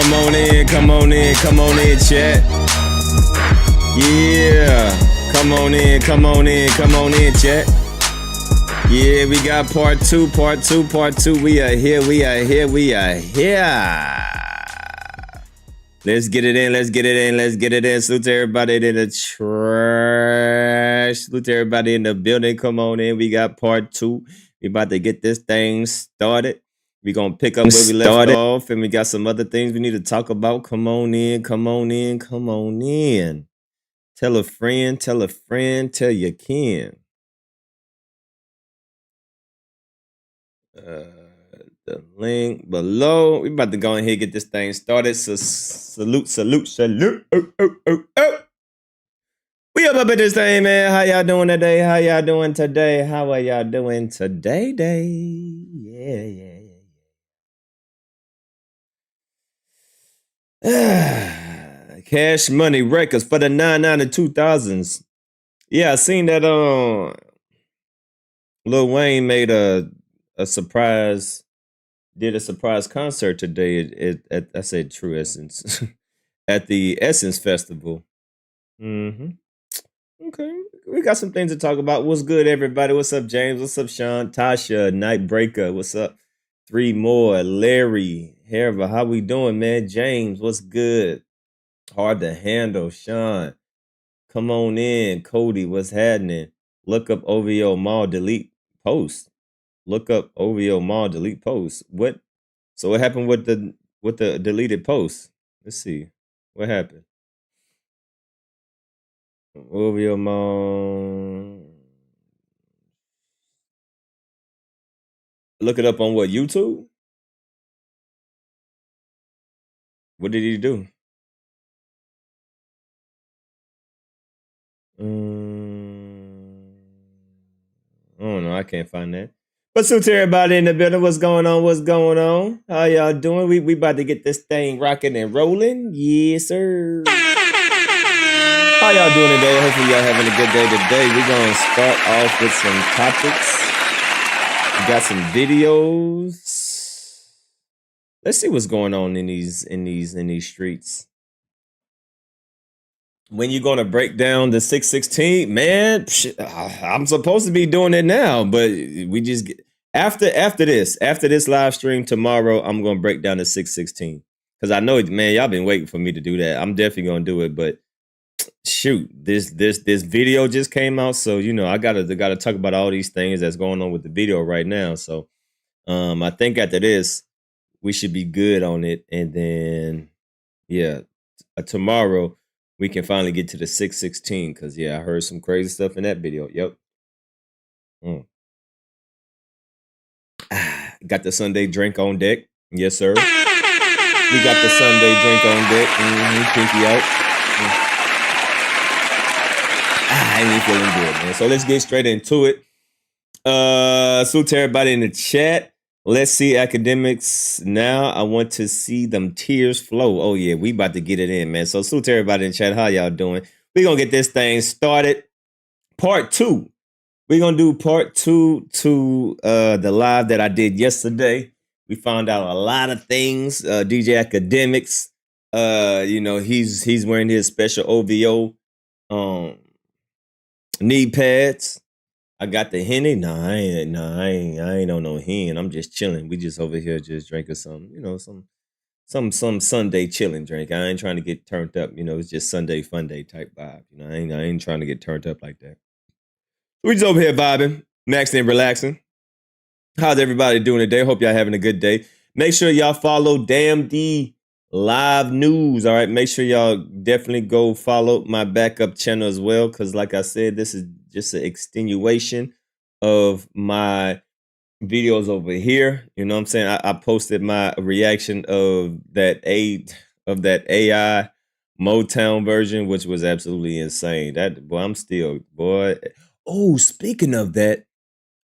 Come on in, come on in, come on in, chat. Yeah. Come on in, come on in, come on in, chat. Yeah, we got part two. We are here, we are here, we are here. Let's get it in, let's get it in, let's get it in. Salute to everybody in the trash. Salute to everybody in the building. Come on in, we got part two. We about to get this thing started. We're going to pick up where we left off, and we got some other things we need to talk about. Come on in, come on in, come on in. Tell a friend, tell a friend, tell your kin. The link below. We about to go ahead and get this thing started. So salute. Oh. We up in this thing, man. How y'all doing today? How y'all doing today? How are y'all doing today? Yeah. Cash Money Records for the 99 and 2000s. Yeah, I seen that Lil Wayne made a surprise, did a surprise concert today at I said True Essence at the Essence Festival. Okay, we got some things to talk about. What's good, everybody? What's up, James? What's up, Sean? Tasha, Nightbreaker. What's up? Three more. Larry, Herva. How we doing, man? James, what's good? Hard to handle. Sean, come on in. Cody, what's happening? Look up OVO Mall delete post. Look up OVO Mall delete post. What? So what happened with the deleted post? Let's see. What happened? OVO Mall. Look it up on what, YouTube? What did he do? I don't know. I can't find that. But salute to everybody in the building. What's going on? What's going on? How y'all doing? We about to get this thing rocking and rolling. Yes, sir. How y'all doing today? Hopefully y'all having a good day today. We're gonna start off with some topics. We got some videos. Let's see what's going on in these streets. When you gonna break down the 616, man? I'm supposed to be doing it now, but we just get after this live stream tomorrow. I'm gonna break down the 616 because I know, man, y'all been waiting for me to do that. I'm definitely gonna do it, but shoot, this video just came out, so you know I gotta talk about all these things that's going on with the video right now. So I think after this we should be good on it, and then yeah, tomorrow we can finally get to the 616 because yeah, I heard some crazy stuff in that video. Yep. Got the Sunday drink on deck. Yes, sir. We got the Sunday drink on deck. Pinky out. I ain't feeling good, man. So let's get straight into it. Salute to everybody in the chat. Let's see Akademiks now. I want to see them tears flow. Oh, yeah, we about to get it in, man. So salute to everybody in the chat. How y'all doing? We're going to get this thing started. Part two. We're going to do part two to the live that I did yesterday. We found out a lot of things. DJ Akademiks, you know, he's wearing his special OVO knee pads. I got the Henny. I ain't on no hen. I'm just chilling. We just over here just drinking some, you know, some Sunday chilling drink. I ain't trying to get turned up. You know, it's just Sunday fun day type vibe. You know, I ain't trying to get turned up like that. We just over here vibing, maxing and relaxing. How's everybody doing today? Hope y'all having a good day. Make sure y'all follow Damn D Live News. All right, make sure y'all definitely go follow my backup channel as well, because like I said, this is just an extenuation of my videos over here. You know what I'm saying? I posted my reaction of that AI Motown version, which was absolutely insane. That boy, I'm still boy. Oh, speaking of that,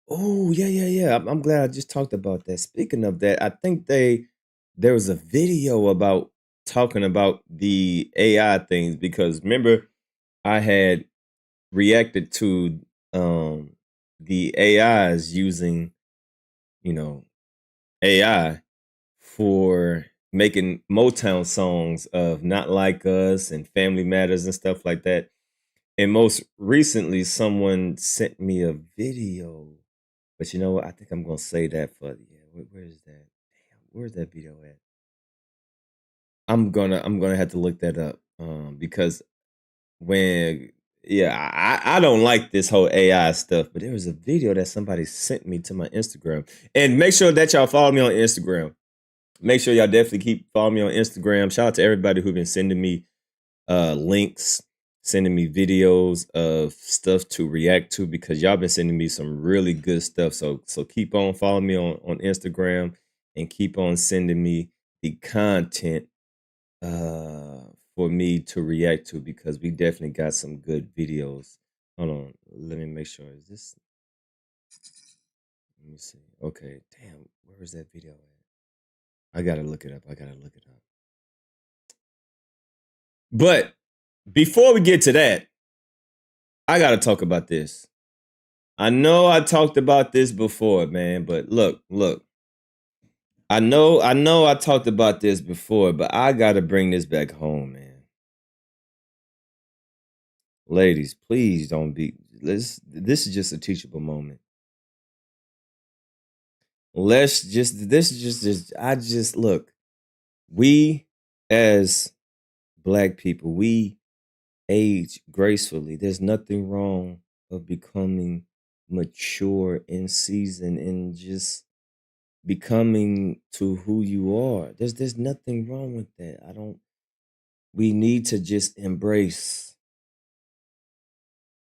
oh yeah. I'm glad I just talked about that. Speaking of that, I think there was a video about talking about the AI things, because remember I had reacted to the AIs using, you know, AI for making Motown songs of Not Like Us and Family Matters and stuff like that. And most recently, someone sent me a video. But you know what? I think I'm gonna say that for yeah. Where is that? Damn, where's that video at? I'm gonna have to look that up. Because when yeah, I don't like this whole AI stuff, but there was a video that somebody sent me to my Instagram. And make sure that y'all follow me on Instagram. Make sure y'all definitely keep following me on Instagram. Shout out to everybody who've been sending me links, sending me videos of stuff to react to because y'all been sending me some really good stuff. So keep on following me on Instagram and keep on sending me the content for me to react to because we definitely got some good videos. Hold on, let me make sure. Is this? Let me see. Okay, damn, where is that video at? I gotta look it up. I gotta look it up. But before we get to that, I gotta talk about this. I know I talked about this before, man, but look. I know I talked about this before, but I gotta bring this back home, man. Ladies, please don't be this is just a teachable moment. Let's just this is just I just look. We as black people, we age gracefully. There's nothing wrong of becoming mature in season and just becoming to who you are. There's nothing wrong with that. I don't we need to just embrace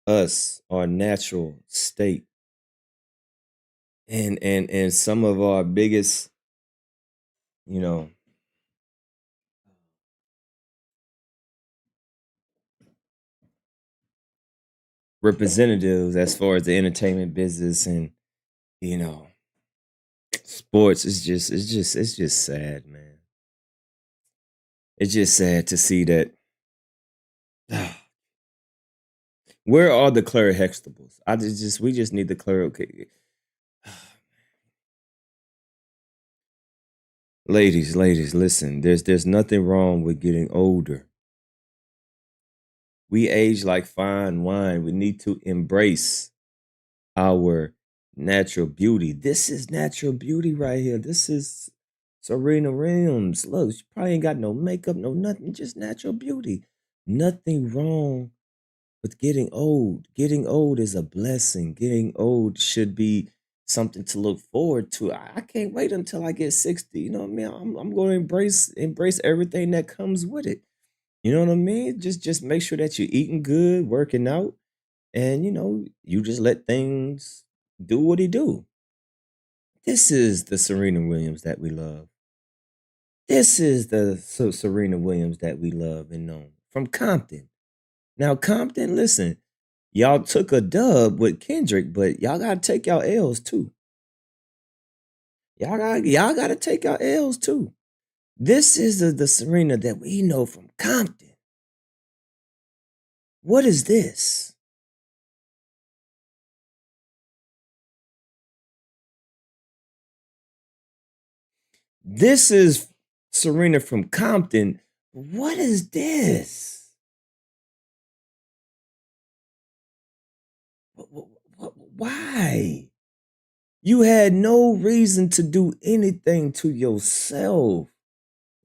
us, our natural state. And some of our biggest, you know, representatives as far as the entertainment business and, you know, sports it's just sad, man. It's just sad to see that where are the Claire Hextables? We just need the Claire. Okay. Ladies, listen. There's nothing wrong with getting older. We age like fine wine. We need to embrace our natural beauty. This is natural beauty right here. This is Serena Williams. Look, she probably ain't got no makeup, no nothing, just natural beauty. Nothing wrong with getting old. Getting old is a blessing. Getting old should be something to look forward to. I can't wait until I get 60. You know what I mean? I'm going to embrace everything that comes with it. You know what I mean? Just make sure that you're eating good, working out, and you just let things do what he do. This is the Serena Williams that we love. This is the Serena Williams that we love and know from Compton. Now, Compton, listen, y'all took a dub with Kendrick, but y'all gotta take y'all L's too. Y'all gotta take y'all L's too. This is the Serena that we know from Compton. What is this? This is Serena from Compton. What is this? Why? You had no reason to do anything to yourself.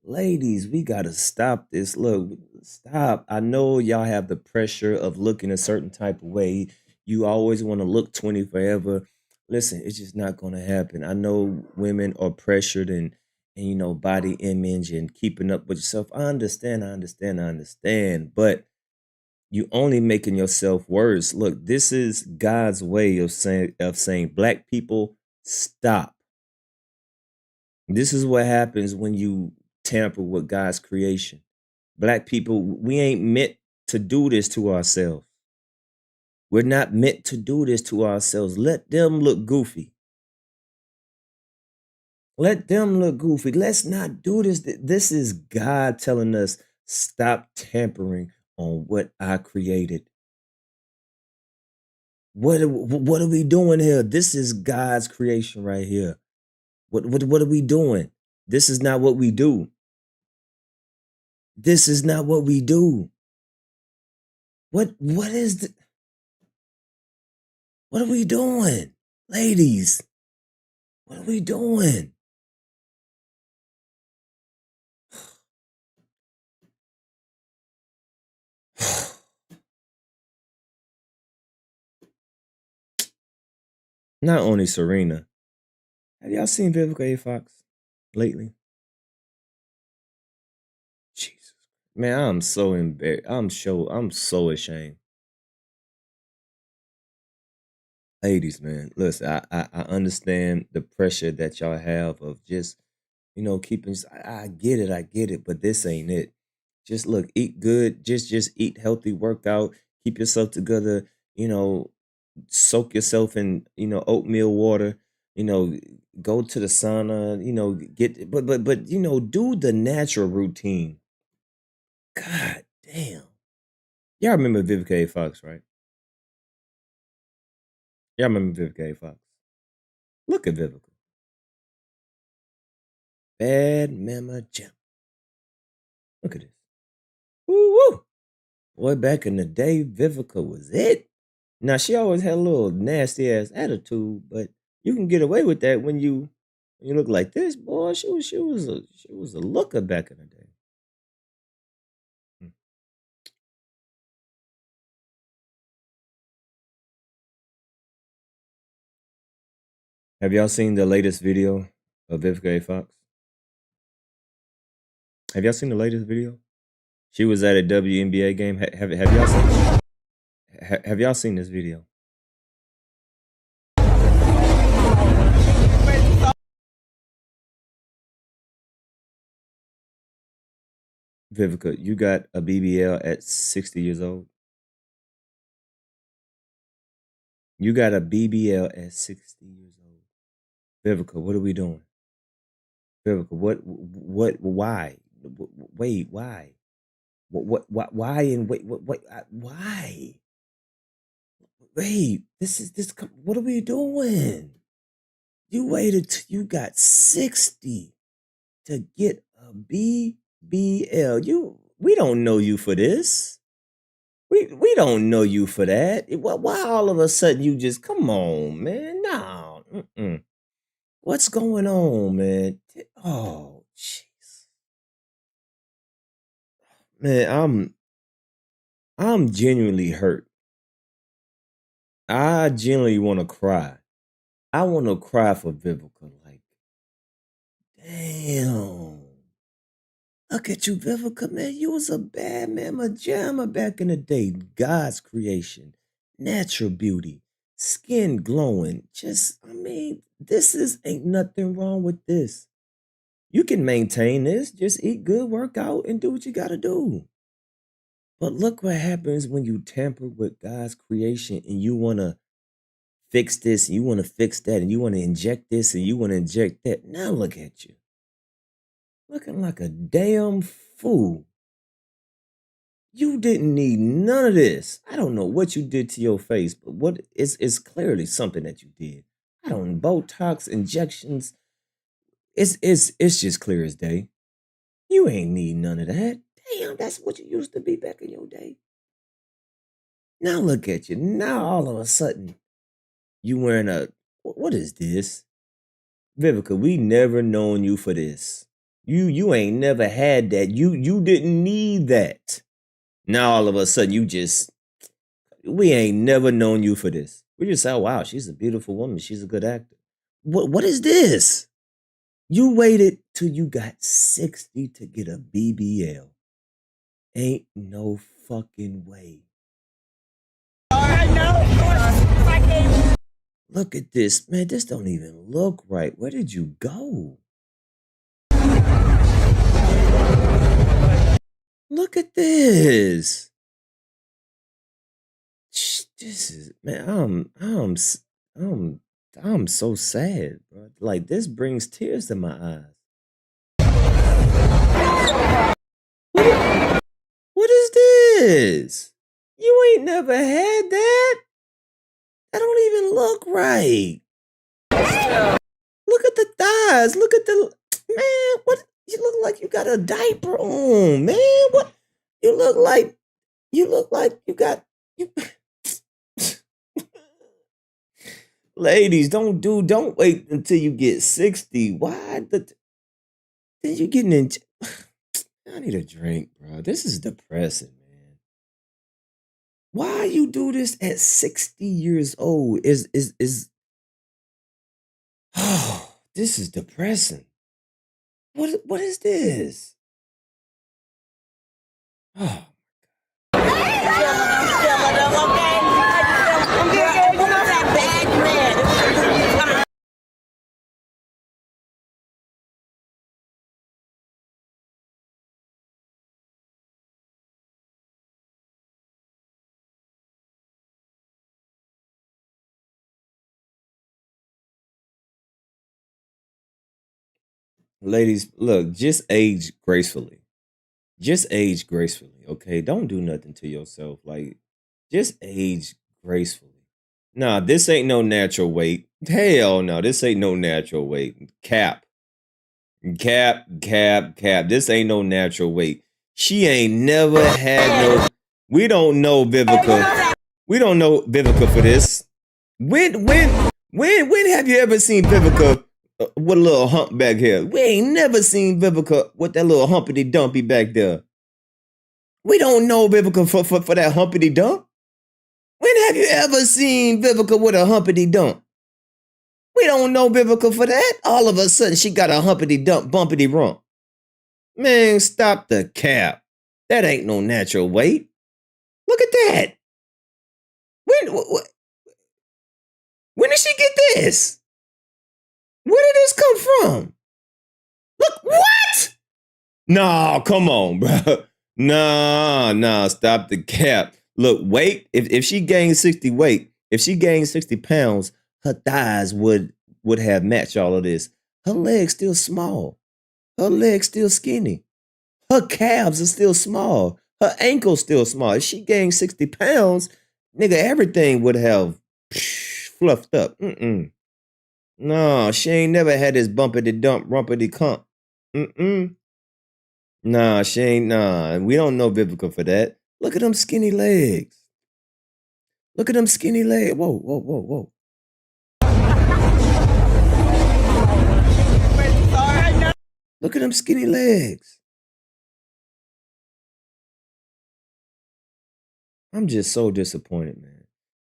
Ladies, we gotta stop this. Look, stop. I know y'all have the pressure of looking a certain type of way. You always want to look 20 forever. Listen, it's just not gonna happen. I know women are pressured and body image and keeping up with yourself. I understand. But you only making yourself worse. Look, this is God's way of saying black people stop. This is what happens when you tamper with God's creation. Black people, we ain't meant to do this to ourselves. We're not meant to do this to ourselves. Let them look goofy. Let them look goofy. Let's not do this. This is God telling us stop tampering on what I created. What are we doing here? This is God's creation right here. What are we doing? This is not what we do. This is not what we do. What are we doing? Ladies, what are we doing? Not only Serena. Have y'all seen Vivica A. Fox lately? Jesus. Man, I'm so embarrassed. I'm so ashamed. Ladies, man, listen, I understand the pressure that y'all have of just, keeping. I get it, but this ain't it. Just look, eat good, just eat healthy, work out, keep yourself together, you know, soak yourself in, oatmeal water, you know, go to the sauna, get but do the natural routine. God damn. Y'all remember Vivica A. Fox, right? Y'all remember Vivica A. Fox. Look at Vivica. Bad mama jam. Look at this. Woo woo. Boy, back in the day, Vivica was it. Now she always had a little nasty ass attitude, but you can get away with that when you look like this, boy. She was a looker back in the day. Mm. Have y'all seen the latest video of Vivica A. Fox? Have y'all seen the latest video? She was at a WNBA game. Have y'all seen? Have y'all seen this video? Vivica, you got a BBL at 60 years old. You got a BBL at 60 years old. Vivica, what are we doing? Vivica, why? Wait, why? Why, and why? Wait, what are we doing? You waited till you got 60 to get a BBL. We don't know you for this. We don't know you for that. Why all of a sudden you just come on, man? No. Mm-mm. What's going on, man? Oh, jeez. Man, I'm genuinely hurt. I genuinely want to cry. I want to cry for Vivica. Like, damn. Look at you, Vivica, man. You was a bad mama jamma back in the day. God's creation, natural beauty, skin glowing. This is ain't nothing wrong with this. You can maintain this. Just eat good, work out, and do what you gotta do. But look what happens when you tamper with God's creation and you wanna fix this, and you wanna fix that, and you wanna inject this, and you wanna inject that. Now look at you. Looking like a damn fool. You didn't need none of this. I don't know what you did to your face, but what it's clearly something that you did. I don't Botox injections. It's just clear as day. You ain't need none of that. Damn, that's what you used to be back in your day. Now look at you. Now all of a sudden you wearing what is this? Vivica, we never known you for this. You ain't never had that. You didn't need that. Now all of a sudden we ain't never known you for this. We just say, oh, wow, she's a beautiful woman. She's a good actor. What is this? You waited till you got 60 to get a BBL. Ain't no fucking way. Look at this, man. This don't even look right. Where did you go? Look at this. This is, man. I'm so sad, bro. Like, this brings tears to my eyes. What is this? You ain't never had that. That don't even look right. Look at the thighs. Look at the man. What? You look like you got a diaper on, man. What? You look like you got you. Ladies, don't wait until you get 60. Why then you getting in? I need a drink, bro. This is depressing, man. Why you do this at 60 years old? Is oh, this is depressing. What is this? Oh. Ladies, look, just age gracefully. Just age gracefully, okay? Don't do nothing to yourself. Like, just age gracefully. Nah, this ain't no natural weight. Hell no, this ain't no natural weight. Cap. This ain't no natural weight. She ain't never had no. We don't know Vivica. We don't know Vivica for this. When have you ever seen Vivica with a little hump back here? We ain't never seen Vivica with that little humpity dumpy back there. We don't know Vivica for that humpity dump. When have you ever seen Vivica with a humpity dump? We don't know Vivica for that. All of a sudden, she got a humpity dump, bumpity rump. Man, stop the cap. That ain't no natural weight. Look at that. When did she get this? Where did this come from? Look, what? No, come on, bro. Nah, stop the cap. Look, weight, if she gained 60 weight, if she gained 60 pounds, her thighs would have matched all of this. Her legs still small. Her legs still skinny. Her calves are still small. Her ankles still small. If she gained 60 pounds, nigga, everything would have fluffed up. No, she ain't never had this bumpity dump, rumpity cump. Nah, she ain't, nah. We don't know Vivica for that. Look at them skinny legs. Look at them skinny legs. Whoa. Look at them skinny legs. I'm just so disappointed, man.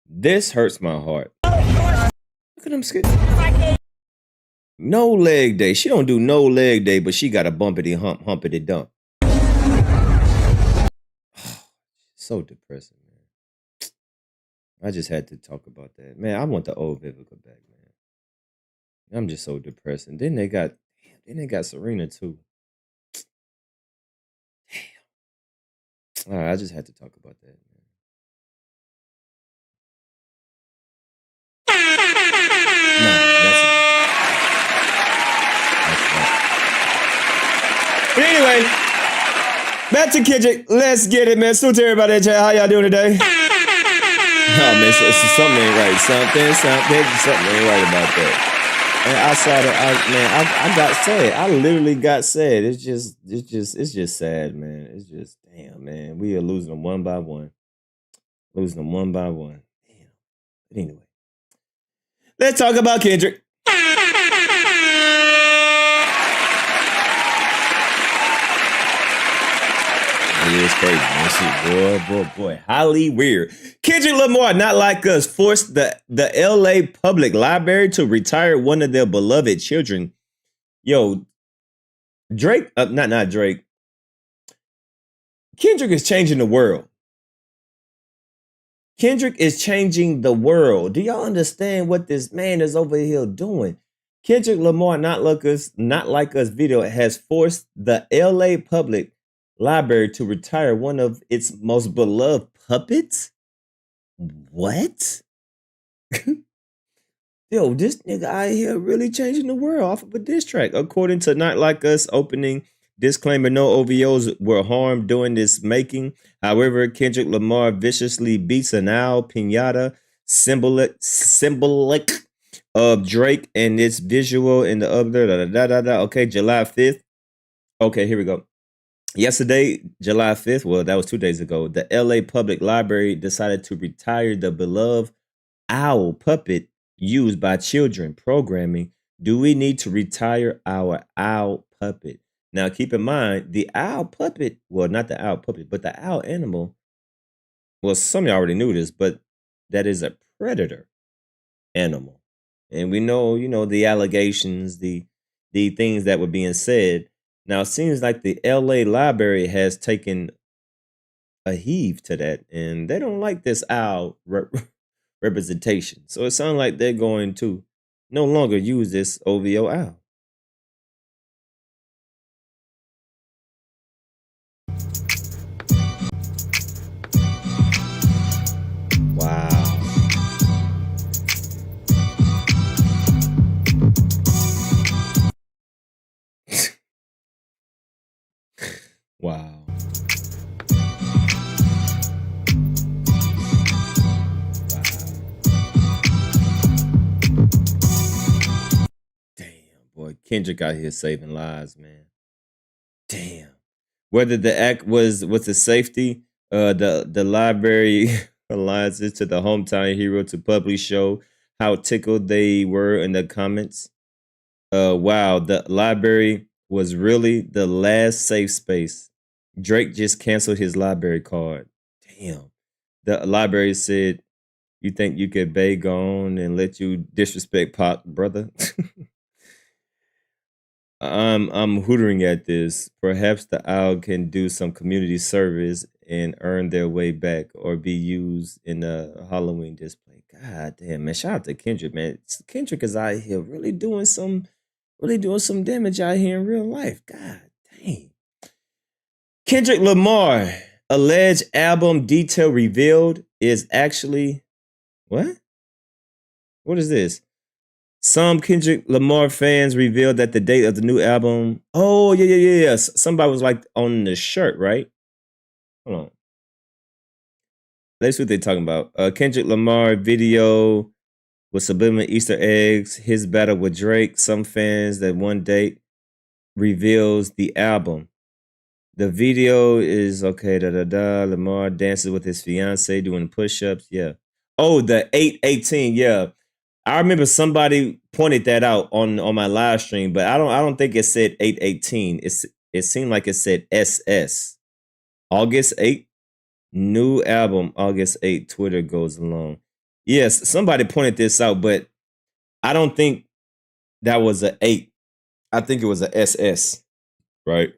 This hurts my heart. Look at them skinny. No leg day. She don't do no leg day, but she got a bumpity humpity dump. So depressing, man. I just had to talk about that. Man, I want the old Vivica back, man. I'm just so depressing. Then they got Serena too. Damn. All right, I just had to talk about that, man. No, but anyway, back to Kendrick. Let's get it, man. Salute to everybody in chat. How y'all doing today? Oh, man, something ain't right. Something ain't right about that. And I saw that. I got sad. I literally got sad. It's just sad, man. It's just, damn, man. We are losing them one by one. Damn. But anyway, let's talk about Kendrick. It is crazy, man. Boy. Highly weird. Kendrick Lamar, Not Like Us, forced the LA Public Library to retire one of their beloved children. Yo, Drake, not Drake. Kendrick is changing the world. Kendrick is changing the world. Do y'all understand what this man is over here doing? Kendrick Lamar, Not Like Us video has forced the LA Public Library to retire one of its most beloved puppets? What? Yo, this nigga out here really changing the world off of a diss track. According to Not Like Us opening disclaimer, no OVOs were harmed during this making. However, Kendrick Lamar viciously beats an owl pinata symbolic of Drake and its visual in the other. Okay, July 5th. Okay, here we go. Yesterday, July 5th, well, that was 2 days ago, the LA Public Library decided to retire the beloved owl puppet used by children programming. Do we need to retire our owl puppet? Now, keep in mind, the owl puppet, well, not the owl puppet, but the owl animal, well, some of y'all already knew this, but that is a predator animal. And we know, the allegations, the things that were being said. Now, it seems like the LA Library has taken a heave to that, and they don't like this owl representation. So it sounds like they're going to no longer use this OVO owl. Wow. Wow. Damn, boy. Kendrick out here saving lives, man. Damn. Whether the act was the safety, the library alliances to the hometown hero to publicly show how tickled they were in the comments. Wow, the library was really the last safe space. Drake just canceled his library card. Damn. The library said, "You think you could beg on and let you disrespect Pop, brother?" I'm hootering at this. Perhaps the owl can do some community service and earn their way back, or be used in a Halloween display. God damn, man! Shout out to Kendrick, man. Kendrick is out here really doing some damage out here in real life. God dang. Kendrick Lamar alleged album detail revealed is actually what? What is this? Some Kendrick Lamar fans revealed that the date of the new album. Oh, yeah. Somebody was like on the shirt, right? Hold on. That's what they're talking about. Kendrick Lamar video with subliminal Easter eggs, his battle with Drake. Some fans that one date reveals the album. The video is okay. Lamar dances with his fiance doing push-ups. Yeah. Oh, the 818. Yeah. I remember somebody pointed that out on my live stream, but I don't think it said 818. It seemed like it said SS. August 8th, new album, August 8th. Twitter goes along. Yes, somebody pointed this out, but I don't think that was a 8. I think it was a SS, right?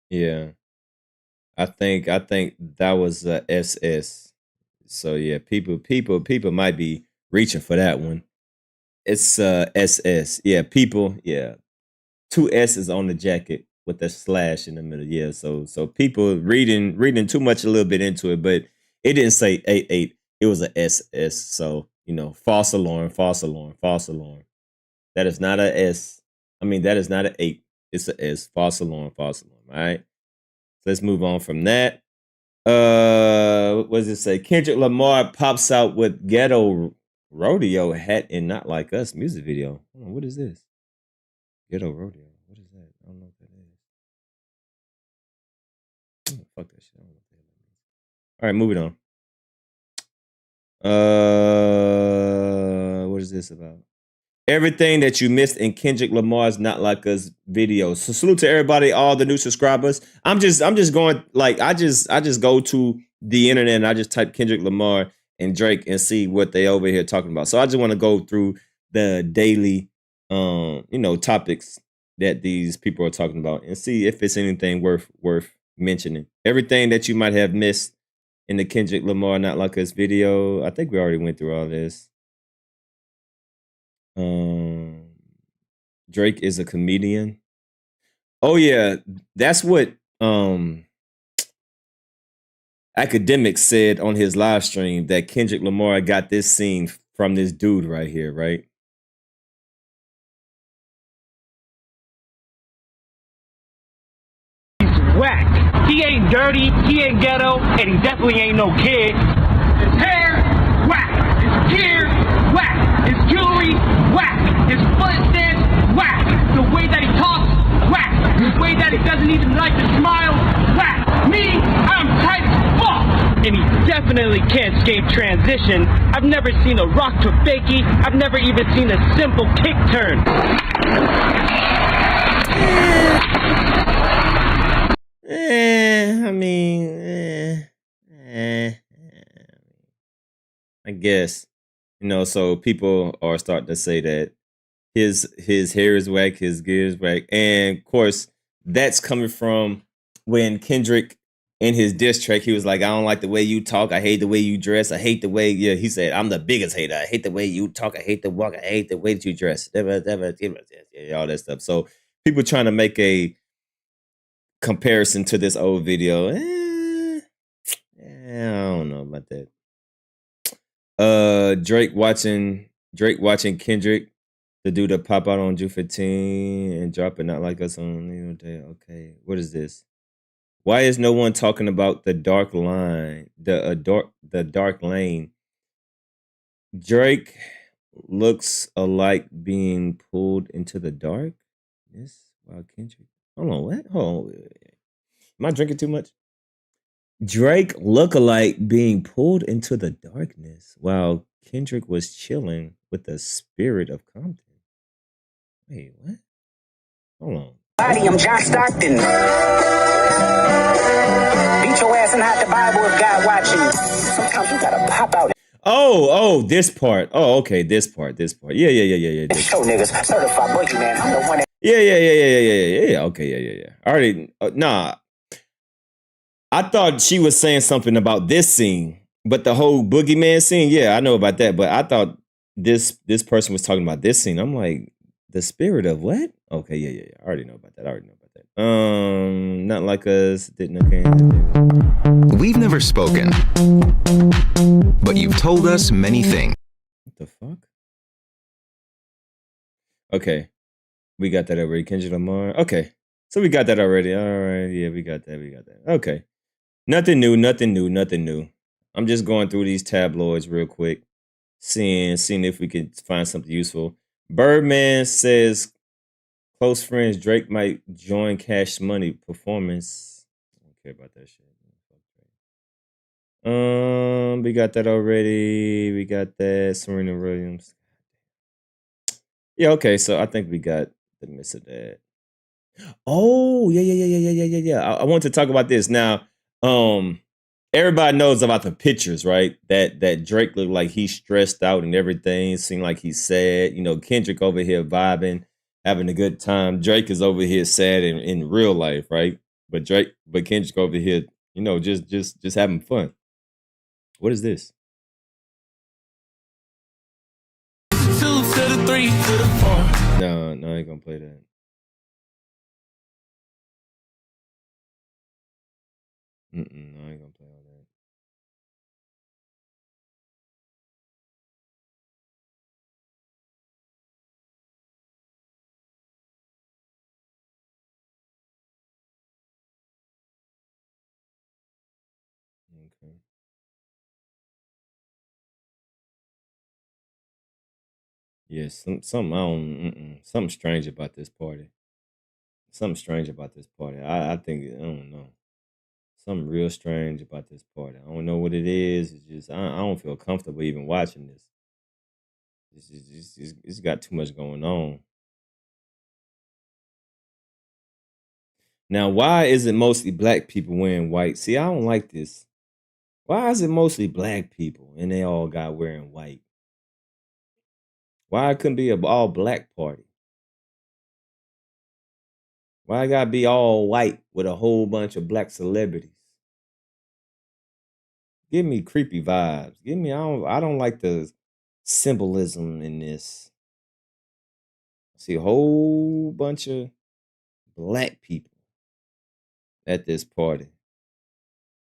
Yeah. I think that was a SS. So yeah, people might be reaching for that one. It's SS. Yeah, people, yeah. 2 S's on the jacket with a slash in the middle. Yeah, so people reading too much a little bit into it, but it didn't say 88. It was a SS. So, false alarm, false alarm, false alarm. That is not a S. I mean, that is not an 8. It's a S. False alarm, false alarm. All right. Let's move on from that. What does it say? Kendrick Lamar pops out with ghetto rodeo hat and Not Like Us music video. Hold on, what is this? Ghetto rodeo. What is that? I don't know what that is. Fuck that shit. I don't know what that is. All right, moving on. What is this about? Everything that you missed in Kendrick Lamar's Not Like Us video. So salute to everybody, all the new subscribers. I'm just going like I just go to the internet and I just type Kendrick Lamar and Drake and see what they over here talking about. So I just want to go through the daily topics that these people are talking about and see if it's anything worth mentioning. Everything that you might have missed in the Kendrick Lamar Not Like Us video. I think we already went through all this. Drake is a comedian. Oh yeah, that's what Akademiks said on his live stream, that Kendrick Lamar got this scene from this dude right here, right? He's whack. He ain't dirty, he ain't ghetto, and he definitely ain't no kid. His hair, whack. can't escape transition. I've never seen a rock to fakie. I've never even seen a simple kick turn. I guess, so people are starting to say that his hair is whack, his gear is whack, and of course that's coming from when Kendrick in his diss track he was like, I don't like the way you talk, I hate the way you dress, I hate the way he said I'm the biggest hater, I hate the way you talk, I hate the walk, I hate the way that you dress, all that stuff. So people trying to make a comparison to this old video. I don't know about that. Drake watching Kendrick, the dude that pop out on June 15 and drop it not like us on day. Okay, what is this? Why is no one talking about the dark line, the dark lane? Drake looks alike being pulled into the dark. Yes, wow, Kendrick. Hold on, what? Hold on, wait. Am I drinking too much? Drake lookalike being pulled into the darkness while Kendrick was chilling with the spirit of Compton. Wait, what? Hold on. Body, I'm John Stockton. Beat your ass and hide the Bible if God watching you. Sometimes you gotta pop out. Oh, this part. Oh, okay, this part. Yeah. Show niggas, certified boogeyman. I'm the one that. Yeah. Okay, yeah. Already, nah. I thought she was saying something about this scene, but the whole boogeyman scene, yeah, I know about that. But I thought this person was talking about this scene. I'm like, the spirit of what? Okay, yeah. I already know about that. Not like us. Didn't okay. We've never spoken, but you've told us many things. What the fuck? Okay, we got that already. Kendrick Lamar. Okay, so we got that already. All right, yeah, we got that. Okay. Nothing new. I'm just going through these tabloids real quick, seeing if we could find something useful. Birdman says close friends Drake might join Cash Money performance. I don't care about that shit. We got that already. We got that. Serena Williams. Yeah, okay, so I think we got the miss of that. Oh, yeah. I want to talk about this now. Everybody knows about the pictures, right? That Drake looked like he's stressed out and everything. Seemed like he's sad. Kendrick over here vibing, having a good time. Drake is over here sad in real life, right? But Kendrick over here, just having fun. What is this? 2 to the 3 to the 4. No, I ain't gonna play that. No, I ain't gonna play all that. Okay. Yes, something I don't. Something strange about this party. I think I don't know. Something real strange about this party. I don't know what it is. It's just I don't feel comfortable even watching this. It's got too much going on. Now, why is it mostly black people wearing white? See, I don't like this. Why is it mostly black people and they all got wearing white? Why it couldn't be an all black party? Why I gotta be all white with a whole bunch of black celebrities? Give me creepy vibes. I don't like the symbolism in this. I see a whole bunch of black people at this party.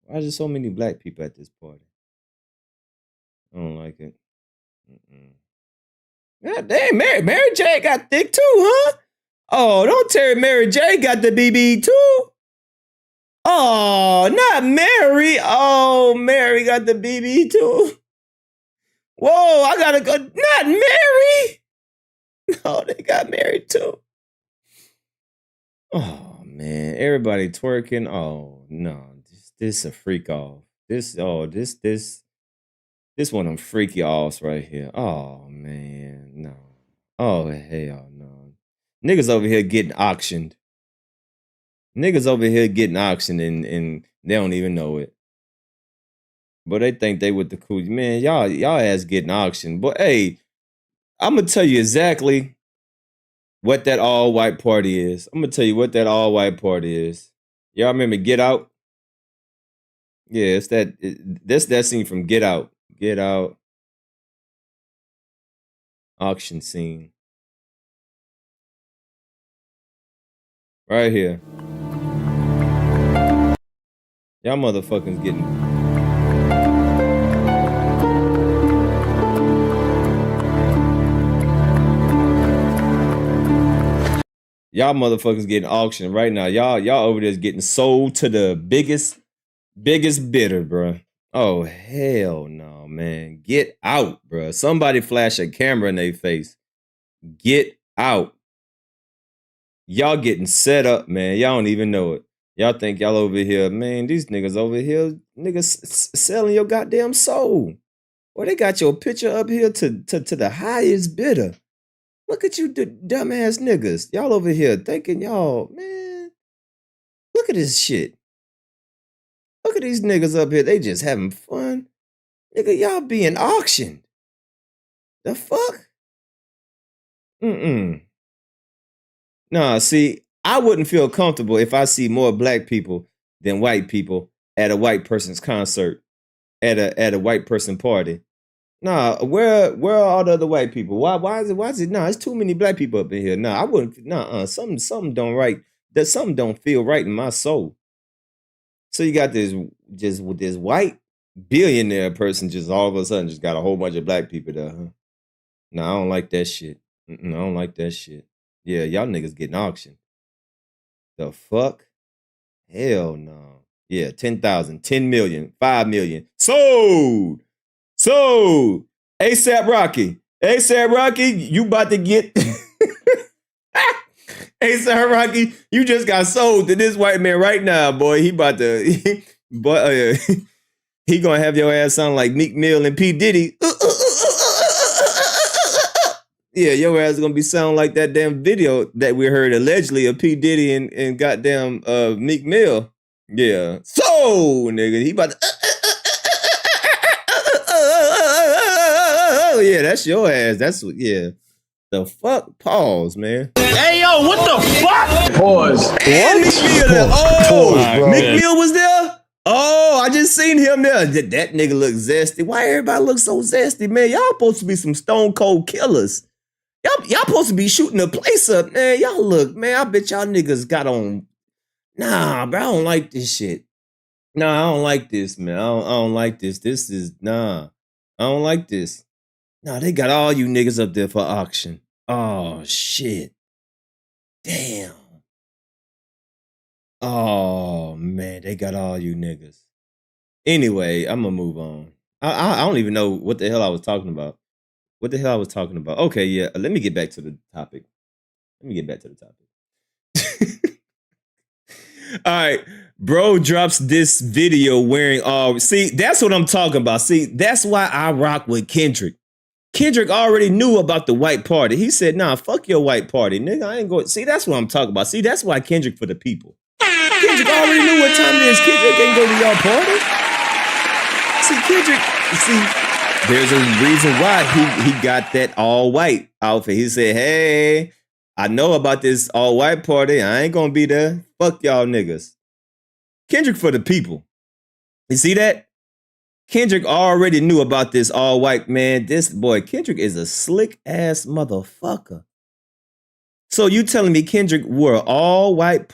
Why is there so many black people at this party? I don't like it. God damn, Mary J got thick too, huh? Oh, don't tell me Mary J got the BB too. Oh, not Mary. Oh, Mary got the BB too. Whoa, I gotta go. Not Mary. No, they got married too. Oh man, everybody twerking. Oh no, this a freak off. This This one of them freaky offs right here. Oh man, no. Oh hell no. Niggas over here getting auctioned. Niggas over here getting auctioned and they don't even know it. But they think they with the cool. Man, y'all ass getting auctioned. But hey, I'm gonna tell you exactly what that all-white party is. I'm gonna tell you what that all-white party is. Y'all remember Get Out? Yeah, it's that's that scene from Get Out. Get Out. Auction scene. Right here. Y'all motherfuckers getting... Y'all motherfuckers getting auctioned right now. Y'all over there getting sold to the biggest bidder, bro. Oh, hell no, man. Get out, bro. Somebody flash a camera in their face. Get out. Y'all getting set up, man. Y'all don't even know it. Y'all think y'all over here, man, these niggas over here, niggas selling your goddamn soul. Boy, they got your picture up here to the highest bidder. Look at you dumbass niggas. Y'all over here thinking y'all, man, look at this shit. Look at these niggas up here. They just having fun. Nigga, y'all being auctioned. The fuck? Nah, see, I wouldn't feel comfortable if I see more black people than white people at a white person's concert, at a white person party. Nah, where are all the other white people? Why is it? Nah, it's too many black people up in here. Nah, I wouldn't. Nah, something don't right. That something don't feel right in my soul. So you got this just with this white billionaire person just all of a sudden just got a whole bunch of black people there. Huh? Nah, I don't like that shit. I don't like that shit. Yeah, y'all niggas getting auctioned. The fuck? Hell no. Yeah, 10,000, 10 million, 5 million. Sold. ASAP Rocky, you about to get... ASAP Rocky, you just got sold to this white man right now, boy. He about to... he gonna have your ass sound like Meek Mill and P. Diddy. Yeah, your ass is gonna be sounding like that damn video that we heard allegedly of P. Diddy and goddamn Meek Mill. Yeah. So, nigga, he about to... Oh, yeah, that's your ass. That's what, yeah. The fuck? Pause, man. Hey, yo, what the fuck? Pause. And Meek Mill there. Oh, Meek Mill was there? Oh, I just seen him there. That nigga look zesty. Why everybody look so zesty, man? Y'all supposed to be some stone cold killers. Y'all supposed to be shooting the place up, man. Y'all look, man, I bet y'all niggas got on. Nah, bro, I don't like this shit. Nah, I don't like this, man. I don't like this. This is, nah. I don't like this. Nah, they got all you niggas up there for auction. Oh, shit. Damn. Oh, man, they got all you niggas. Anyway, I'm gonna move on. I don't even know what the hell I was talking about. Okay, yeah, let me get back to the topic. All right, bro drops this video wearing all... See, that's what I'm talking about. See, that's why I rock with Kendrick. Kendrick already knew about the white party. He said, nah, fuck your white party, nigga. I ain't going... See, that's what I'm talking about. See, that's why Kendrick for the people. Kendrick already knew what time it is. Kendrick ain't go to y'all party. See, Kendrick... See... There's a reason why he got that all white outfit. He said, hey, I know about this all white party. I ain't gonna be there. Fuck y'all niggas. Kendrick for the people. You see that? Kendrick already knew about this all white, man. This boy, Kendrick is a slick ass motherfucker. So you telling me Kendrick wore an all white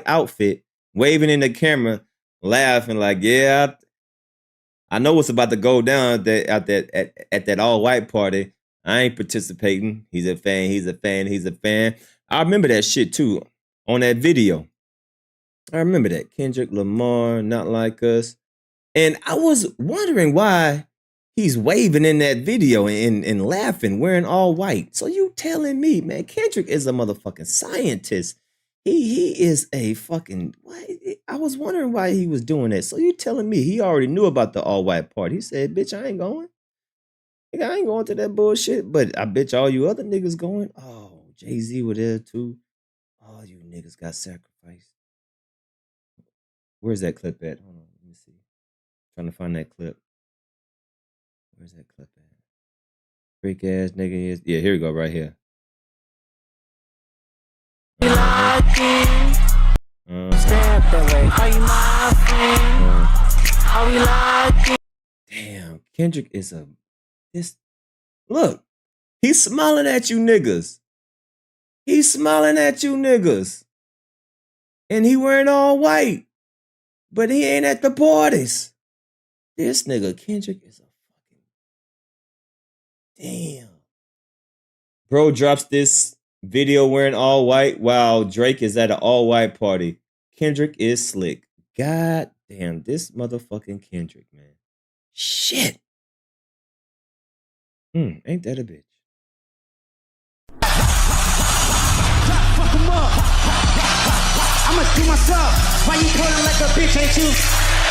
outfit, waving in the camera, laughing like, yeah, I know what's about to go down at that all-white party. I ain't participating. He's a fan. I remember that shit, too, on that video. I remember that. Kendrick Lamar, Not Like Us. And I was wondering why he's waving in that video and laughing, wearing all white. So you telling me, man, Kendrick is a motherfucking scientist. He is a fucking. Why? I was wondering why he was doing that. So you telling me he already knew about the all white party? He said, "Bitch, I ain't going. Nigga, I ain't going to that bullshit." But I bet you all you other niggas going. Oh, Jay-Z were there too. All you niggas got sacrificed. Where's that clip at? Hold on, let me see. Trying to find that clip. Where's that clip at? Freak ass nigga is. Yeah, here we go, right here. Damn, Kendrick is a this. Look, he's smiling at you niggas. He's smiling at you niggas, and he wearing all white, but he ain't at the parties. This nigga Kendrick is a fucking damn. Bro drops this video wearing all white while Drake is at an all white party. Kendrick is slick. God damn, this motherfucking Kendrick, man. Shit. Ain't that a bitch? Fuck 'em up. I'ma do myself. Why you pulling like a bitch? Ain't you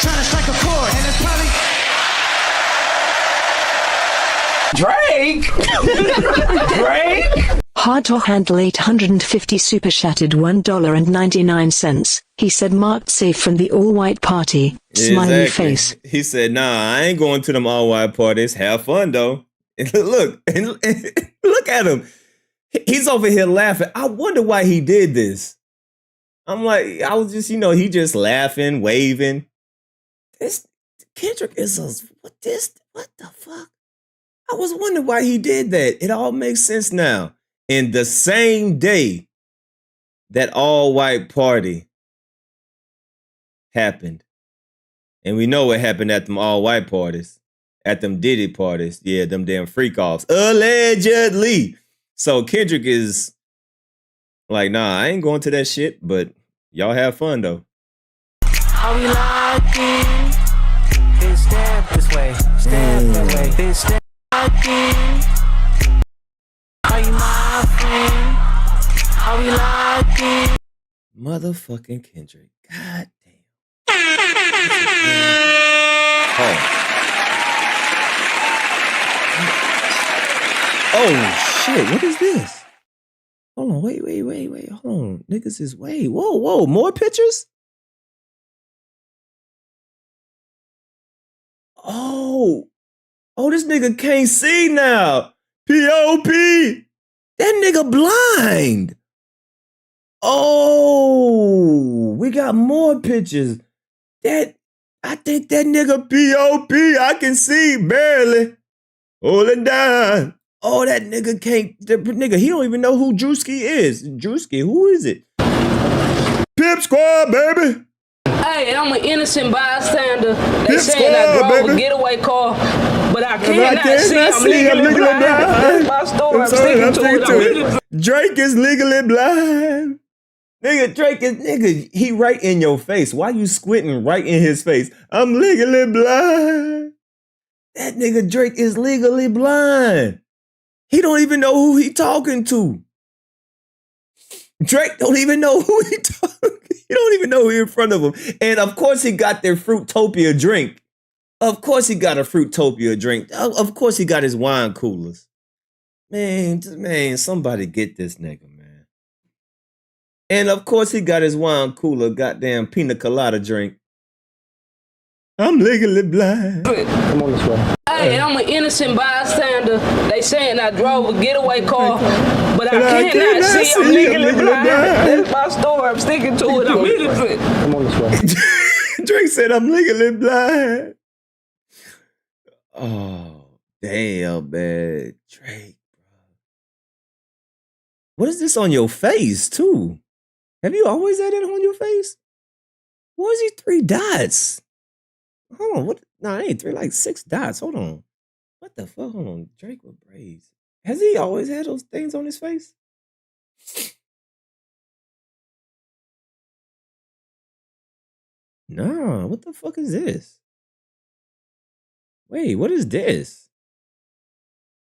trying to strike a chord? And it's probably Drake. Hard to handle 850 super shattered $1.99. He said marked safe from the all-white party. Smiley face. He said, nah, I ain't going to them all-white parties. Have fun, though. And look at him. He's over here laughing. I wonder why he did this. I'm like, I was just, he just laughing, waving. This Kendrick is what the fuck? I was wondering why he did that. It all makes sense now. In the same day that all-white party happened. And we know what happened at them all-white parties. At them Diddy parties. Yeah, them damn freak-offs. Allegedly. So Kendrick is like, nah, I ain't going to that shit, but y'all have fun, though. How we liking? Then step this way, step that way, then step liking. Are you my friend? How we liking? Motherfucking Kendrick. God damn. Oh shit, what is this? Hold on, wait. Hold on. Niggas is whoa, more pictures? Oh, this nigga can't see now. P.O.P. That nigga blind. Oh, we got more pictures. I think that nigga P.O.P. I can see barely. Hold it down. Oh, that nigga can't. Nigga, he don't even know who Drewski is. Drewski, who is it? Pimp Squad, baby. Hey, I'm an innocent bystander. They Pimp saying I Squad, drove baby. a getaway car, but I I cannot cannot see. I'm see. legally blind. That's my story. I'm sticking to it. Drake is legally blind. Nigga, Drake is, he right in your face. Why you squinting right in his face? I'm legally blind. That nigga Drake is legally blind. He don't even know who he talking to. Drake don't even know who he talking. He don't even know who in front of him. And of course he got their Fruitopia drink. Of course he got a Fruitopia drink. Of course he got his wine coolers. Man, somebody get this nigga, man. And of course he got his wine cooler, goddamn pina colada drink. I'm legally blind. Come on this way. Hey, I'm an innocent bystander. They saying I drove a getaway car, but I cannot see. I'm legally blind. That's my story. I'm sticking to it. I'm innocent. Come on this way. Drake said I'm legally blind. Oh, damn, man. Drake, bro. What is this on your face, too? Have you always had it on your face? What is he 3 dots? Hold on, what? No, it ain't 3, like 6 dots. Hold on. What the fuck? Hold on. Drake with braids. Has he always had those things on his face? Nah, what the fuck is this? Wait, what is this?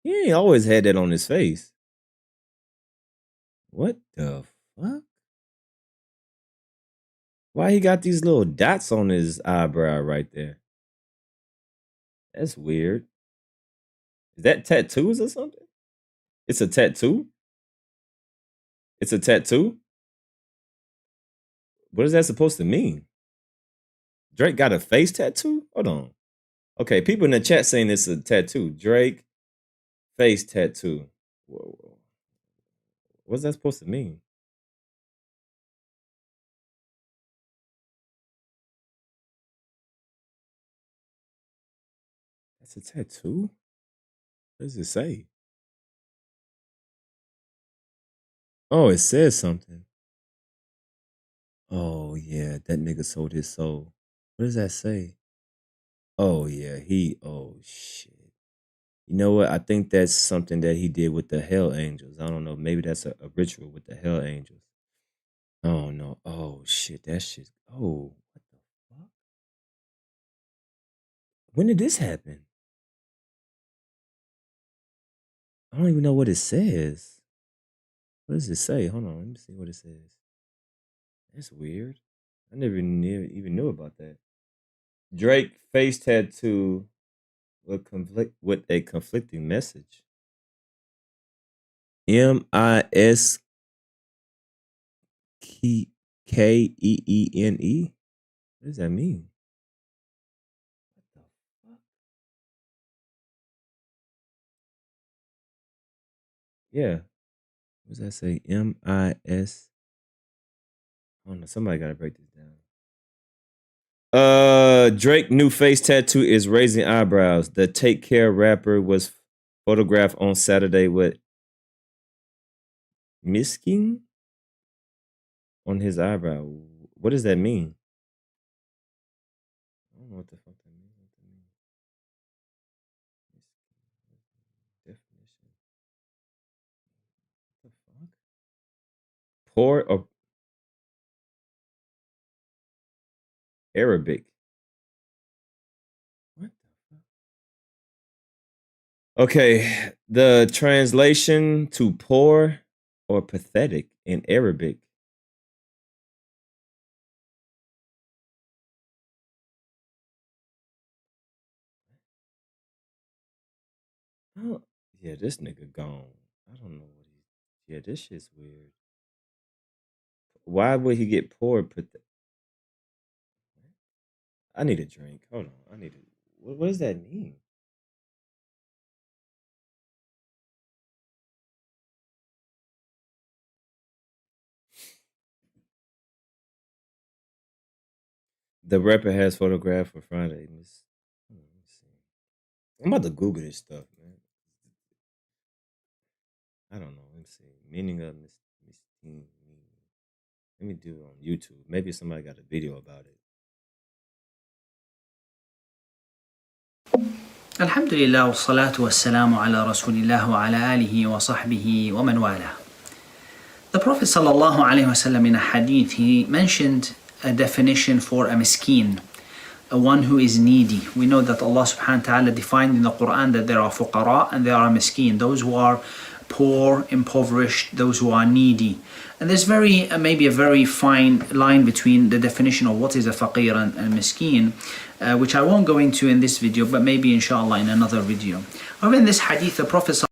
He ain't always had that on his face. What the fuck? Why he got these little dots on his eyebrow right there? That's weird. Is that tattoos or something? It's a tattoo? It's a tattoo? What is that supposed to mean? Drake got a face tattoo? Hold on. Okay, people in the chat saying it's a tattoo. Drake face tattoo. Whoa. What's that supposed to mean? That's a tattoo? What does it say? Oh, it says something. Oh, yeah, that nigga sold his soul. What does that say? Oh, yeah, oh, shit. You know what? I think that's something that he did with the Hell Angels. I don't know. Maybe that's a ritual with the Hell Angels. Oh, no. Oh, shit, that shit. Oh, what the fuck? When did this happen? I don't even know what it says. What does it say? Hold on, let me see what it says. That's weird. I never even knew about that. Drake face tattoo with a conflicting message. MISKEENE. What does that mean? What the fuck? Yeah. What does that say? MIS. I don't know. Somebody gotta break this down. Drake new face tattoo is raising eyebrows. The Take Care rapper was photographed on Saturday with misking on his eyebrow. What does that mean? I don't know what the fuck that means. Definition. What the fuck? Poor or Arabic. What the fuck? Okay, the translation to poor or pathetic in Arabic. Oh, yeah, this nigga gone. I don't know what he. Yeah, this shit's weird. Why would he get poor? I need a drink. Hold on. I need a. What does that mean? The rapper has photographed for Friday. Let me see. I'm about to Google this stuff, man. I don't know. Let me see. Meaning of misdemeanor. Let me do it on YouTube. Maybe somebody got a video about it. الحمد لله والصلاة والسلام على رسول الله وعلى آله وصحبه ومن والاه. The Prophet sallallahu alaihi wasallam in a hadith, he mentioned a definition for a miskin, a one who is needy. We know that Allah subhanahu wa ta'ala defined in the Quran that there are fuqara and there are miskin, those who are poor, impoverished, those who are needy. And there's maybe a very fine line between the definition of what is a faqir and miskin, which I won't go into in this video, but maybe inshallah in another video. However, in this hadith, the Prophet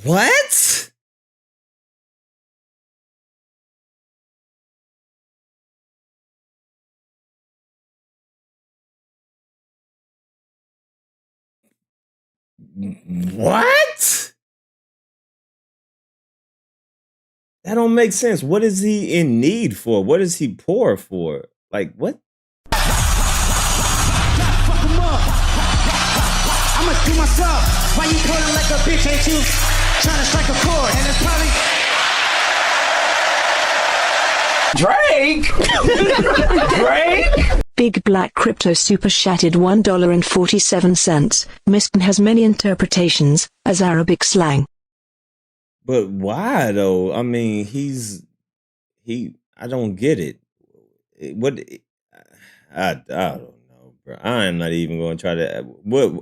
What? What? That don't make sense. What is he in need for? What is he poor for? Like, what? Fuck him up. I'ma do myself. Why you pulling like a bitch, ain't you? Trying to strike a chord, and it's probably Drake? Big Black Crypto Super Chatted $1.47. Miskin has many interpretations, as Arabic slang. But why though? I mean, I don't get it. I don't know, bro. I am not even going to try to.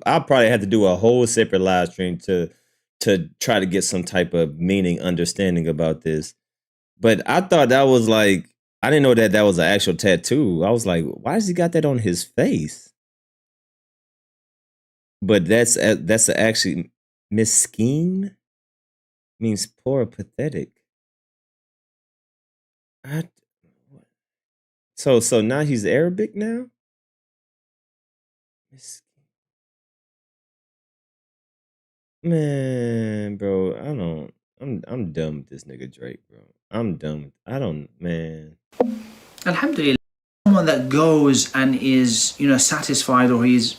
I'll probably have to do a whole separate live stream to try to get some type of meaning understanding about this. But I thought that was like I didn't know that was an actual tattoo. I was like, why has he got that on his face? But that's actually miskin means poor or pathetic. So now he's Arabic now? Man, bro, I'm done with this nigga Drake, bro. I'm done. Man. Alhamdulillah, someone that goes and is, satisfied, or he's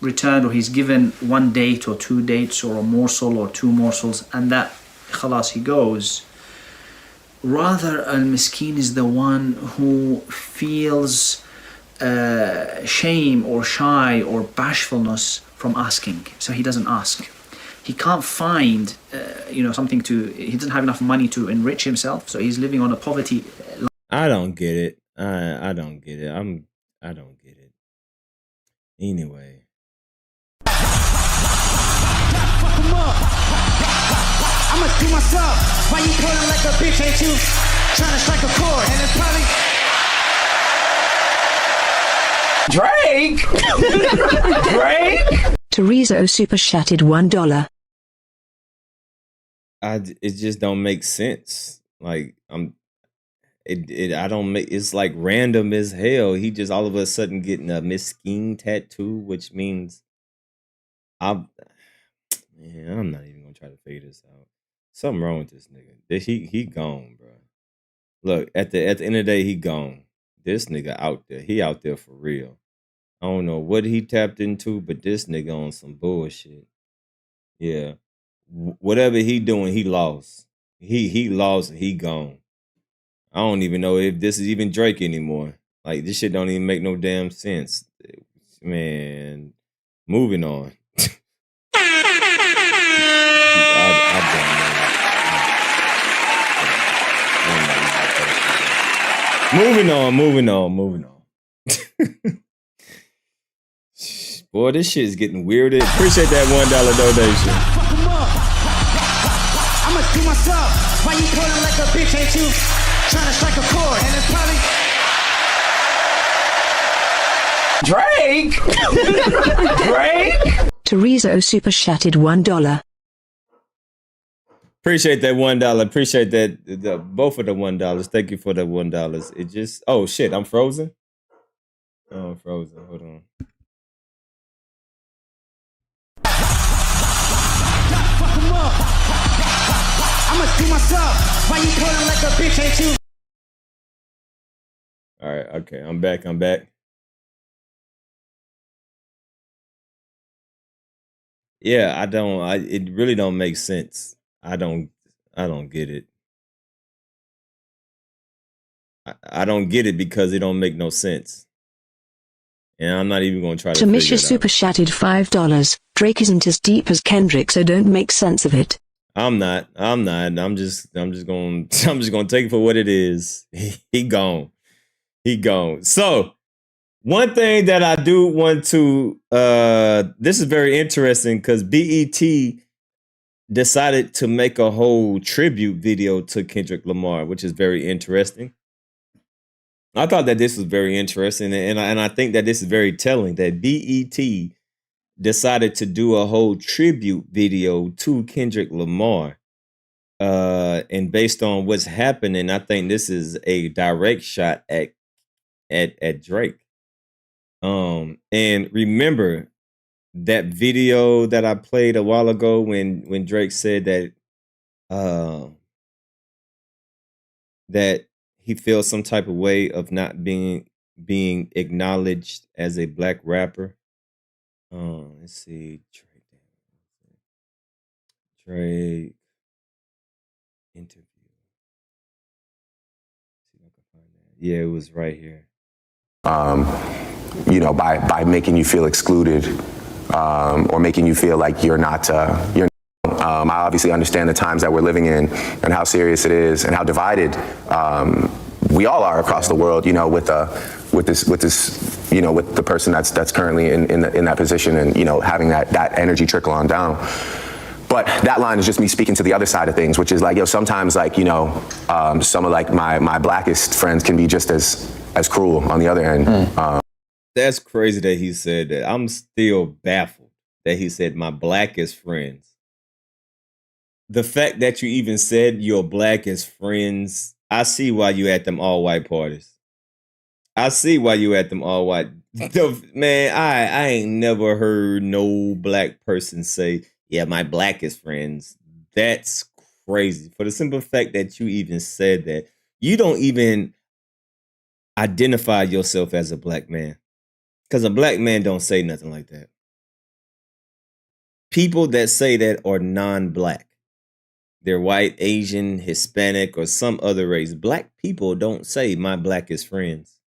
returned, or he's given one date or two dates or a morsel or two morsels, and that khalas, he goes. Rather, al-miskin is the one who feels shame or shy or bashfulness from asking, so he doesn't ask. He can't find, something he doesn't have enough money to enrich himself, so he's living on a poverty line. I don't get it. I don't get it. I don't get it. Anyway. I'ma do myself. Why you pulling like a bitch? Ain't you trying to strike a chord? And it's probably Drake. Teresa O super chatted $1. It just don't make sense. Like I don't make, it's like random as hell. He just all of a sudden getting a miskin tattoo, which means I'm not even gonna try to figure this out. Something wrong with this nigga. He gone, bro. Look, at the end of the day, he gone. This nigga out there. He out there for real. I don't know what he tapped into, but this nigga on some bullshit. Yeah. Whatever he doing, he lost. He lost and he gone. I don't even know if this is even Drake anymore. Like, this shit don't even make no damn sense. Man, moving on. Moving on. Boy, this shit is getting weirder. Appreciate that $1 donation. I'ma do myself. Why you pulling like a bitch? Ain't you trying to strike a chord? And it's probably Drake. Teresa O super chatted $1. Appreciate that $1. Appreciate that both of the $1. Thank you for the $1. It just, oh shit, I'm frozen. Oh, I'm frozen. Hold on. I'ma do myself. Why you pulling like a bitch? Ain't you? All right, okay, I'm back. Yeah, it really don't make sense. I don't get it. I don't get it because it don't make no sense. And I'm not even going to try to figure it Tamisha out. super chatted $5. Drake isn't as deep as Kendrick, so don't make sense of it. I'm not. I'm just going to take it for what it is. He gone. So, one thing that I do want to this is very interesting because BET decided to make a whole tribute video to Kendrick Lamar, which is very interesting. I thought that this was very interesting, and I think that this is very telling that BET decided to do a whole tribute video to Kendrick Lamar. And based on what's happening, I think this is a direct shot at Drake. And remember that video that I played a while ago when Drake said that he feels some type of way of not being acknowledged as a black rapper. Let's see. Drake interview. See if I can find that. Yeah, it was right here. By making you feel excluded, or making you feel like you're not. I obviously understand the times that we're living in and how serious it is and how divided we all are across the world. With the person that's currently in that position, and having that energy trickle on down. But that line is just me speaking to the other side of things, which is like, yo, sometimes like, you know, some of like my blackest friends can be just as cruel on the other end. That's crazy that he said that. I'm still baffled that he said my blackest friends. The fact that you even said your blackest friends, I see why you at them all white parties. I see why you at them all white. Man, I ain't never heard no black person say, yeah, my blackest friends. That's crazy. For the simple fact that you even said that. You don't even identify yourself as a black man. Because a black man don't say nothing like that. People that say that are non-black. They're white, Asian, Hispanic, or some other race. Black people don't say my blackest friends.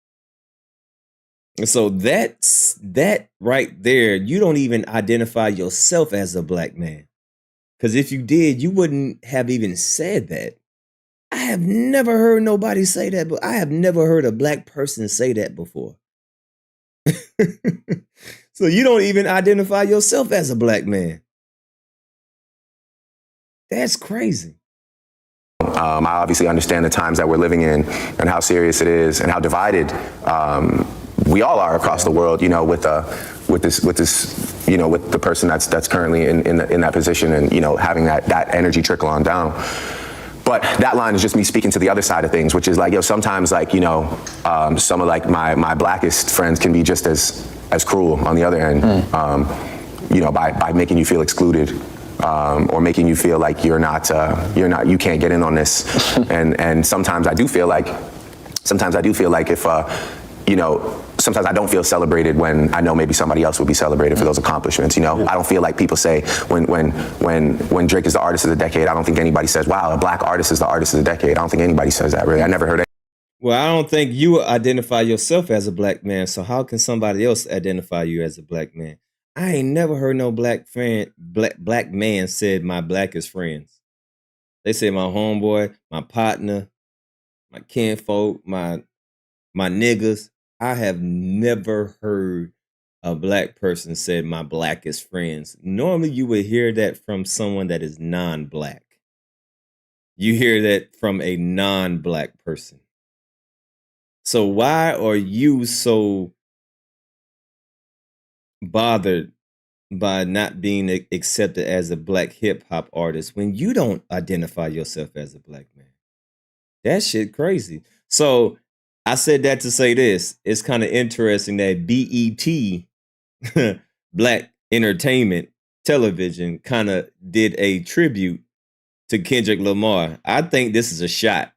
And so that right there, you don't even identify yourself as a black man. Because if you did, you wouldn't have even said that. I have never heard nobody say that, but I have never heard a black person say that before. So you don't even identify yourself as a black man. That's crazy. I obviously understand the times that we're living in and how serious it is and how divided we all are across the world, you know, with this, you know, with the person that's currently in that position and, you know, having that energy trickle on down. But that line is just me speaking to the other side of things, which is like, yo, sometimes like, you know, some of like my blackest friends can be just as cruel on the other end, you know, by making you feel excluded. Or making you feel like you can't get in on this. And sometimes I do feel like if, you know, sometimes I don't feel celebrated when I know maybe somebody else would be celebrated for those accomplishments. You know, I don't feel like people say when Drake is the artist of the decade, I don't think anybody says, wow, a black artist is the artist of the decade. I don't think anybody says that, really. I never heard it. Well, I don't think you identify yourself as a black man. So how can somebody else identify you as a black man? I ain't never heard no black man said my blackest friends. They say my homeboy, my partner, my kinfolk, my niggas. I have never heard a black person said my blackest friends. Normally you would hear that from someone that is non-black. You hear that from a non-black person. So why are you so bothered by not being accepted as a black hip hop artist when you don't identify yourself as a black man? That shit crazy. So I said that to say this. It's kind of interesting that BET, Black Entertainment Television, kind of did a tribute to Kendrick Lamar. I think this is a shot,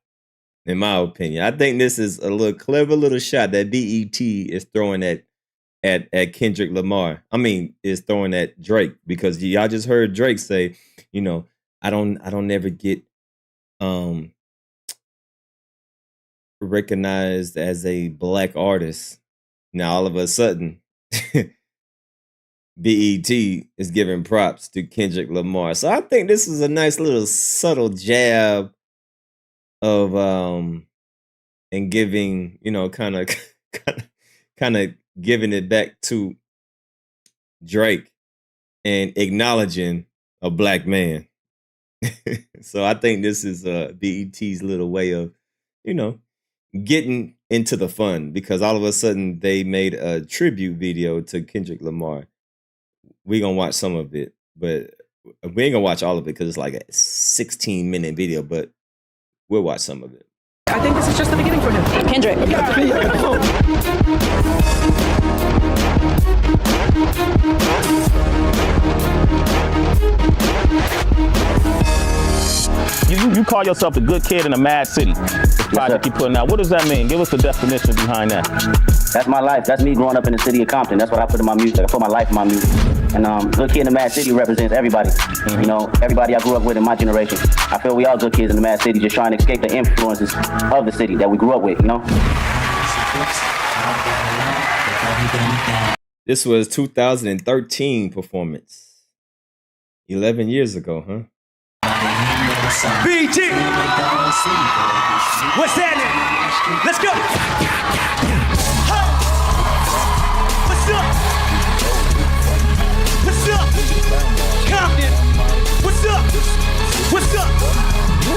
in my opinion. I think this is a little clever little shot that BET is throwing at Kendrick Lamar. I mean, is throwing at Drake, because y'all just heard Drake say, you know, I don't never get recognized as a black artist. Now all of a sudden BET is giving props to Kendrick Lamar. So I think this is a nice little subtle jab of and giving, you know, kind of giving it back to Drake and acknowledging a black man. So I think this is BET's little way of, you know, getting into the fun, because all of a sudden they made a tribute video to Kendrick Lamar. We're going to watch some of it, but we ain't going to watch all of it because it's like a 16-minute video, but we'll watch some of it. I think this is just the beginning for him. Kendrick. You call yourself the good kid in a mad city. This project you putting out. What does that mean? Give us the definition behind that. That's my life. That's me growing up in the city of Compton. That's what I put in my music. I put my life in my music. And good kid in the mad city represents everybody. Mm-hmm. You know, everybody I grew up with in my generation. I feel we all good kids in the mad city, just trying to escape the influences of the city that we grew up with, you know? This was 2013 performance. 11 years ago, huh? BG! What's happening? Let's go! Hey! What's up? What's up? Compton! What's What's up? What's up?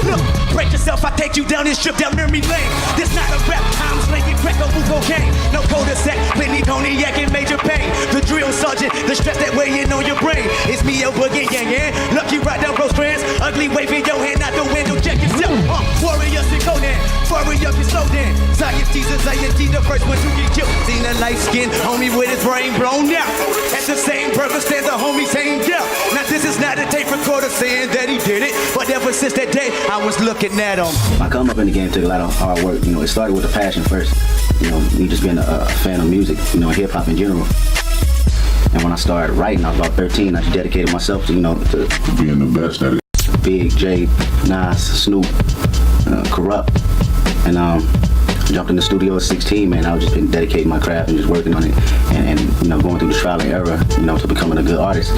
Look, break yourself, I take you down this trip down memory lane. This not a rap, I'm slinging crack, no move cocaine. No cul-de-sac, plenty cognac and major pain. The drill sergeant, the stress that weighing on your brain. It's me, El Boogie, yeah. Lucky right down those strands. Ugly waving your hand out the window, check yourself. Warriors and Conan, warrior can slow down. Scientists, the first one to get killed. Seen a light skin homie with his brain blown out. At the same burger stands a homie saying yeah. Now this is not a tape recorder saying that he did it, but ever since that day, I was looking at him. My come up in the game took a lot of hard work. You know, it started with a passion first. You know, me just being a fan of music, you know, hip hop in general. And when I started writing, I was about 13. I just dedicated myself to, you know, to being the best at it. Big, J, Nas, Snoop, Corrupt, and jumped in the studio at 16. Man, I was just been dedicating my craft and just working on it, and you know, going through the trial and error, you know, to becoming a good artist.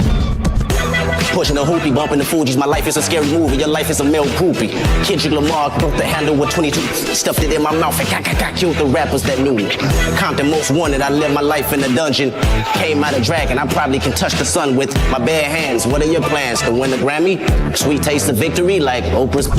Pushing the hoopy, bumping the Fugees. My life is a scary movie. Your life is a male groupie. Kendrick Lamar broke the handle with 22. Stuffed it in my mouth and killed the rappers that knew me. Compton most wanted. I lived my life in a dungeon. Came out a dragon. I probably can touch the sun with my bare hands. What are your plans? To win the Grammy? Sweet taste of victory like Oprah's.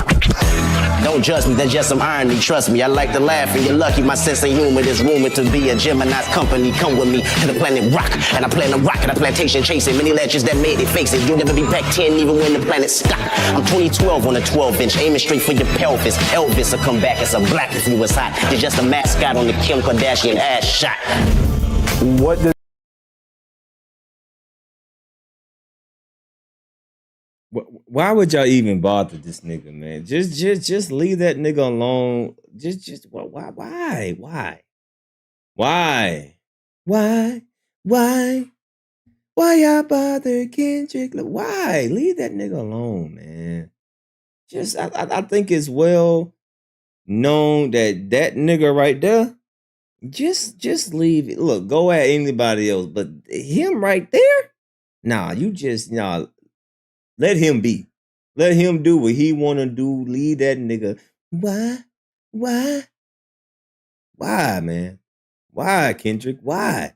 Don't judge me, that's just some irony, trust me. I like to laugh and you're lucky, my sense of humor is rumored to be a Gemini's company. Come with me to the planet rock, and I plan to rock at a plantation chasing many legends that made it face it. You'll never be back 10 even when the planet stopped. I'm 2012 on a 12-inch, aiming straight for your pelvis. Elvis will come back as a black if you was hot. You're just a mascot on the Kim Kardashian ass shot. What does Why would y'all even bother this nigga, man? Just leave that nigga alone. Why y'all bother Kendrick? Why? Leave that nigga alone, man. I think it's well known that nigga right there, just leave it. Look, go at anybody else, but him right there, let him be. Let him do what he want to do. Leave that nigga. Why, man? Why, Kendrick? Why,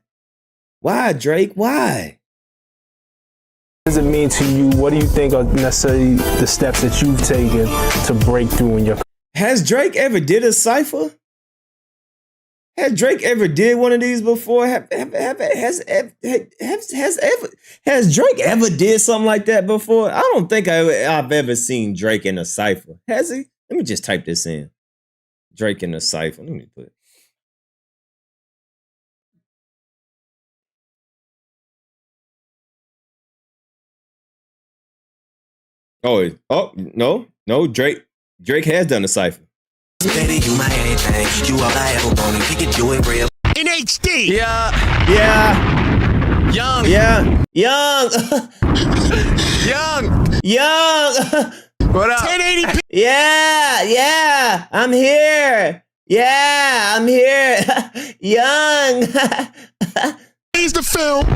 Drake? Why? does it mean to you? What do you think are necessarily the steps that you've taken to break through in your career? Has Drake ever did a cypher? Has Drake ever did one of these before? Has Drake ever did something like that before? I don't think I've ever seen Drake in a cypher. Has he? Let me just type this in. Drake in a cypher. Let me put it. Oh, no, Drake has done a cypher. Baby, you my anything. You all I ever wanted. We could do it real. In HD. Yeah. Young. What up? 1080p. Yeah. I'm here. Young. He's the film.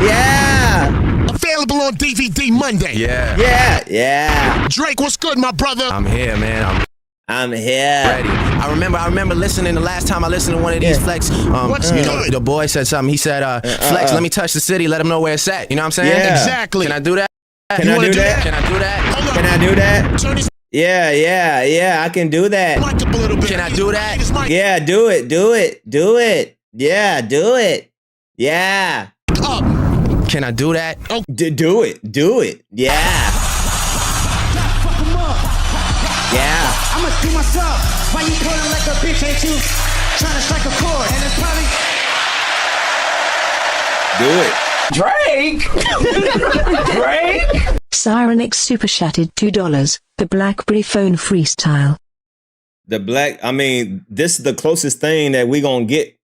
Yeah. Available on DVD Monday. Yeah. Drake, what's good, my brother? I'm here, man. I'm here. Ready. I remember listening the last time I listened to one of these Flex. What's good? The boy said something. He said, Flex, let me touch the city. Let him know where it's at. You know what I'm saying? Yeah. Exactly. Can I do that? Can I do that? Can I do that? Hold on. Can I do that? Turn this Yeah, I can do that. mic up a little bit. Can I do that? This mic Yeah, do it. Yeah, do it. Yeah. up. Can I do that? Do it. Yeah. Fuck 'em up. Yeah. I'ma do myself. Why you pulling like a bitch, ain't you? Trying to strike a chord, and it's probably Do it. Drake? Cyrenix super chatted $2. The BlackBerry phone freestyle. This is the closest thing that we gonna get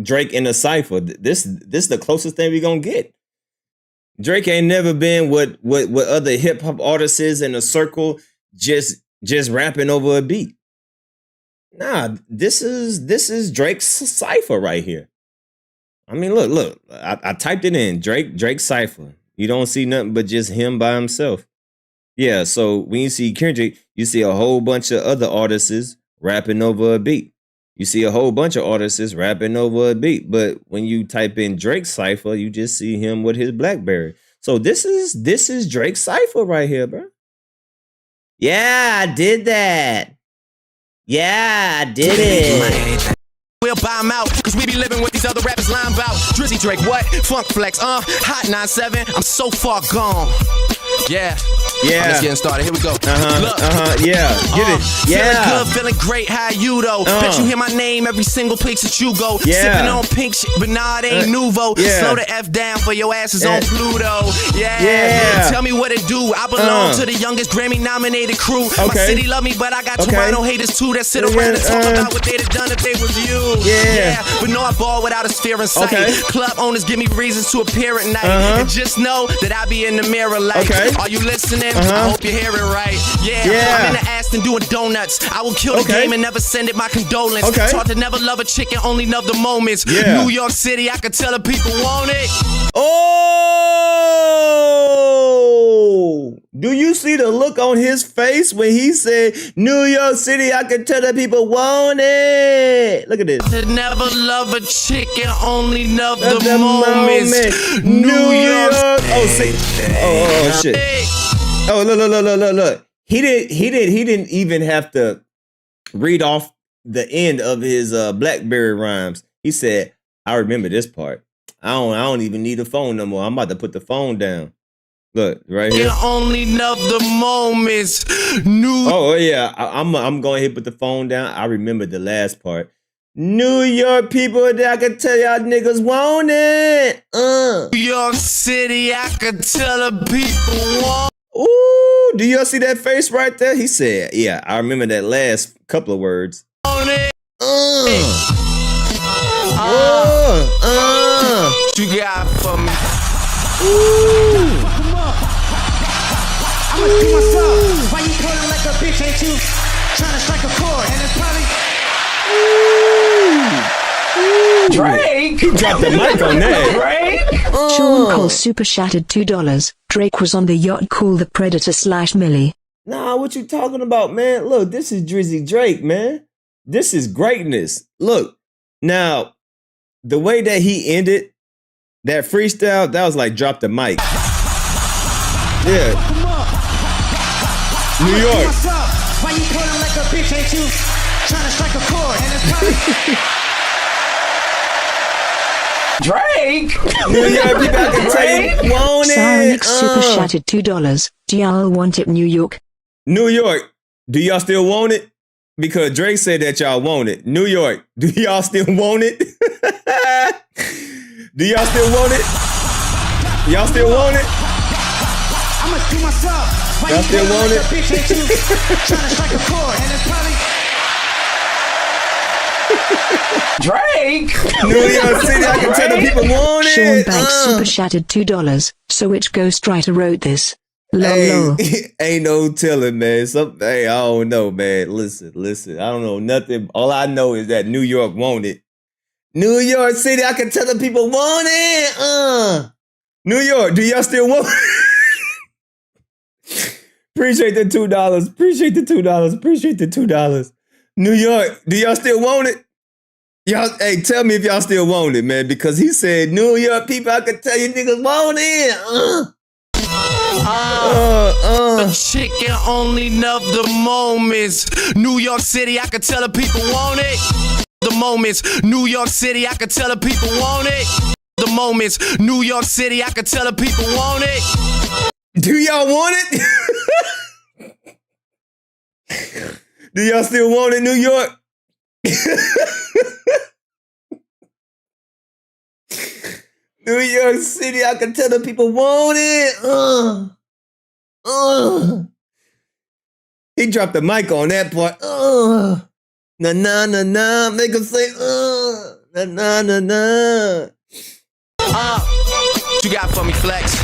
Drake in a cypher. This is the closest thing we gonna get. Drake ain't never been what other hip hop artists is in a circle just rapping over a beat. Nah, this is Drake's cypher right here. Look. I typed it in. Drake cypher. You don't see nothing but just him by himself. Yeah, so when you see Kendrick, you see a whole bunch of other artists rapping over a beat. You see a whole bunch of artists rapping over a beat. But when you type in Drake cypher, you just see him with his BlackBerry. So this is Drake's cipher right here, bro. Yeah, I did that. Yeah, I did it. We'll buy them out, cause we be living with these other rappers lying about. Drizzy Drake, what? Funk Flex, Hot 97, I'm so far gone. Yeah. Yeah. Let's get started. Here we go. Look. Yeah. Get it. Feeling good, feeling great. How you though? Bet you hear my name every single place that you go. Yeah. Sipping on pink shit, but nah, it ain't nouveau. Yeah. Slow the F down for your asses on Pluto. Yeah. Tell me what it do. I belong to the youngest Grammy-nominated crew. My city love me, but I got Toronto haters too that sit around and talk about what they'd have done if they was you. Yeah. But no, I ball without a sphere in sight. Club owners give me reasons to appear at night. And just know that I be in the mirror like, are you listening? I hope you hear it right. Yeah. I'm in the Aston doing donuts. I will kill the game and never send it my condolence. Taught to never love a chicken, only love the moments. New York City, I could tell the people want it. Oh! Do you see the look on his face when he said, New York City, I can tell the people want it? Look at this. To never love a chicken, only love the moments. New York. Oh, see. Oh, shit. Oh, look. He didn't even have to read off the end of his Blackberry rhymes. He said, I remember this part. I don't even need a phone no more. I'm about to put the phone down. Look, right here. You only love the moments. Oh yeah, I'm going to put the phone down. I remember the last part. New York people, I can tell y'all niggas want it. New York City, I can tell the people want. Ooh, do y'all see that face right there? He said, yeah, I remember that last couple of words. Want it. You got for me. Ooh. I'ma do myself. Why you calling like a bitch? Ain't you trying to strike a chord? And it's probably Drake. He dropped the mic on that. Drake. Sean Cole super shattered $2. Drake was on the yacht called the Predator / Millie. Nah, what you talking about, man? Look, this is Drizzy Drake, man. This is greatness. Look, now the way that he ended that freestyle, that was like drop the mic. Yeah. New York. Why you calling like a bitch? Ain't you trying to strike a chord? And it's probably Drake. New York people, I can tell you want it. Cyrenix super shattered $2. Do y'all want it, New York? New York, do y'all still want it? Because Drake said that y'all want it. New York, do y'all still want it? Do y'all still want it? Y'all still want it? I'ma do myself. Why y'all still want it? Bitch, ain't you trying to strike a chord? And it's probably Drake. New York City, I can tell the people want it. Sean Banks super shattered $2. So which ghostwriter wrote this? Lol. Ain't no telling, man. Hey, I don't know, man. Listen. I don't know nothing. All I know is that New York want it. New York City, I can tell the people want it. New York, do y'all still want it? Appreciate the $2. Appreciate the $2. New York, do y'all still want it? Y'all, hey, tell me if y'all still want it, man. Because he said, New York people, I can tell you niggas want it. The chicken only love the moments. New York City, I can tell the people want it. The moments. New York City, I can tell the people want it. The moments. New York City, I can tell the people want it. Do y'all want it? Do y'all still want it, New York? New York City, I can tell the people want it. He dropped the mic on that part. Na na na na. Make him say na na na na. What you got for me, Flex?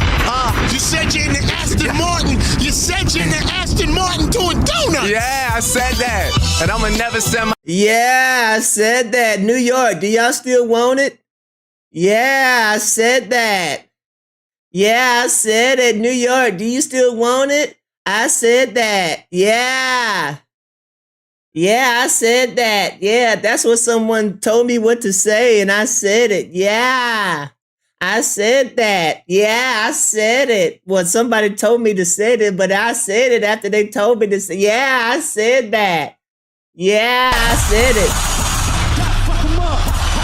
You said you're in the Aston Martin. You said you're in the Aston Martin doing donuts. Yeah, I said that. And I'ma never send my. Yeah, I said that. New York, do y'all still want it? Yeah, I said that. Yeah, I said it. New York, do you still want it? I said that. Yeah. Yeah, I said that. Yeah, that's what someone told me what to say, and I said it. Yeah. I said that. Yeah, I said it. Well, somebody told me to say it, but I said it after they told me to say. Yeah, I said that. Yeah, I said it.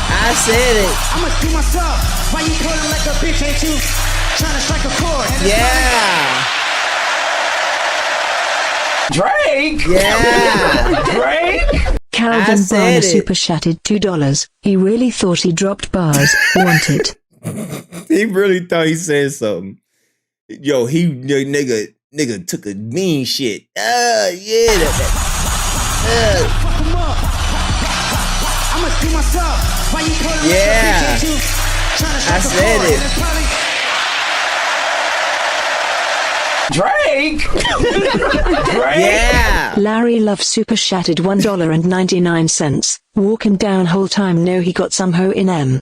I said it. I'ma do myself. Why you pulling like a bitch? Ain't you trying to strike a chord? Yeah. Drake. Yeah. Drake. Calvin Barner super chatted $2. He really thought he dropped bars. Want it? He really thought he said something. Yo, nigga took a mean shit. Yeah. I'ma do myself. Why you pulling Yeah. like a bitch? Ain't you trying to strike I a said chord? it. Drake. Drake. Yeah. Larry Love super chatted $1.99. Walk him down whole time. No, he got some hoe in M.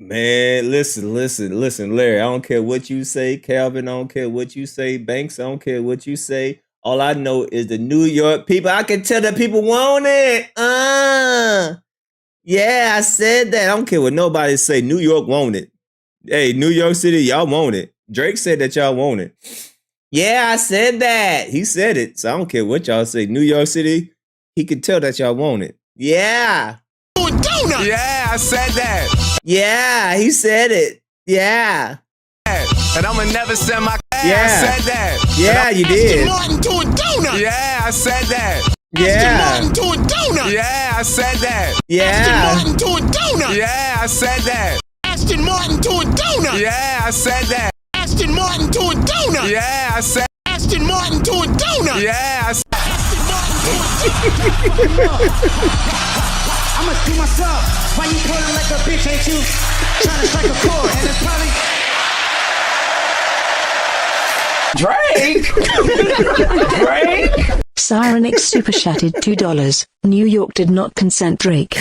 Man, listen, Larry. I don't care what you say. Calvin, I don't care what you say. Banks, I don't care what you say. All I know is the New York people. I can tell that people want it. Yeah, I said that. I don't care what nobody say. New York want it. Hey, New York City, y'all want it. Drake said that y'all want it. Yeah, I said that. He said it. So I don't care what y'all say. New York City, he can tell that y'all want it. Yeah. Donuts. Yeah, I said that. Yeah, he said it. Yeah. And I'ma never send my. Yeah. I said that. Yeah, you did. Aston Martin doing donuts. Yeah, I said that. Yeah. Aston Martin doing donuts. Yeah, I said that. Yeah. Aston Martin doing donuts. Yeah, I said that. Aston Martin doing donuts. Yeah, I said that. Aston Martin doing donuts. Yeah, I said. Aston Martin doing donuts. Yeah, I said. Aston Martin doing donuts. I'ma do myself. Why you pulling like a bitch? Ain't you trying to strike a chord? And it's probably Drake. Drake. Cyrenix super chatted $2. New York did not consent Drake.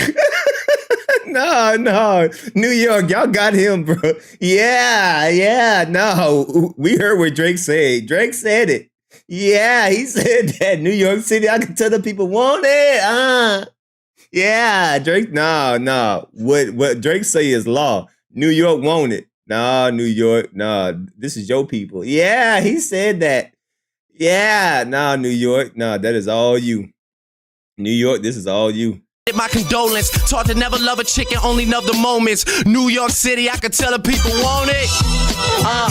No. New York, y'all got him, bro. Yeah. No. We heard what Drake said. Drake said it. Yeah, he said that. New York City, I can tell the people want it. Yeah, Drake, no. What Drake say is law. New York want it. Nah, New York, nah. This is your people. Yeah, he said that. Yeah, nah, New York, nah, that is all you. New York, this is all you. My condolence, taught to never love a chick and only love the moments. New York City, I could tell the people want it.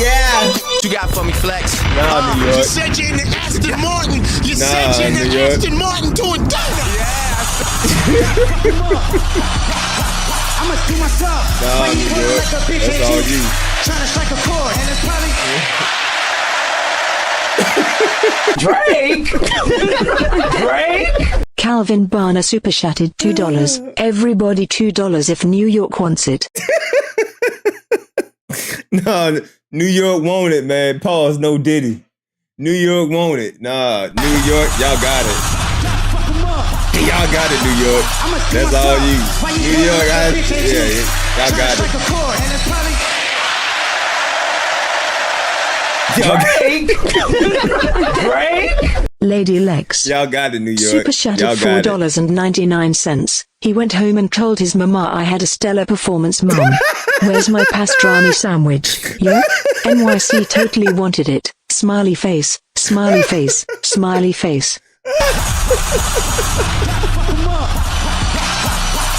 Yeah. What you got for me, Flex? Nah, New You York. said you're in the Aston Martin. You said Nah, you're in New the York. Aston Martin doing donuts. I'ma do myself. Nah, Why you New pulling York. like a bitch? That's Ain't all you you. trying to strike a chord? And it's probably Drake. Drake. Calvin Barner super chatted $2. Everybody $2 if New York wants it. No, New York want it, man. Pause, no Diddy. New York want it. Nah, New York, y'all got it. Y'all got it, New York. That's all you. New York, y'all got it. Drake. Lady Lex Y'all got it, New York. super chatted Y'all got it. $4.99. He went home and told his mama, I had a stellar performance, mom. Where's my pastrami sandwich? Yeah? NYC totally wanted it. Smiley face, smiley face, smiley face.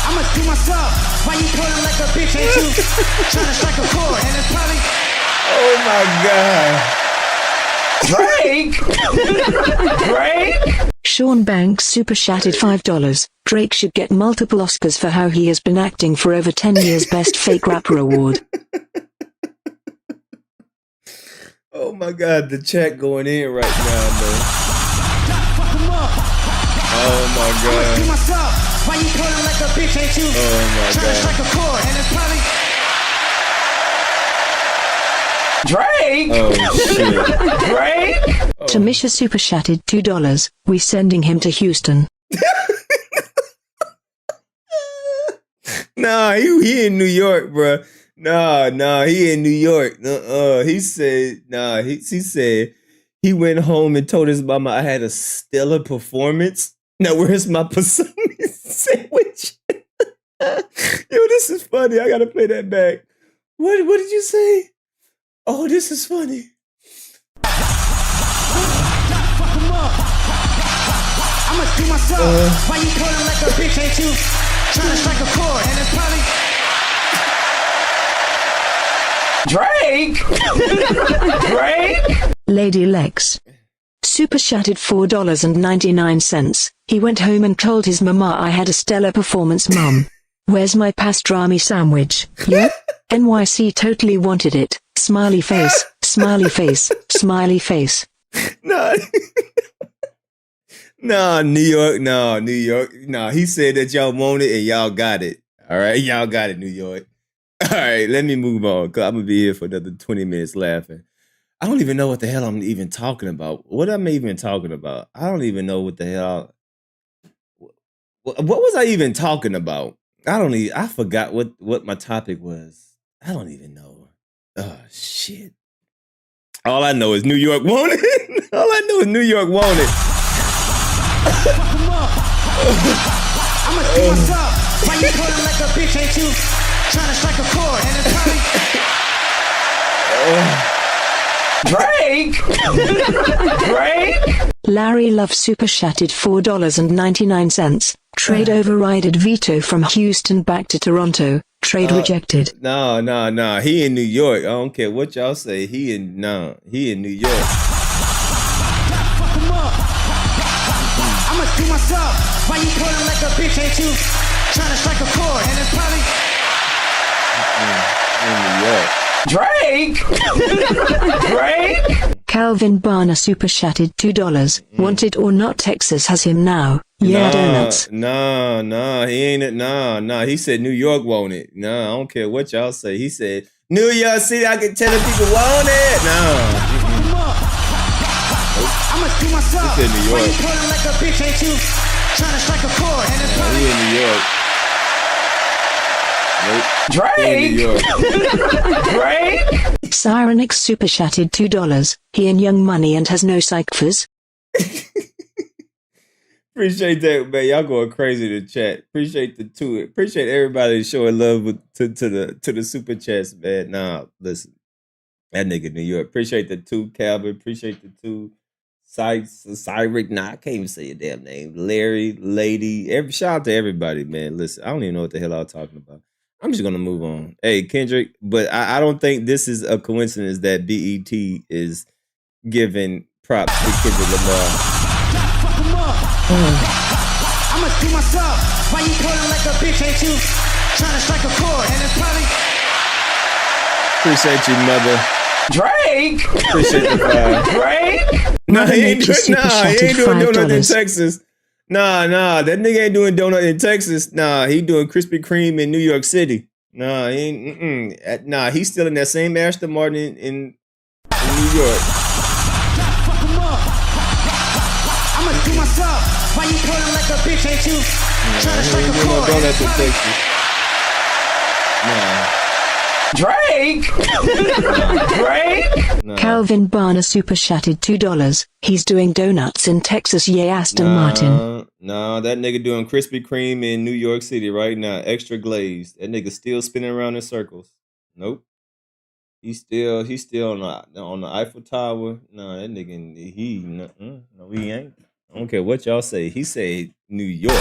I'ma do myself. Why you pulling like a bitch? Ain't you trying to strike a chord? And it's probably Oh my God. Drake. Drake. Sean Banks super chatted $5. Drake should get multiple Oscars for how he has been acting for over 10 years. Best fake rapper award. Oh my God, the chat going in right now, man. Oh my I'ma do God. myself. Why you pulling like a bitch? Ain't you Oh my trying to strike God. a chord? And it's probably Drake. Oh shit. Drake. Tamisha super chatted $2. We sending him to Houston. Nah, he in New York, bro. Nah, he in New York. He said, he said he went home and told his mama I had a stellar performance. Now where's my pastrami sandwich? Yo, this is funny. I gotta play that back. What did you say? Oh, this is funny. I'ma do myself. Why you calling like a bitch? Ain't you trying to strike a chord? And it's probably Drake. Lady Lex. Super chatted $4.99. He went home and told his mama I had a stellar performance. Mom, where's my pastrami sandwich? Yeah? NYC totally wanted it. Smiley face, smiley face, smiley face. No. No, New York. No, New York. No, he said that y'all want it and y'all got it. All right, y'all got it, New York. All right, let me move on because I'm going to be here for another 20 minutes laughing. I don't even know what the hell I'm even talking about. What am I even talking about? I don't even know what the hell. What was I even talking about? I forgot what my topic was. I don't even know. Oh, shit. All I know is New York wanted it. All I know is New York wanted it. I'ma do myself. Why you calling like a bitch? Ain't you trying to strike a chord? And it's probably Drake. Larry Love super chatted $4.99. Trade overrided veto from Houston back to Toronto. Trade rejected. No. He in New York. I don't care what y'all say. He in New York. I'ma do myself. Why you calling like a bitch? Ain't you trying to strike a chord? And it's probably Drake. Calvin Barner super chatted $2. Want it or not, Texas has him now. Yeah, donuts. No, he ain't it. No. He said New York want it. No, I don't care what y'all say. He said New York City. I can tell the people want it. No. I'ma do myself. He said New York. Why you calling like a bitch? Ain't you trying to strike a chord? And it's he in New York. Nope. Drake. Siren X super chatted $2. He in Young Money and has no cyphers. Appreciate that, man. Y'all going crazy to chat. Appreciate the two. Appreciate everybody showing love to the super chats, man. Nah, listen, that nigga New York. Appreciate the two, Calvin. Appreciate the two. Cyric. Nah, I can't even say your damn name. Larry, Lady. Shout out to everybody, man. Listen, I don't even know what the hell I was talking about. I'm just gonna move on. Hey, Kendrick, but I don't think this is a coincidence that BET is giving props to Kendrick Lamar. I'ma do myself. Why you calling like a bitch? Ain't you trying to strike a chord? And it's probably Appreciate you, mother. Drake. Appreciate the vibe. Drake. He ain't doing donut in Texas. Nah, that nigga ain't doing donut in Texas. Nah, he doing Krispy Kreme in New York City. Nah, he ain't. Nah, he's still in that same Aston Martin in New York. I'ma do myself. Why you calling like a bitch? Ain't you trying to strike a chord? Donuts in Texas. Nah. Drake. Calvin Barner super chatted $2. He's doing donuts in Texas. Yay, Aston Martin. Nah, that nigga doing Krispy Kreme in New York City right now, extra glazed. That nigga still spinning around in circles. Nope. He's still on the Eiffel Tower. Nah, that nigga no, he ain't. I don't care what y'all say. He said New York.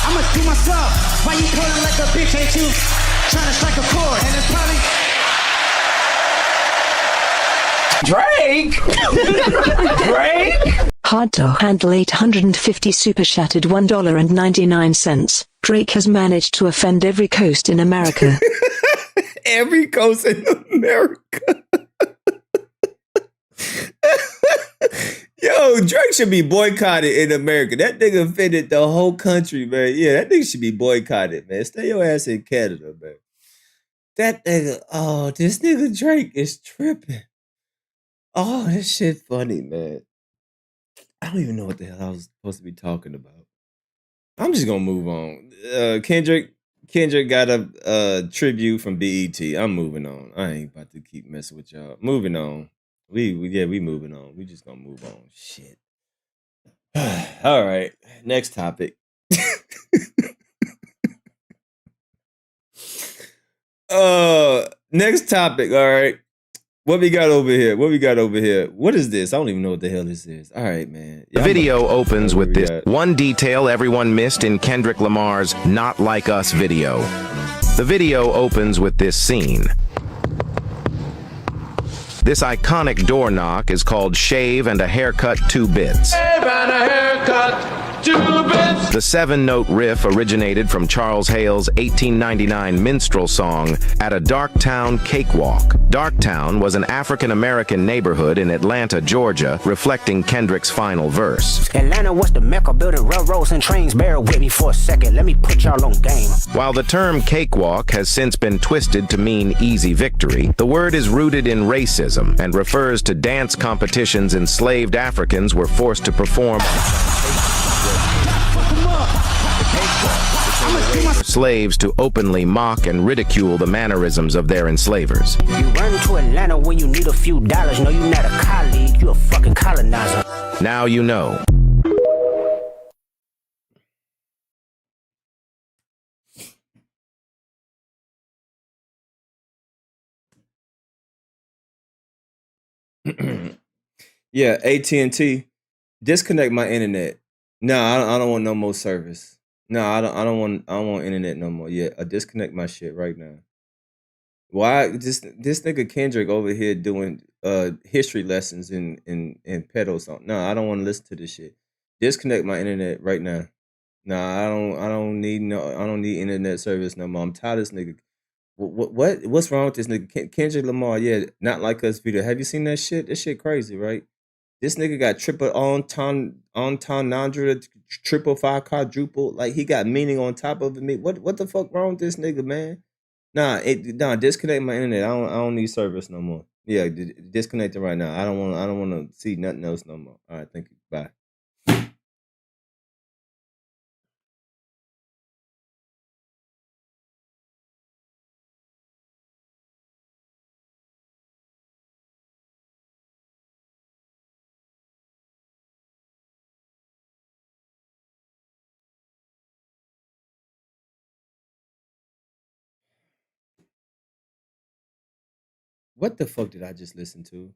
I'ma do myself. Why you calling like a bitch? Ain't you trying to strike a chord? And it's probably Drake. Hard to handle 850 super chatted $1.99. Drake has managed to offend every coast in America. Every coast in America. Yo, Drake should be boycotted in America. That nigga offended the whole country, man. Yeah, that nigga should be boycotted, man. Stay your ass in Canada, man. That nigga, this nigga Drake is tripping. Oh, this shit funny, man. I don't even know what the hell I was supposed to be talking about. I'm just gonna move on. Kendrick got a tribute from BET. I'm moving on. I ain't about to keep messing with y'all. Moving on. We moving on. We just gonna move on. Shit. All right. Next topic. Next topic. All right. What we got over here? What is this? I don't even know what the hell this is. All right, man. The video opens with this one detail everyone missed in Kendrick Lamar's Not Like Us video. The video opens with this scene. This iconic door knock is called Shave and a Haircut 2 Bits. Shave and a haircut, 2 bits. The 7-note riff originated from Charles Hale's 1899 minstrel song, At a Darktown Cakewalk. Darktown was an African-American neighborhood in Atlanta, Georgia, reflecting Kendrick's final verse. Atlanta was the mecca, building railroads and trains. Bear with me for a second, let me put y'all on game. While the term cakewalk has since been twisted to mean easy victory, the word is rooted in racism and refers to dance competitions enslaved Africans were forced to perform slaves to openly mock and ridicule the mannerisms of their enslavers. You run to Atlanta when you need a few dollars. No, you're not a colleague, you're a fucking colonizer. Now you know. Yeah, AT&T, disconnect my internet. No, I don't want no more service. No, I don't want internet no more. Yeah, disconnect my shit right now. Why this nigga Kendrick over here doing history lessons in pedo song? No, I don't want to listen to this shit. Disconnect my internet right now. No, I don't need internet service no more. I'm tired of this nigga. What's wrong with this nigga? Kendrick Lamar, yeah, Not Like Us video. Have you seen that shit? That shit crazy, right? This nigga got triple entendre, triple five quadruple. Like he got meaning on top of it. What the fuck wrong with this nigga, man? Nah, disconnect my internet. I don't need service no more. Yeah, disconnect it right now. I don't want to see nothing else no more. All right, thank you. Bye. What the fuck did I just listen to?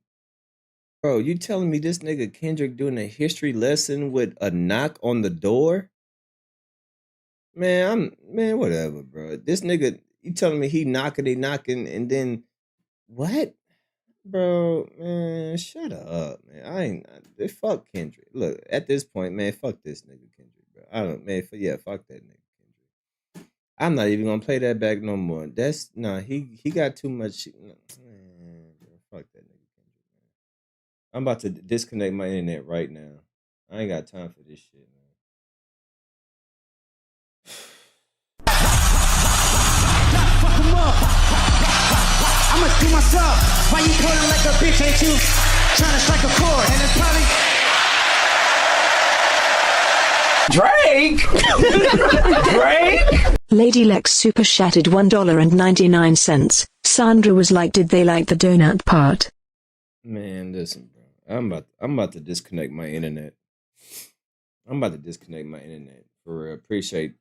Bro, you telling me this nigga Kendrick doing a history lesson with a knock on the door? Man, whatever, bro. This nigga, you telling me he knocking, and then what? Bro, man, shut up, man. Fuck Kendrick. Look, at this point, man, fuck this nigga Kendrick, bro. Fuck that nigga. I'm not even gonna play that back no more. He got too much. Man, fuck that nigga Kendrick, man. I'm about to disconnect my internet right now. I ain't got time for this shit, man. Fuck him up. I'ma do myself. Why you calling like a bitch? Ain't you trying to strike a chord? And it's probably Drake? Drake? Lady Lex super chatted $1.99. Sandra was like, did they like the donut part? Man, listen, bro. I'm about to disconnect my internet. For real. Appreciate,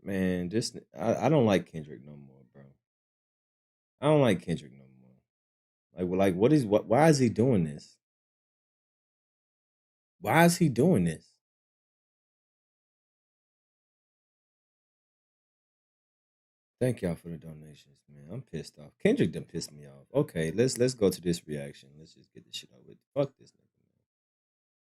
man. I don't like Kendrick no more, bro. I don't like Kendrick no more. Why is he doing this? Why is he doing this? Thank y'all for the donations, man. I'm pissed off. Kendrick done pissed me off. Okay, let's go to this reaction. Let's just get this shit over with. Fuck this nigga.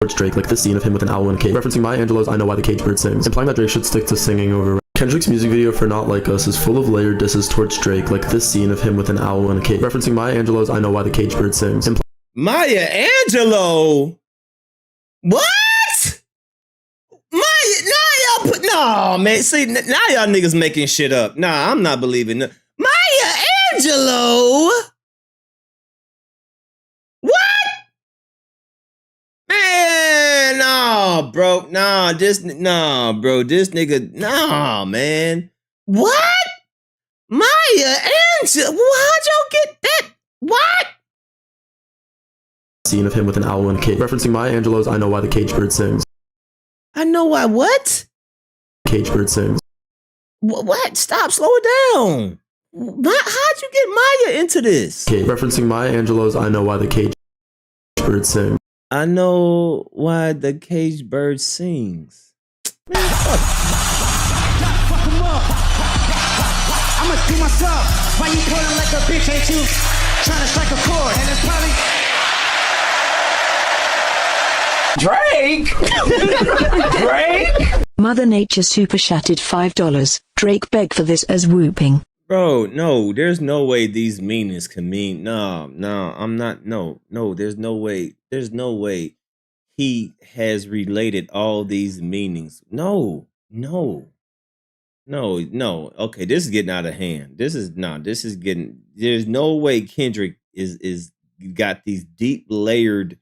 Towards Drake, like this scene of him with an owl and a cage, referencing Maya Angelou's I Know Why the Caged Bird Sings, implying that Drake should stick to singing over. Kendrick's music video for Not Like Us is full of layered disses towards Drake, like this scene of him with an owl and a cage, referencing Maya Angelou's I Know Why the Caged Bird Sings. Maya Angelou? What? No, man. See, now y'all niggas making shit up. Nah, I'm not believing that. Maya Angelou? What? Man, no, bro. This nigga, no, man. What? Maya Angelou? How'd y'all get that? What? Scene of him with an owl and a cage, referencing Maya Angelou's I Know Why the Caged Bird Sings. I know why what? Caged Bird Sings. What? Stop, slow it down. How'd you get Maya into this? Referencing Maya Angelou's I Know Why the Cage Bird Sing. I know why the caged bird sings. Man, fuck. Fuck 'em up. I'ma do myself. Why you pulling like a bitch? Ain't you trying to strike a chord? And it's probably Drake? Drake? Mother Nature super chatted $5. Drake begged for this as whooping. Bro, no, there's no way these meanings can mean. No, I'm not. No, there's no way. There's no way he has related all these meanings. No. Okay, this is getting out of hand. This is getting. There's no way Kendrick is got these deep layered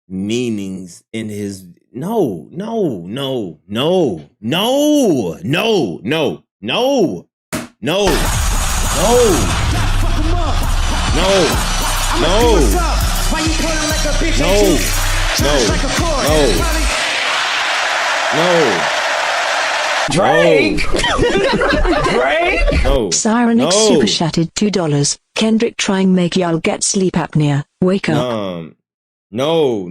meanings in his. No. Drake? Drake? No. Siren X super chatted $2. Kendrick trying make y'all get sleep apnea. Wake up. No.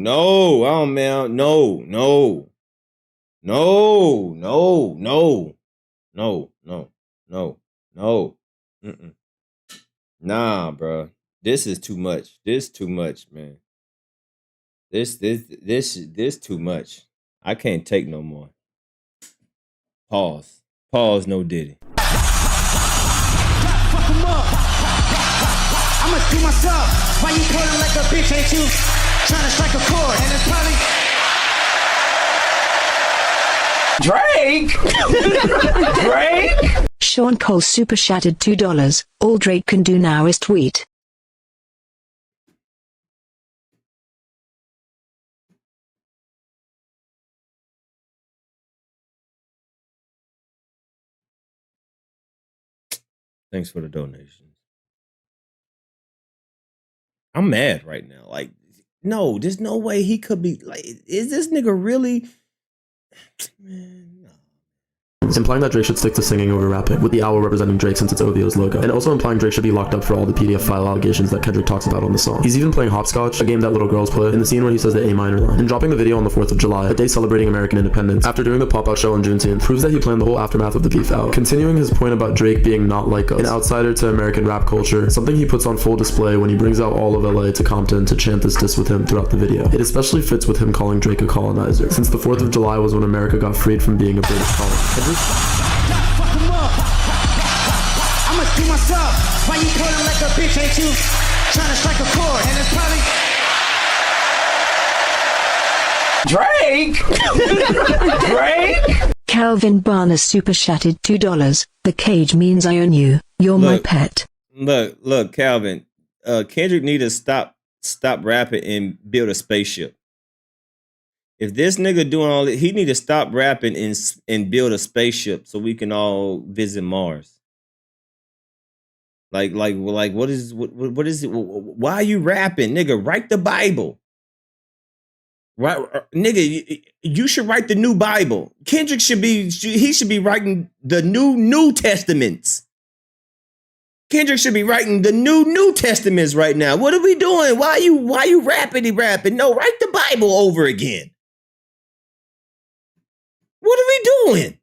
Oh man, no. Nah, bro. This is too much. This too much, man. This too much. I can't take no more. Pause, no Diddy. Fuck 'em up. I'ma do myself. Why you pulling like a bitch? Ain't you trying to strike a chord? And it's probably Drake? Sean Cole super chatted $2. All Drake can do now is tweet. Thanks for the donations. I'm mad right now. Like, no, there's no way he could be like, is this nigga really? Man, no. Implying that Drake should stick to singing over rapping, with the owl representing Drake since it's OVO's logo, and also implying Drake should be locked up for all the PDF file allegations that Kendrick talks about on the song. He's even playing hopscotch, a game that little girls play, in the scene where he says the A minor line, and dropping the video on the 4th of July, a day celebrating American independence, after doing the pop-out show on Juneteenth, proves that he planned the whole aftermath of the beef out. Continuing his point about Drake being not like us, an outsider to American rap culture, something he puts on full display when he brings out all of LA to Compton to chant this diss with him throughout the video. It especially fits with him calling Drake a colonizer, since the 4th of July was when America got freed from being a British colony. I'ma do myself. Why you pulling like a bitch? Ain't you trying to strike a chord? And it's probably Drake? Calvin Barner super chatted $2. The cage means I own you. You're my pet. Look, Calvin. Kendrick need to stop rapping and build a spaceship. If this nigga doing all that, he need to stop rapping and build a spaceship so we can all visit Mars. Like what is it? Why are you rapping, nigga? Write the Bible, right, nigga? You should write the new Bible. Kendrick should be writing the New Testaments. Kendrick should be writing the New Testaments right now. What are we doing? Why you rapping? No, write the Bible over again. What are we doing?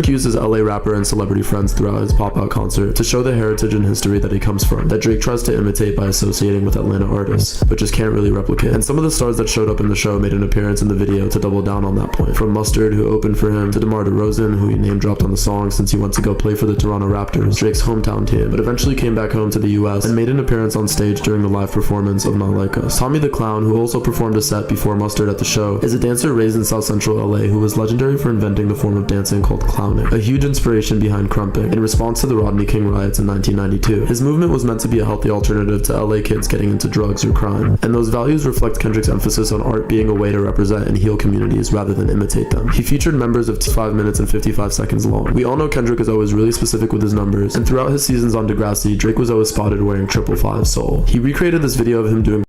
Uses LA rapper and celebrity friends throughout his pop-out concert to show the heritage and history that he comes from, that Drake tries to imitate by associating with Atlanta artists, but just can't really replicate. And some of the stars that showed up in the show made an appearance in the video to double down on that point, from Mustard, who opened for him, to DeMar DeRozan, who he name-dropped on the song since he went to go play for the Toronto Raptors, Drake's hometown team, but eventually came back home to the US and made an appearance on stage during the live performance of Not Like Us. Tommy the Clown, who also performed a set before Mustard at the show, is a dancer raised in South Central LA who was legendary for inventing the form of dancing called clowning, a huge inspiration behind crumping in response to the Rodney King riots in 1992. His movement was meant to be a healthy alternative to LA kids getting into drugs or crime, and those values reflect Kendrick's emphasis on art being a way to represent and heal communities rather than imitate them. He featured members of 5 minutes and 55 seconds long. We all know Kendrick is always really specific with his numbers, and throughout his seasons on Degrassi, Drake was always spotted wearing 555 Soul. He recreated this video of him doing.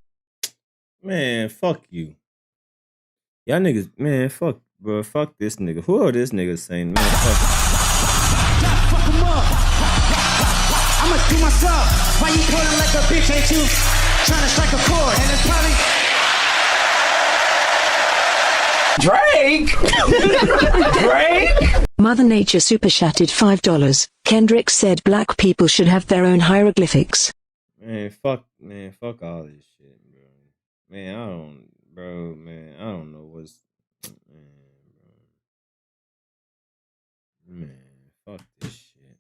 Man, fuck you. Y'all niggas, man, fuck. Bro, fuck this nigga. Who are this nigga saying, man? Fuck. Fuck him up. I'ma do myself. Why you pulling like a bitch, ain't you? Trying to strike a chord, and it's probably Drake? Drake? Mother Nature super chatted $5. Kendrick said black people should have their own hieroglyphics. Man, fuck all this shit, bro. Man, I don't know what's, man, fuck this shit.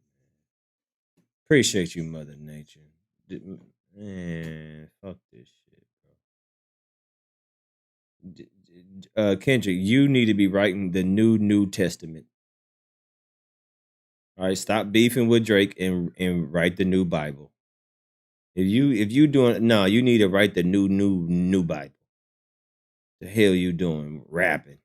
Appreciate you, Mother Nature. Man, fuck this shit, bro. Kendrick, you need to be writing the New Testament. All right, stop beefing with Drake and write the new Bible. If you doing you need to write the new Bible. The hell you doing rapping?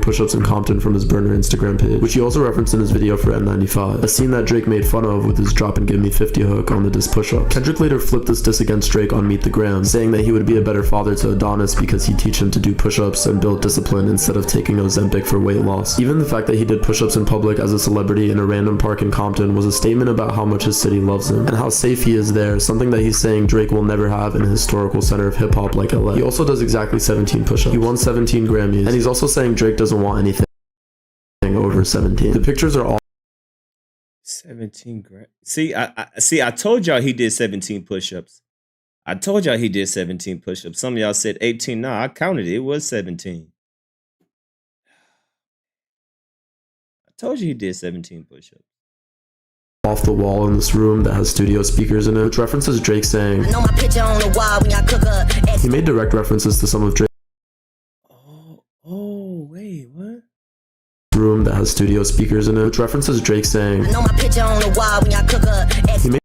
Push-ups in Compton from his burner Instagram page, which he also referenced in his video for N95, a scene that Drake made fun of with his drop and give me 50 hook on the diss push-up. Kendrick later flipped this diss against Drake on Meet the Gram, saying that he would be a better father to Adonis because he'd teach him to do push-ups and build discipline instead of taking Ozempic for weight loss. Even the fact that he did push-ups in public as a celebrity in a random park in Compton was a statement about how much his city loves him and how safe he is there, something that he's saying Drake will never have in a historical center of hip-hop like LA. He also does exactly 17 push-ups. He won 17 Grammys, and he's also saying Drake doesn't want anything over 17. The pictures are all 17 grand. See, I told y'all he did 17 push-ups. I told y'all he did 17 push-ups. Some of y'all said 18. No, I counted it. It was 17. I told you he did 17 push-ups. Off the wall in this room that has studio speakers in it, which references Drake saying, I know my picture on the wall when I cook up. He made direct references to some of Drake's wait, what? Room that has studio speakers in it, which references Drake saying, I know my picture on the wall when I cook up. He made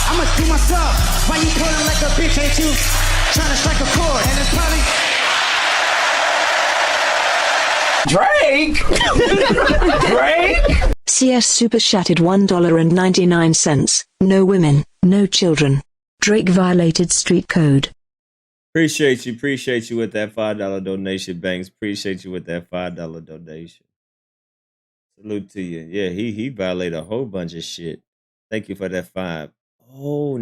I'ma do myself. Why you pulling like a bitch, ain't you? Trying to strike a chord, and it's probably Drake? CS super chatted $1.99. No women, no children. Drake violated street code. Appreciate you with that $5 donation, Banks. Appreciate you with that $5 donation. Salute to you. Yeah, he violated a whole bunch of shit. Thank you for that $5. Oh,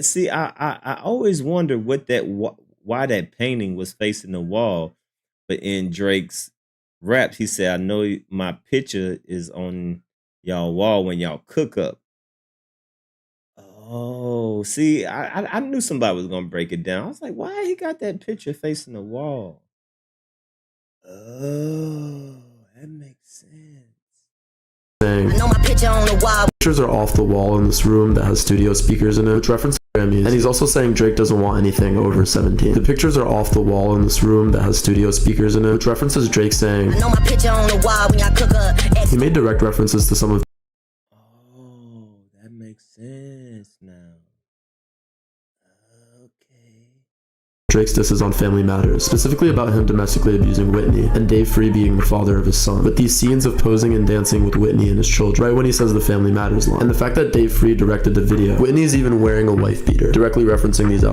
see, I always wondered why that painting was facing the wall, but in Drake's rap, he said, "I know my picture is on y'all wall when y'all cook up." Oh, see, I knew somebody was gonna break it down. I was like, why he got that picture facing the wall? Oh, that makes sense. saying, I know my picture on the wall. Pictures are off the wall in this room that has studio speakers in it, which reference Grammys, and he's also saying Drake doesn't want anything over 17. The pictures are off the wall in this room that has studio speakers in it, which references Drake saying, I know my picture on the wall when I cook up. He made direct references to some of That makes sense now. Drake's disses on Family Matters, specifically about him domestically abusing Whitney, and Dave Free being the father of his son. But these scenes of posing and dancing with Whitney and his children, right when he says the Family Matters line, and the fact that Dave Free directed the video, Whitney's even wearing a wife beater, directly referencing these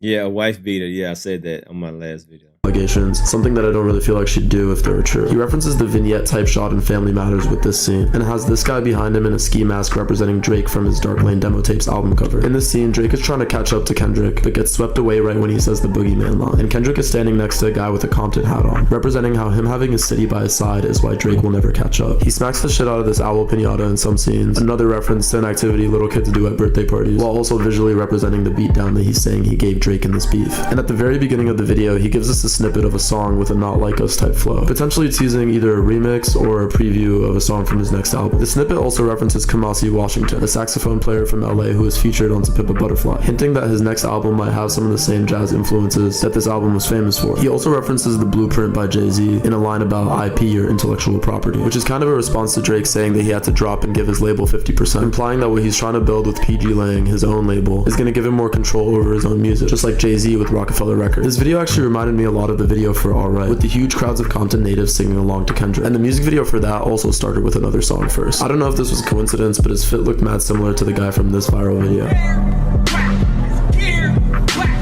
Yeah, a wife beater. Yeah, I said that on my last video. allegations, something that I don't really feel like she'd do if they were true. He references the vignette type shot in Family Matters with this scene, and has this guy behind him in a ski mask representing Drake from his Dark Lane demo tapes album cover. In this scene, Drake is trying to catch up to Kendrick, but gets swept away right when he says the boogeyman line, and Kendrick is standing next to a guy with a Compton hat on, representing how him having his city by his side is why Drake will never catch up. He smacks the shit out of this owl pinata in some scenes, another reference to an activity little kids do at birthday parties, while also visually representing the beatdown that he's saying he gave Drake in this beef. And at the very beginning of the video, he gives us a snippet of a song with a Not Like Us type flow, potentially teasing either a remix or a preview of a song from his next album. The snippet also references Kamasi Washington, a saxophone player from LA who was featured on To Pimp a Butterfly, hinting that his next album might have some of the same jazz influences that this album was famous for. He also references The Blueprint by Jay-Z in a line about IP or intellectual property, which is kind of a response to Drake saying that he had to drop and give his label 50%, implying that what he's trying to build with PG Lang, his own label, is going to give him more control over his own music, just like Jay-Z with Rockefeller Records. This video actually reminded me a lot of the video for Alright, with the huge crowds of Compton natives singing along to Kendrick, and the music video for that also started with another song first. I don't know if this was a coincidence, but his fit looked mad similar to the guy from this viral video.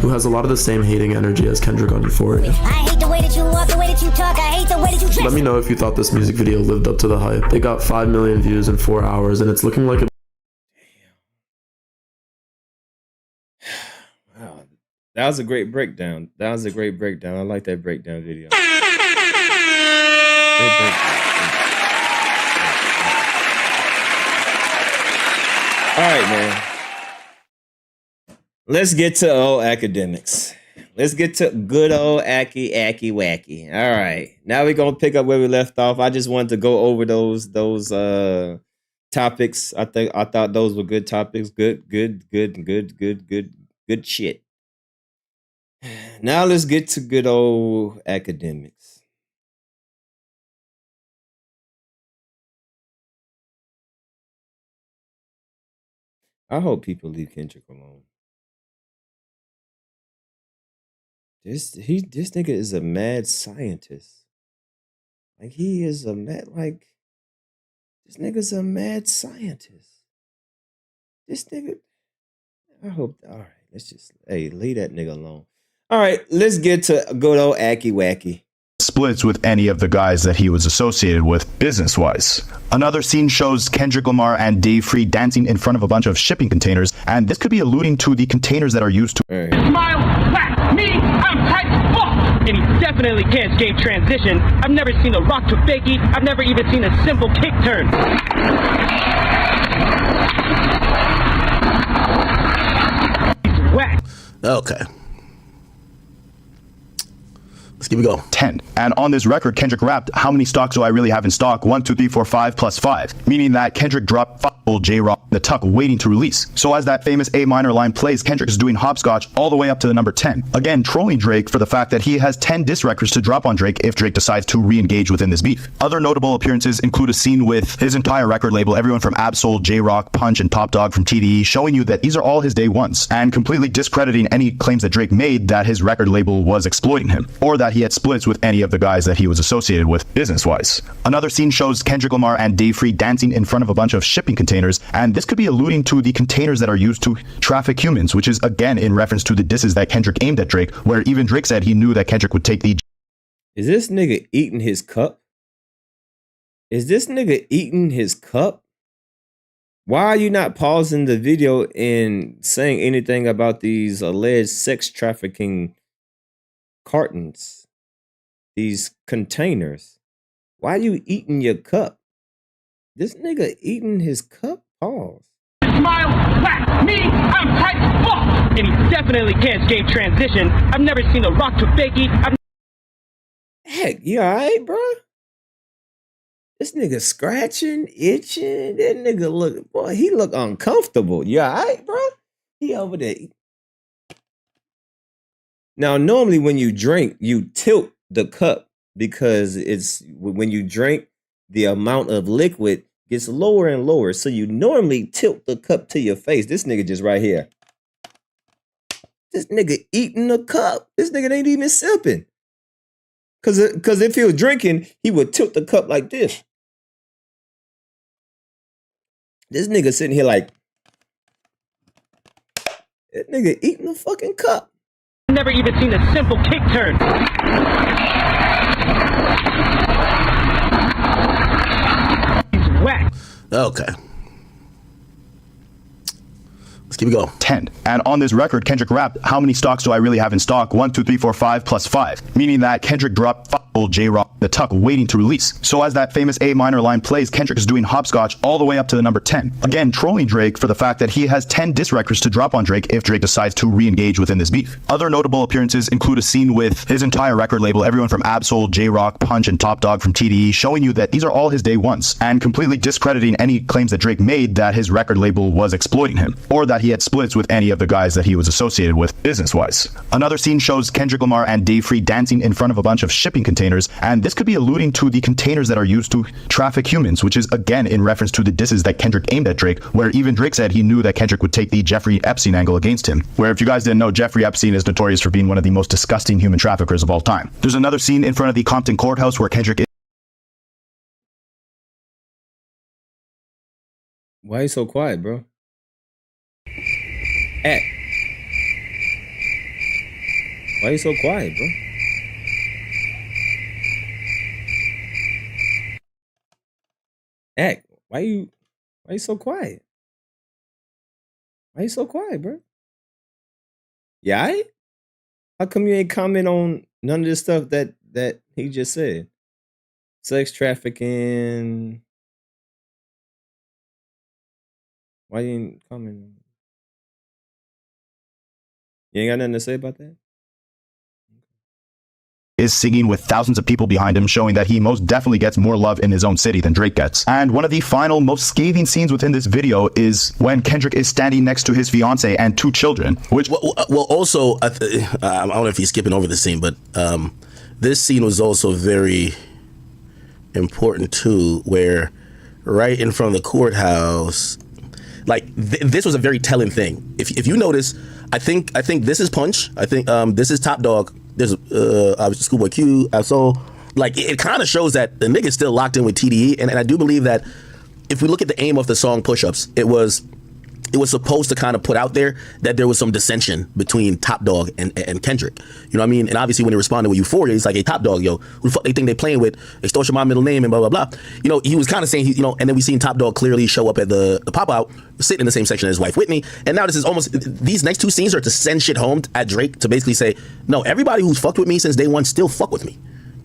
who has a lot of the same hating energy as Kendrick on Euphoria. I hate the way that you walk, the way that you talk, I hate the way that you dress. Let me know if you thought this music video lived up to the hype. It got 5 million views in 4 hours, and it's looking like a Wow. That was a great breakdown. I like that breakdown video. Great breakdown. All right, man. Let's get to old academics. Let's get to good old Aki Wacky. All right. Now we're gonna pick up where we left off. I just wanted to go over those topics. I thought those were good topics. Good shit. Now let's get to good old academics. I hope people leave Kendrick alone. This nigga is a mad scientist. Like he is a mad this nigga's a mad scientist. This nigga, I hope. All right, let's just leave that nigga alone. All right, let's get to good old Aki Wacky. Splits with any of the guys that he was associated with business-wise. Another scene shows Kendrick Lamar and Dave Free dancing in front of a bunch of shipping containers, and this could be alluding to the containers that are used to Smile, whack, me, I'm tight as fuck. And he definitely can't skate transition. I've never seen a rock to fakie. I've never even seen a simple kick turn. He's whack. Okay. Let's keep it going. 10. And on this record, Kendrick rapped, "How many stocks do I really have in stock? 1, 2, 3, 4, 5 plus 5. Meaning that Kendrick dropped J-Rock the tuck waiting to release. So as that famous A minor line plays, Kendrick is doing hopscotch all the way up to the number 10. Again, trolling Drake for the fact that he has 10 diss records to drop on Drake if Drake decides to re-engage within this beef. Other notable appearances include a scene with his entire record label, everyone from Absol, J-Rock, Punch, and Top Dog from TDE, showing you that these are all his day ones, and completely discrediting any claims that Drake made that his record label was exploiting him, or that he had splits with any of the guys that he was associated with business-wise. Another scene shows Kendrick Lamar and Dave Free dancing in front of a bunch of shipping containers, and this could be alluding to the containers that are used to traffic humans, which is again in reference to the disses that Kendrick aimed at Drake, where even Drake said he knew that Kendrick would take the... Is this nigga eating his cup? Is this nigga eating his cup? Why are you not pausing the video and saying anything about these alleged sex trafficking cartons? These containers. Why are you eating your cup? This nigga eating his cup? Pause. Smile, whack, me, I'm tight as fuck. And he definitely can't skate transition. I've never seen a rock to fakie. Heck, you alright, bro? This nigga scratching, itching. That nigga look, boy, he look uncomfortable. You alright, bro? He over there. Now, normally when you drink, you tilt the cup because it's when you drink, the amount of liquid gets lower and lower. So you normally tilt the cup to your face. This nigga just right here. This nigga eating the cup. This nigga ain't even sipping. Cause if he was drinking, he would tilt the cup like this. This nigga sitting here like, that nigga eating the fucking cup. I've never even seen a simple kick turn. He's whack. Okay. Let's keep it going. 10. And on this record, Kendrick rapped, "How many stocks do I really have in stock? 1, 2, 3, 4, 5 plus 5. Meaning that Kendrick dropped J-Rock the tuck waiting to release. So as that famous A minor line plays, Kendrick is doing hopscotch all the way up to the number 10. Again, trolling Drake for the fact that he has 10 diss records to drop on Drake if Drake decides to re-engage within this beef. Other notable appearances include a scene with his entire record label, everyone from Absol, J-Rock, Punch, and Top Dog from TDE, showing you that these are all his day ones, and completely discrediting any claims that Drake made that his record label was exploiting him, or that he had splits with any of the guys that he was associated with business-wise. Another scene shows Kendrick Lamar and Dave Free dancing in front of a bunch of shipping containers, and this could be alluding to the containers that are used to traffic humans, which is again in reference to the disses that Kendrick aimed at Drake, where even Drake said he knew that Kendrick would take the Jeffrey Epstein angle against him, where if you guys didn't know, Jeffrey Epstein is notorious for being one of the most disgusting human traffickers of all time. There's another scene in front of the Compton courthouse where Kendrick is... Why are you so quiet, bro? Why you so quiet, bro? Act. Why you so quiet? Why you so quiet, bro? Yeah, right? How come you ain't comment on none of the stuff that he just said? Sex trafficking. Why you ain't comment? You ain't got nothing to say about that? Is singing with thousands of people behind him, showing that he most definitely gets more love in his own city than Drake gets. And one of the final, most scathing scenes within this video is when Kendrick is standing next to his fiance and 2 children, which... Well, also, I don't know if he's skipping over the scene, but this scene was also very important too, where right in front of the courthouse, like this was a very telling thing. If you notice, I think this is Punch. I think this is Top Dog. There's obviously Schoolboy Q. So like it kind of shows that the nigga's still locked in with TDE, and I do believe that if we look at the aim of the song Push Ups, it was supposed to kind of put out there that there was some dissension between Top Dog and Kendrick. You know what I mean? And obviously when he responded with Euphoria, he's like, hey, Top Dog, yo, who the fuck they think they playing with? Extortion my middle name and blah, blah, blah. You know, he was kind of saying, and then we seen Top Dog clearly show up at the pop-out, sitting in the same section as his wife, Whitney. And now this is almost, these next 2 scenes are to send shit home at Drake to basically say, no, everybody who's fucked with me since day one still fuck with me.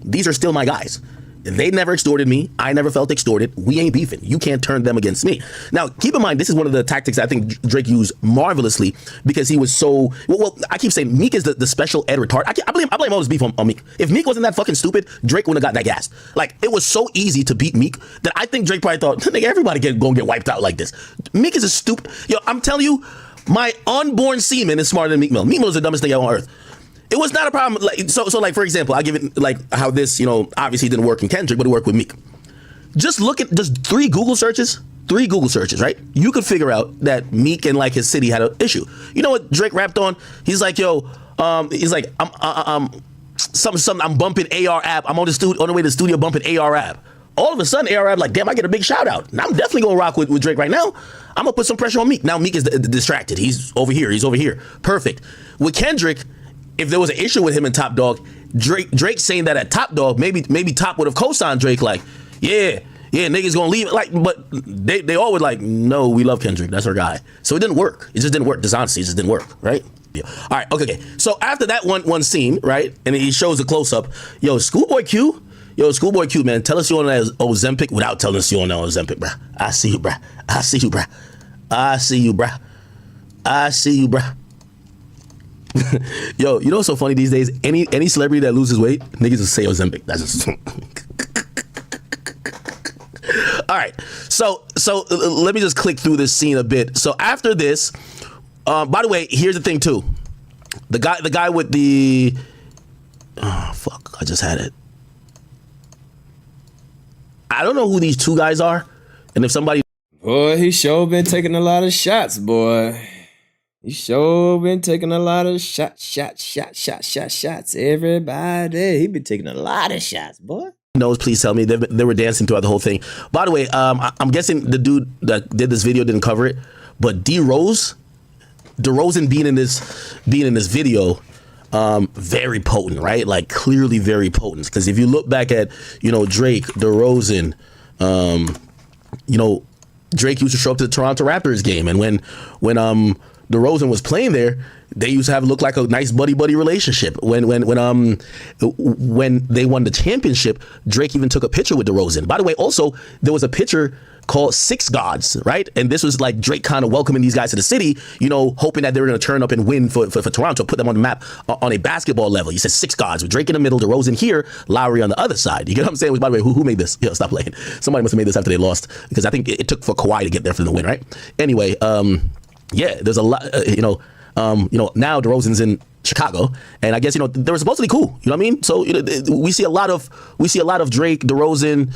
These are still my guys. They never extorted me. I never felt extorted. We ain't beefing. You can't turn them against me. Now, keep in mind, this is one of the tactics I think Drake used marvelously because he was so... Well, I keep saying Meek is the special ed retard. I blame all this beef on Meek. If Meek wasn't that fucking stupid, Drake wouldn't have got that gas. Like, it was so easy to beat Meek that I think Drake probably thought, nigga, everybody gonna get wiped out like this. Meek is a stupid... Yo, I'm telling you, my unborn semen is smarter than Meek Mill. Meek Mill is the dumbest thing on earth. It was not a problem. Like, so like, for example, I give it like how this, obviously didn't work in Kendrick, but it worked with Meek. Just look at just 3 Google searches, right? You could figure out that Meek and like his city had an issue. You know what Drake rapped on? He's like, yo, he's like, I'm bumping AR app. I'm on the way to the studio bumping AR app. All of a sudden, AR app like, damn, I get a big shout out. Now I'm definitely gonna rock with Drake right now. I'm gonna put some pressure on Meek. Now Meek is distracted. He's over here. Perfect. With Kendrick, if there was an issue with him and Top Dog, Drake saying that at Top Dog, maybe Top would have co-signed Drake like, yeah, niggas gonna leave. Like, but they all would like, no, we love Kendrick, that's our guy. So it didn't work. It just didn't work. Dishonesty just didn't work, right? Yeah. All right, okay. So after that one scene, right, and he shows the close up, Schoolboy Q, man, tell us you on that Ozempic without telling us you on that Ozempic, bruh. I see you, bruh. Yo, you know what's so funny these days? Any celebrity that loses weight, niggas just say Ozempic. That's just... All right, so let me just click through this scene a bit. So after this, by the way, here's the thing too. The guy with the... Oh, fuck, I just had it. I don't know who these 2 guys are, and if somebody... Boy, he sure been taking a lot of shots, boy. He sure been taking a lot of shots. Everybody, he been taking a lot of shots, boy. Knows, please tell me. They were dancing throughout the whole thing. By the way, I'm guessing the dude that did this video didn't cover it, but DeRozan being in this video, very potent, right? Like clearly very potent. Because if you look back at Drake, DeRozan, Drake used to show up to the Toronto Raptors game, and when DeRozan was playing there, they used to look like a nice buddy relationship. When they won the championship, Drake even took a picture with DeRozan. By the way, also there was a picture called Six Gods, right? And this was like Drake kind of welcoming these guys to the city, hoping that they were going to turn up and win for Toronto, put them on the map on a basketball level. He said Six Gods with Drake in the middle, DeRozan here, Lowry on the other side. You get what I'm saying? By the way, who made this? Stop playing. Somebody must have made this after they lost, because I think it took for Kawhi to get there for the win, right? Anyway, yeah, there's a lot, now DeRozan's in Chicago, and I guess they were supposed to be cool. You know what I mean? So we see a lot of Drake, DeRozan.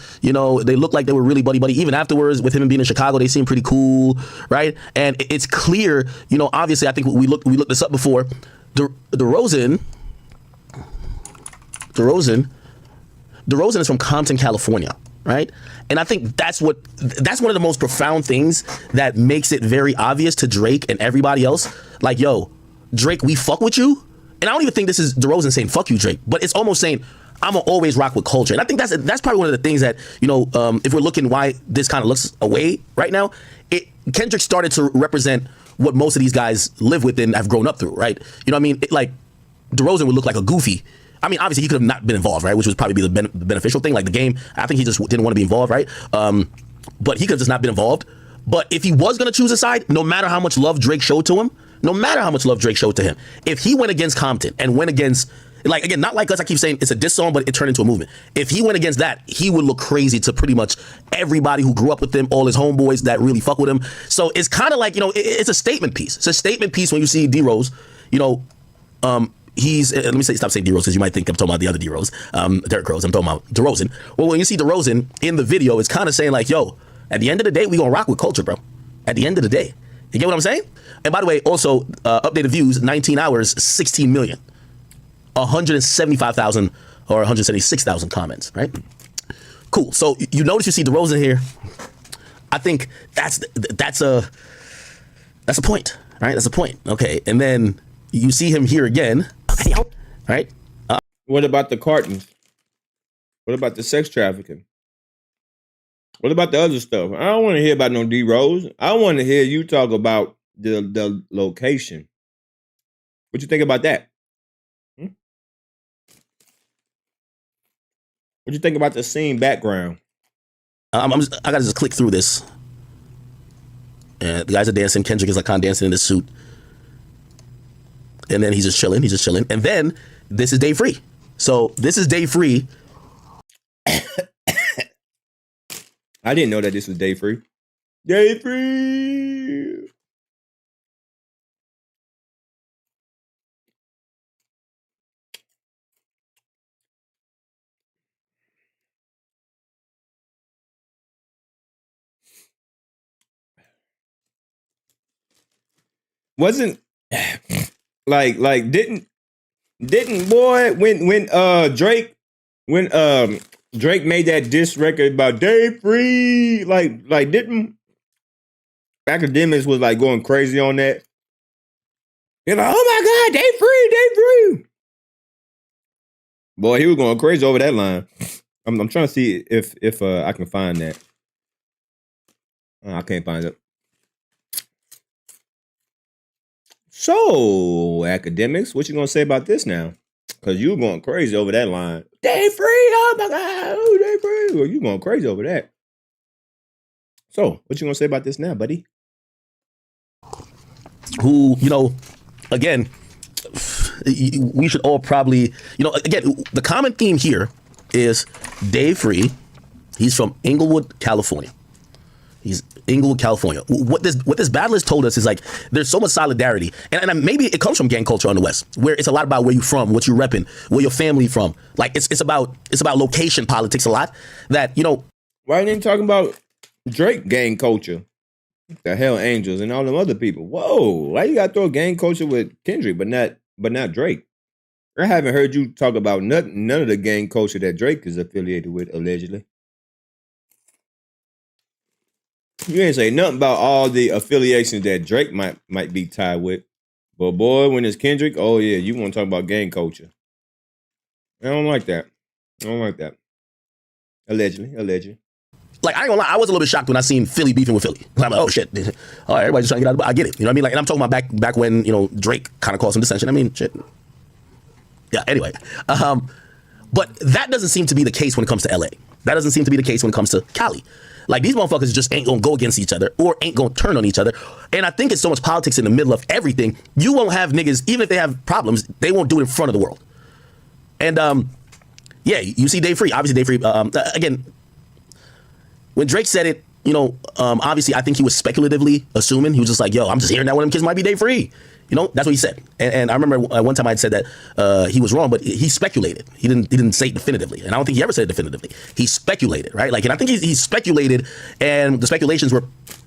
They look like they were really buddy. Even afterwards, with him being in Chicago, they seem pretty cool, right? And it's clear. Obviously, I think we looked this up before. DeRozan is from Compton, California. Right? And I think that's one of the most profound things that makes it very obvious to Drake and everybody else. Like, yo, Drake, we fuck with you, and I don't even think this is DeRozan saying "fuck you, Drake," but it's almost saying I'm gonna always rock with culture. And I think that's probably one of the things that, you know, if we're looking why this kind of looks away right now, Kendrick started to represent what most of these guys live with and have grown up through, right? You know what I mean? Like DeRozan would look like a goofy. I mean, obviously he could have not been involved, right? Which would probably be the beneficial thing. Like the game, I think he just didn't want to be involved, right? But he could have just not been involved. But if he was gonna choose a side, no matter how much love Drake showed to him, if he went against Compton and went against, like, again, not like us, I keep saying it's a diss song, but it turned into a movement. If he went against that, he would look crazy to pretty much everybody who grew up with him, all his homeboys that really fuck with him. So it's kind of like, you know, it's a statement piece. It's a statement piece when you see D-Rose, you know, he's, let me stop saying D-Rose because you might think I'm talking about the other D-Rose, Derrick Rose, I'm talking about DeRozan. Well, when you see DeRozan in the video, it's kind of saying like, yo, at the end of the day, we gonna rock with culture, bro. At the end of the day. You get what I'm saying? And by the way, also, updated views, 19 hours, 16 million. 175,000 or 176,000 comments, right? Cool. So you notice you see DeRozan here. I think that's a point, right? That's a point. Okay. And then you see him here again, right? What about the cartons? What about the sex trafficking? What about the other stuff? I don't want to hear about no D-Rose. I want to hear you talk about the location. What you think about that? What you think about the scene background? I gotta just click through this. And the guys are dancing. Kendrick is like kind of dancing in his suit. And then he's just chilling. And then this is Day Free. So this is Day Free. I didn't know that this was Day Free. Day Free. Wasn't like didn't boy when Drake Drake made that diss record about Day Free, like didn't Akademiks was like going crazy on that? You're like, oh my God, Day Free. Boy, he was going crazy over that line. I'm trying to see if I can find that. I can't find it. So, Akademiks, what you gonna say about this now? Because you were going crazy over that line. Day Free, oh my God, oh, Day Free. Well, you going crazy over that. So, what you gonna say about this now, buddy? Who, you know, again, we should all probably, you know, again, the common theme here is Day Free. He's from Inglewood, California. What this battle has told us is like there's so much solidarity, and maybe it comes from gang culture on the West, where it's a lot about where you from, what you repping, where your family from. Like it's about location politics a lot. That, you know, why ain't talking about Drake gang culture? The Hell Angels and all them other people. Whoa, why you gotta throw gang culture with Kendrick, but not Drake? I haven't heard you talk about none of the gang culture that Drake is affiliated with, allegedly. You ain't say nothing about all the affiliations that Drake might be tied with. But boy, when it's Kendrick, oh yeah, you want to talk about gang culture. I don't like that. Allegedly. Like, I ain't gonna lie, I was a little bit shocked when I seen Philly beefing with Philly. I'm like, oh shit. All right, everybody's trying to get out. I get it. You know what I mean? Like, and I'm talking about back when, you know, Drake kind of caused some dissension. I mean, shit. Yeah, anyway. But that doesn't seem to be the case when it comes to LA. That doesn't seem to be the case when it comes to Cali. Like, these motherfuckers just ain't gonna go against each other or ain't gonna turn on each other. And I think it's so much politics in the middle of everything. You won't have niggas, even if they have problems, they won't do it in front of the world. And yeah, you see Day Free. Obviously, Day Free, again, when Drake said it, you know, obviously, I think he was speculatively assuming. He was just like, yo, I'm just hearing that one of them kids might be Day Free. You know, that's what he said. And I remember one time I had said that he was wrong, but he speculated. He didn't say it definitively. And I don't think he ever said it definitively. He speculated, right? Like, and I think he speculated, and the speculations were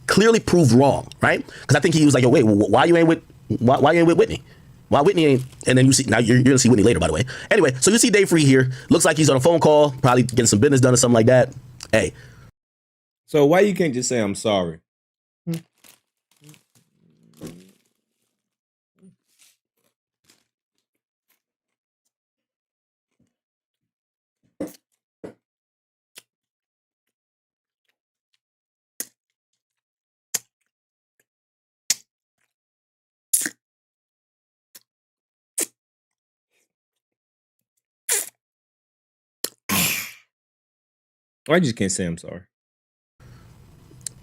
clearly proved wrong, right? Because I think he was like, yo, wait, why you ain't with Whitney? Why Whitney ain't? And then you see, now you're gonna see Whitney later, by the way. Anyway, so you see Day Free here. Looks like he's on a phone call, probably getting some business done or something like that. Hey. So why you can't just say I'm sorry? Or I just can't say I'm sorry.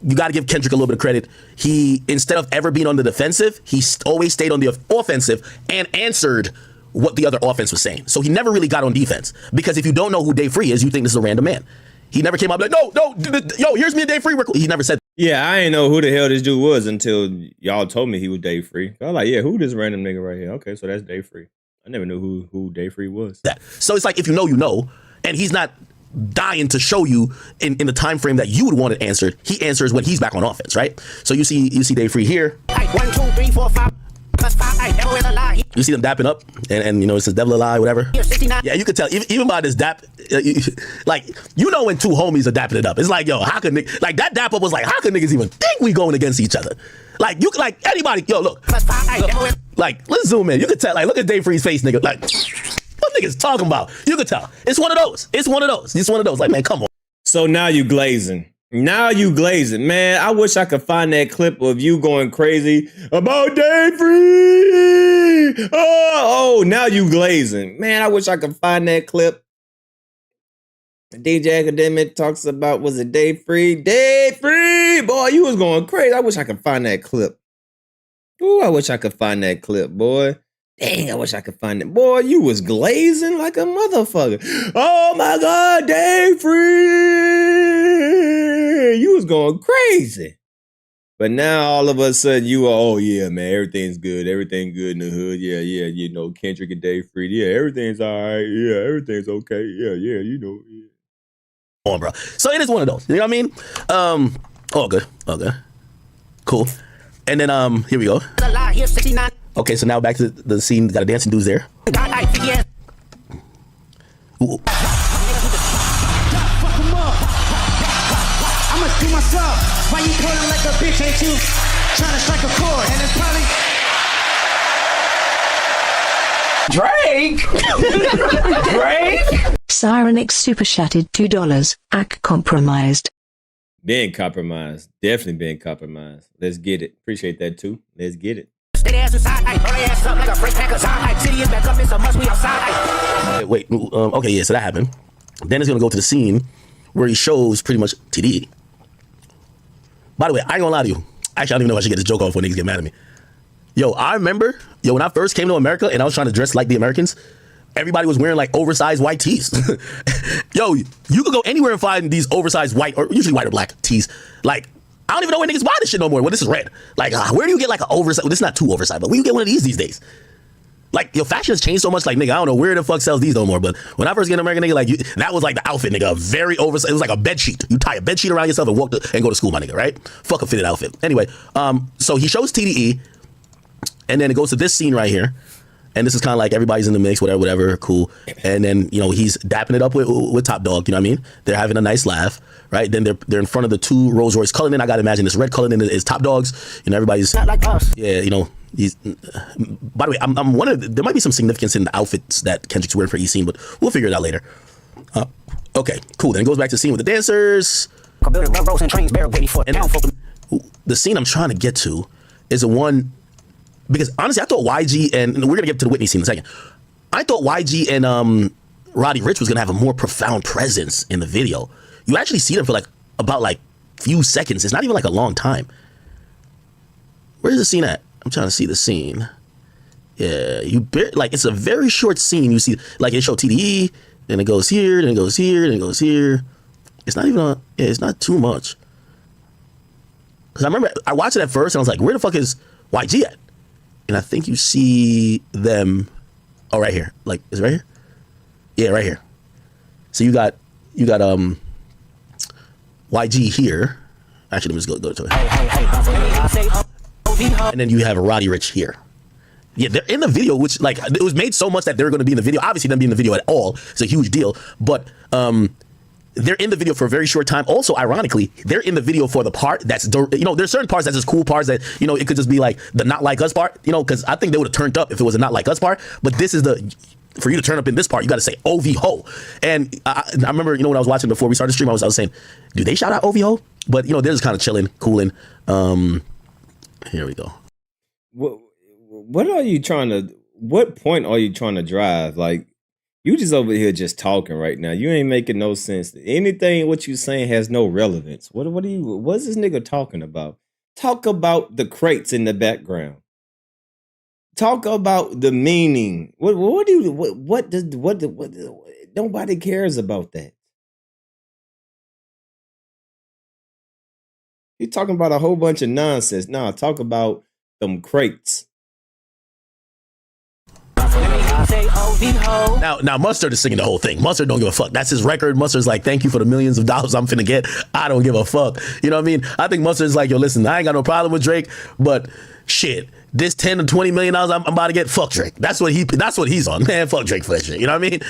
You got to give Kendrick a little bit of credit. He, instead of ever being on the defensive, he always stayed on the offensive and answered what the other offense was saying. So he never really got on defense. Because if you don't know who Dave Free is, you think this is a random man. He never came up like, no, yo, here's me and Dave Free. He never said. Yeah, I didn't know who the hell this dude was until y'all told me he was Dave Free. I was like, yeah, who this random nigga right here? Okay, so that's Dave Free. I never knew who Dave Free was. That. So it's like, if you know, you know. And he's not dying to show you in the time frame that you would want it answered. He answers when he's back on offense, right? So you see Dave Free here. 1, 2, 3, 4, 5 plus 5. Devil is a lie. You see them dapping up, and you know it says devil a lie, whatever. Yeah, you could tell even by this dap, like you know when two homies are dapping it up. It's like, yo, how could like that dap up was like, how could niggas even think we going against each other? Like you like anybody, yo, look, like let's zoom in. You could tell, like look at Dave Free's face, nigga, like. What niggas talking about? You could tell. It's one of those. It's one of those. Like, man, come on. So now you glazing. Man, I wish I could find that clip of you going crazy about Dave Free. Oh, now you glazing. Man, I wish I could find that clip. DJ Akademiks talks about, was it Dave Free? Dave Free! Boy, you was going crazy. I wish I could find that clip. Ooh, I wish I could find that clip, boy. Dang, I wish I could find it. Boy, you was glazing like a motherfucker. Oh my God, Dave Free! You was going crazy. But now all of a sudden you are, oh yeah, man, everything's good. Everything good in the hood. Yeah, you know, Kendrick and Dave Free. Yeah, everything's all right. Yeah, everything's okay. Yeah, you know. Yeah. On, bro. So it is one of those. You know what I mean? All good. Cool. And then here we go. Okay, so now back to the scene. Got a dancing dudes there. Ooh. I'ma do myself. Why you calling like a bitch? Ain't you trying to strike a chord? And it's probably Drake. Cyrenix super chatted $2. Ak compromised. Being compromised. Definitely being compromised. Let's get it. Appreciate that too. Let's get it. Wait, okay, yeah, so that happened. Then it's gonna go to the scene where he shows pretty much TDE. By the way, I ain't gonna lie to you. Actually, I don't even know if I should get this joke off when niggas get mad at me. Yo, I remember, when I first came to America and I was trying to dress like the Americans, everybody was wearing like oversized white tees. Yo, you could go anywhere and find these oversized white, or usually white or black tees. Like, I don't even know where niggas buy this shit no more. Well, this is red. Like, where do you get like an oversized? Well, this is not too oversized, but where you get one of these days? Like, your fashion has changed so much. Like, nigga, I don't know where the fuck sells these no more. But when I first get an American, nigga, like, that was like the outfit, nigga. Very oversized. It was like a bed sheet. You tie a bed sheet around yourself and walk and go to school, my nigga, right? Fuck a fitted outfit. Anyway, so he shows TDE, and then it goes to this scene right here. And this is kind of like everybody's in the mix, whatever, cool. And then, he's dapping it up with Top Dog, you know what I mean? They're having a nice laugh, right? Then they're in front of the two Rolls Royce Cullinan. I gotta imagine this red Cullinan is Top Dog's. Everybody's not like us. Yeah, he's. By the way, I'm there might be some significance in the outfits that Kendrick's wearing for each scene, but we'll figure it out later. Okay, cool. Then it goes back to the scene with the dancers. And the scene I'm trying to get to is the one. Because honestly, I thought YG and we're gonna get to the Whitney scene in a second. I thought YG and Roddy Ricch was gonna have a more profound presence in the video. You actually see them for about few seconds. It's not even like a long time. Where's the scene at? I'm trying to see the scene. Yeah, it's a very short scene. You see, it show TDE, then it goes here, then it goes here, then it goes here. It's not even it's not too much. Cause I remember I watched it at first and I was like, where the fuck is YG at? And I think you see them, right here. Is it right here? Yeah, right here. So you got YG here. Actually, let me just go to it. And then you have Roddy Ricch here. Yeah, they're in the video, which it was made so much that they're going to be in the video. Obviously, them being in the video at all is a huge deal. But they're in the video for a very short time. Also, ironically, they're in the video for the part that's, there's certain parts that's just cool parts that, it could just be like the not like us part, because I think they would have turned up if it was a not like us part. But this is for you to turn up in this part, you got to say OV ho. And I remember, when I was watching before we started the stream, I was saying, do they shout out OV ho? But, they're just kind of chilling, cooling. Here we go. What point are you trying to drive? You just over here just talking right now. You ain't making no sense. Anything what you saying has no relevance. What's this nigga talking about? Talk about the crates in the background. Talk about the meaning. What nobody cares about that. You talking about a whole bunch of nonsense. Nah, talk about them crates. Now Mustard is singing the whole thing. Mustard don't give a fuck. That's his record. Mustard's like, thank you for the millions of dollars I'm finna get. I don't give a fuck. You know what I mean? I think Mustard's like, yo, listen, I ain't got no problem with Drake, but shit, this 10 to 20 million dollars I'm about to get, fuck Drake. That's what he's on. Man, fuck Drake for that shit. You know what I mean?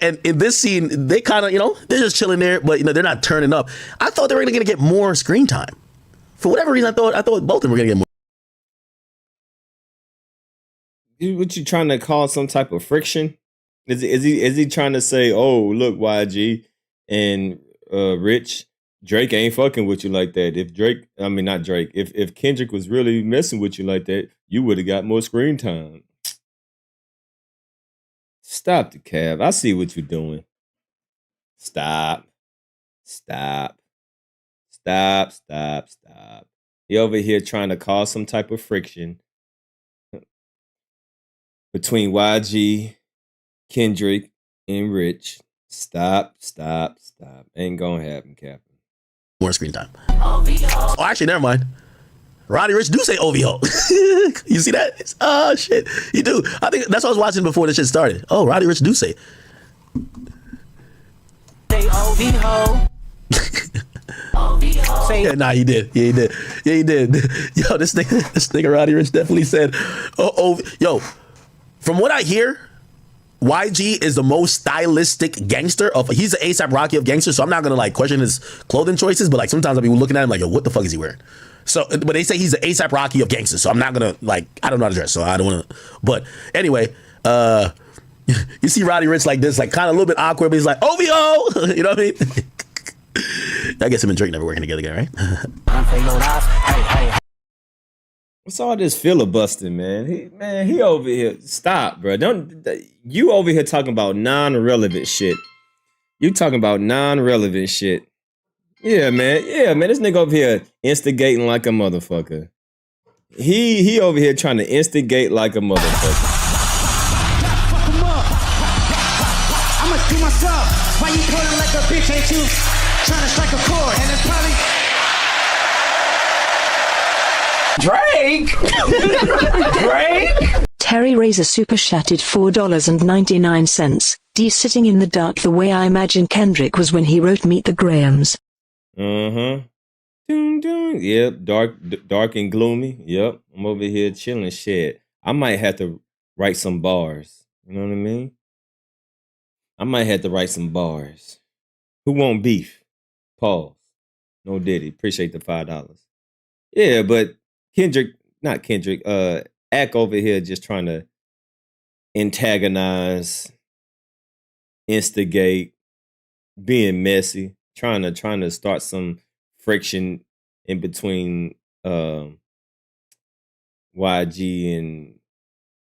And in this scene, they kind of, you know, they're just chilling there, but you know, they're not turning up. I thought they were gonna get more screen time. For whatever reason, I thought both of them were gonna get more. What you trying to call some type of friction? Is he trying to say, oh, look, YG and Rich, Drake ain't fucking with you like that. If Kendrick was really messing with you like that, you would have got more screen time. Stop the cab. I see what you're doing. Stop. He over here trying to cause some type of friction between YG, Kendrick, and Rich. Stop. Ain't gonna happen, Captain. More screen time. Oh, actually, never mind. Roddy Ricch do say OVO. You see that? Oh, shit. You do. I think that's what I was watching before this shit started. Oh, Roddy Ricch do say. Say OVO. Yeah, nah, he did. Yeah, he did. Yo, this nigga Roddy Ricch definitely said, yo, from what I hear, YG is the most stylistic gangster he's an ASAP Rocky of gangsters, so I'm not gonna like question his clothing choices, but like sometimes I'll be looking at him like, yo, what the fuck is he wearing? So, but they say he's the ASAP Rocky of gangsters, so I'm not gonna like, I don't know how to dress, so I don't wanna, but anyway, you see Roddy Ricch like this, like kind of a little bit awkward, but he's like, OVO! You know what I mean? I guess him and Drake never working together again, right? What's all this filibustering, man? He over here. Stop, bro. You over here talking about non-relevant shit. You talking about non-relevant shit. Yeah, man. This nigga over here instigating like a motherfucker. He over here trying to instigate like a motherfucker. I'ma do myself. Why you pulling like a bitch? Ain't you trying to strike a chord? And it's probably Drake. Terry Razor super chatted $4.99. D sitting in the dark the way I imagine Kendrick was when he wrote Meet the Grahams. Doon. Yep, dark and gloomy. Yep, I'm over here chilling shit. I might have to write some bars. You know what I mean? I might have to write some bars. Who want beef? Pause. No Diddy. Appreciate the $5. Yeah, but not Kendrick, Ack over here just trying to antagonize, instigate, being messy, trying to start some friction in between YG and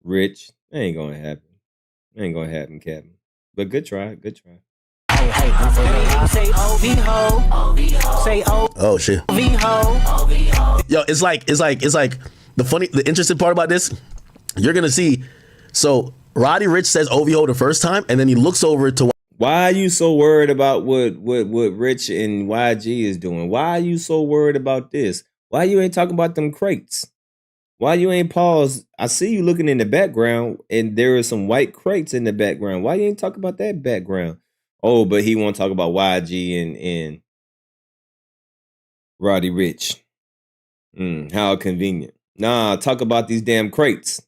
Rich. That ain't gonna happen. Ain't gonna happen, Captain. But good try. Oh shit. Yo, it's like the interesting part about this, you're gonna see. So Roddy Ricch says OVO the first time, and then he looks over to. Why are you so worried about what Rich and YG is doing? Why are you so worried about this? Why you ain't talking about them crates? Why you ain't pause? I see you looking in the background, and there are some white crates in the background. Why you ain't talking about that background? Oh, but he won't talk about YG and Roddy Ricch. How convenient. Nah, talk about these damn crates.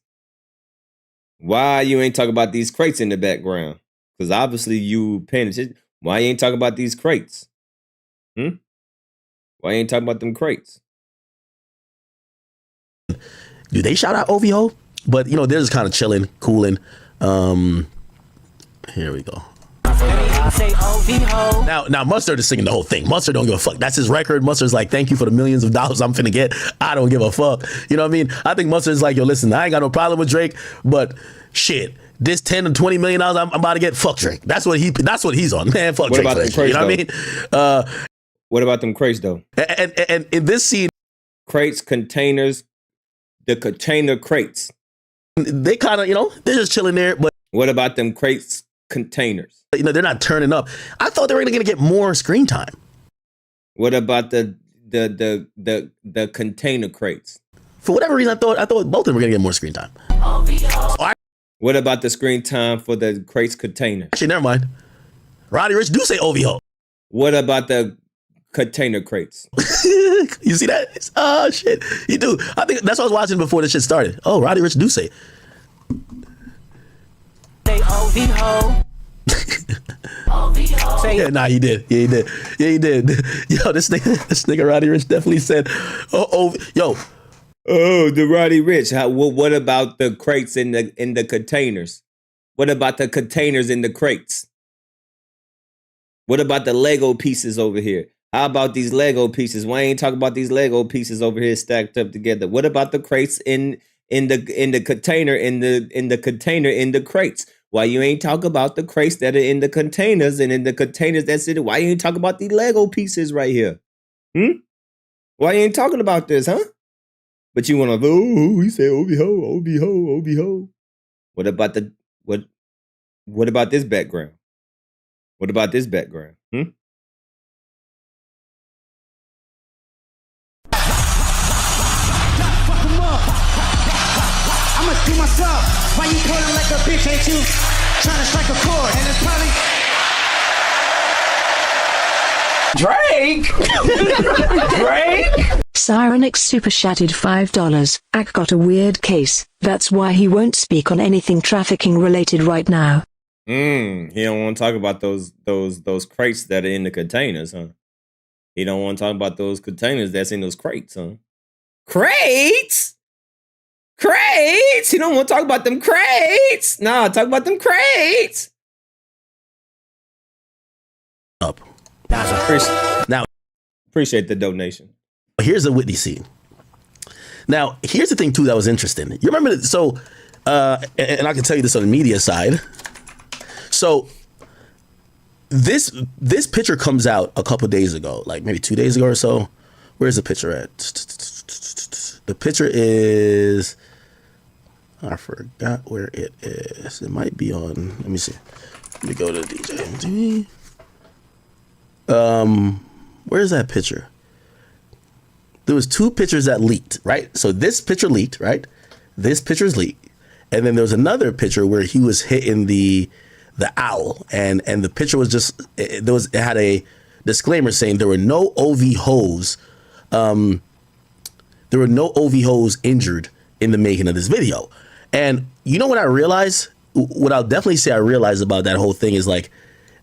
Why you ain't talking about these crates in the background? Because obviously you paying attention. Why you ain't talking about these crates? Why you ain't talking about them crates? Do they shout out OVO? But you know, they're just kind of chilling, cooling. Here we go. Now Mustard is singing the whole thing. Mustard don't give a fuck. That's his record. Mustard's like, thank you for the millions of dollars I'm finna get. I don't give a fuck. You know what I mean? I think Mustard's like, yo, listen, I ain't got no problem with Drake, but shit, this $10 to $20 million I'm about to get, fuck Drake. That's what he's on, man. Fuck What Drake. about For the that shit, you know crates, what I mean? What about them crates though? And in this scene, crates, containers, the container crates. They kind of, they're just chilling there. But what about them crates, containers? They're not turning up. I thought they were going to get more screen time. What about the container crates? For whatever reason, I thought both of them were going to get more screen time. What about the screen time for the crates container? Actually, never mind. Roddy Ricch do say OVO. What about the container crates? You see that? Oh, shit. You do. I think that's what I was watching before this shit started. Oh, Roddy Ricch do say. Say OVO. Yeah, nah, he did. Yeah, he did. Yeah, he did. Yo, this nigga Roddy Ricch definitely said, the Roddy Ricch. What about the crates in the containers? What about the containers in the crates? What about the Lego pieces over here? How about these Lego pieces? Why ain't talking about these Lego pieces over here stacked up together? What about the crates in the container in the crates? Why you ain't talk about the crates that are in the containers and in the containers that's in it? Why you ain't talk about these Lego pieces right here? Why you ain't talking about this, huh? But you want to, he said OVO. What about what about this background? What about this background? I'ma do myself. Why you calling like a bitch? Ain't you trying to strike a chord? And it's probably Drake? Cyronix super chatted $5. Ak got a weird case. That's why he won't speak on anything trafficking related right now. He don't want to talk about those crates that are in the containers, huh? He don't want to talk about those containers that's in those crates, huh? Crates? Crates? He don't want to talk about them crates. Nah, talk about them crates. Up. Now, appreciate the donation. Here's the Whitney scene. Now, here's the thing too that was interesting. You remember and I can tell you this on the media side. So this picture comes out a couple days ago, like maybe 2 days ago or so. Where's the picture at? The picture is, I forgot where it is. It might be on, let me see. Let me go to DJ. Where's that picture? There was two pictures that leaked, right? So this picture leaked, right? This picture's leaked. And then there was another picture where he was hitting the owl, and the picture was just, it had a disclaimer saying there were no OV hoes, injured in the making of this video. And you know what I realized? What I'll definitely say I realized about that whole thing is like,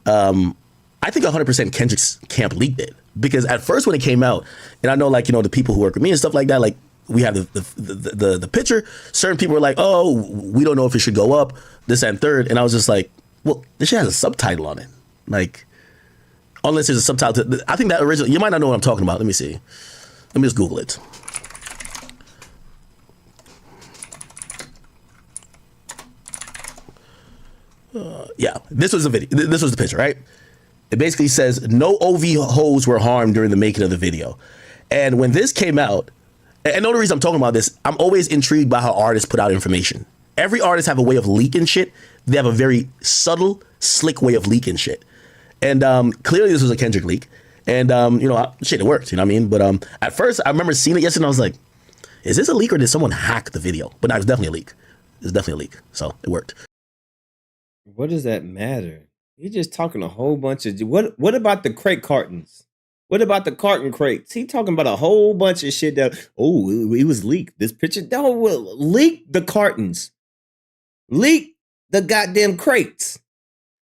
I think 100% Kendrick's camp leaked it, because at first when it came out, and I know like, the people who work with me and stuff like that, like we have the picture, certain people were like, oh, we don't know if it should go up, this and third. And I was just like, well, this shit has a subtitle on it. Like, unless there's a subtitle. I think that originally, you might not know what I'm talking about. Let me see. Let me just Google it. Yeah, this was the video. This was the picture, right? It basically says no OV hoes were harmed during the making of the video. And when this came out, and the only reason I'm talking about this, I'm always intrigued by how artists put out information. Every artist have a way of leaking shit. They have a very subtle, slick way of leaking shit. And clearly this was a Kendrick leak. And, shit, it worked, you know what I mean? But at first, I remember seeing it yesterday and I was like, is this a leak or did someone hack the video? But no, it was definitely a leak. It's definitely a leak. So it worked. What does that matter? You're just talking a whole bunch of... What about the crate cartons? What about the carton crates? He talking about a whole bunch of shit that... Oh, it was leaked. This picture... Don't leak the cartons. Leak the goddamn crates.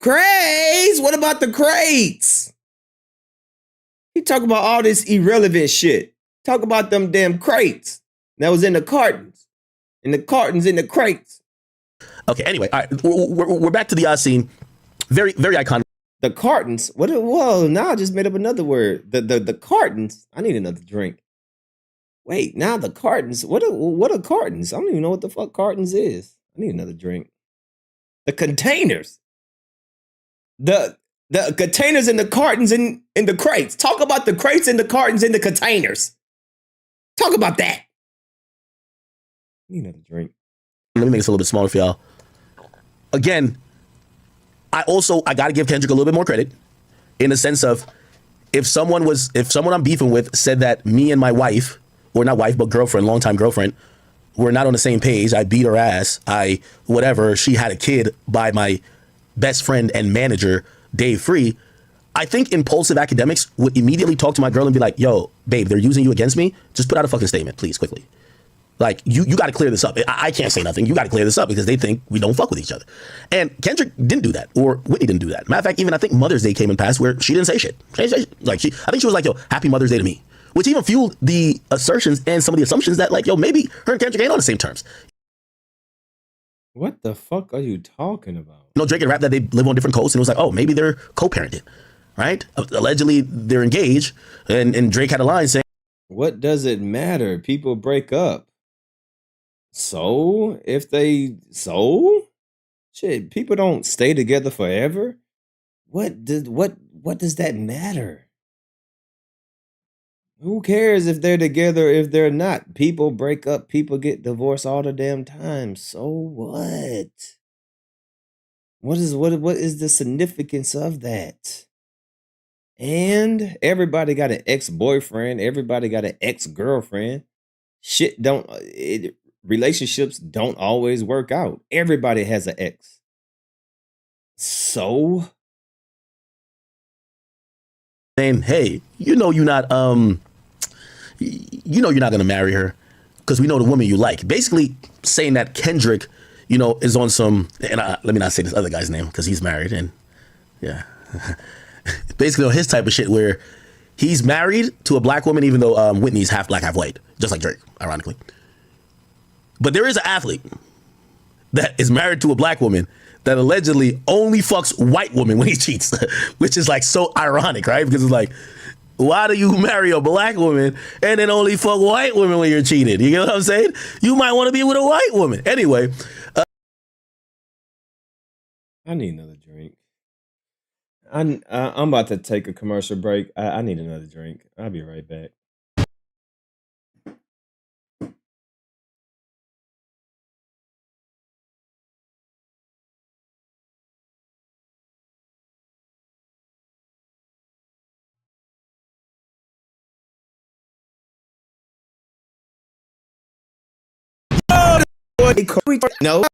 Crates? What about the crates? He talking about all this irrelevant shit. Talk about them damn crates that was in the cartons. And the cartons in the crates. Okay, anyway, all right, we're back to the scene. Very, very iconic. The cartons? Whoa, now I just made up another word. The cartons? I need another drink. Wait, now the cartons? What are cartons? I don't even know what the fuck cartons is. I need another drink. The containers. The containers and the cartons in the crates. Talk about the crates and the cartons and the containers. Talk about that. Need another drink. Let me make this a little bit smaller for y'all. Again, I got to give Kendrick a little bit more credit in the sense of if someone I'm beefing with said that me and my wife, or not wife, but girlfriend, longtime girlfriend, were not on the same page, I beat her ass, she had a kid by my best friend and manager, Dave Free, I think impulsive Akademiks would immediately talk to my girl and be like, yo, babe, they're using you against me. Just put out a fucking statement, please, quickly. Like, you got to clear this up. I can't say nothing. You got to clear this up because they think we don't fuck with each other. And Kendrick didn't do that, or Whitney didn't do that. Matter of fact, even I think Mother's Day came and passed where she didn't say shit. I think she was like, yo, happy Mother's Day to me. Which even fueled the assertions and some of the assumptions that, like, yo, maybe her and Kendrick ain't on the same terms. What the fuck are you talking about? You know, Drake had rap that they live on different coasts, and it was like, oh, maybe they're co-parented, right? Allegedly, they're engaged, and Drake had a line saying, what does it matter? People break up. So, shit, people don't stay together forever. What does that matter? Who cares if they're together, if they're not? People break up, people get divorced all the damn time. So what? What is the significance of that? And everybody got an ex-boyfriend, everybody got an ex-girlfriend. Relationships don't always work out. Everybody has an ex. So saying, hey, you're not gonna marry her because we know the woman you like. Basically saying that Kendrick, is on some, and let me not say this other guy's name because he's married, and yeah, basically on his type of shit where he's married to a black woman, even though Whitney's half black, half white, just like Drake, ironically. But there is an athlete that is married to a black woman that allegedly only fucks white women when he cheats, which is like so ironic, right? Because it's like, why do you marry a black woman and then only fuck white women when you're cheated? You know what I'm saying? You might want to be with a white woman. Anyway. I need another drink. I'm about to take a commercial break. I need another drink. I'll be right back. No.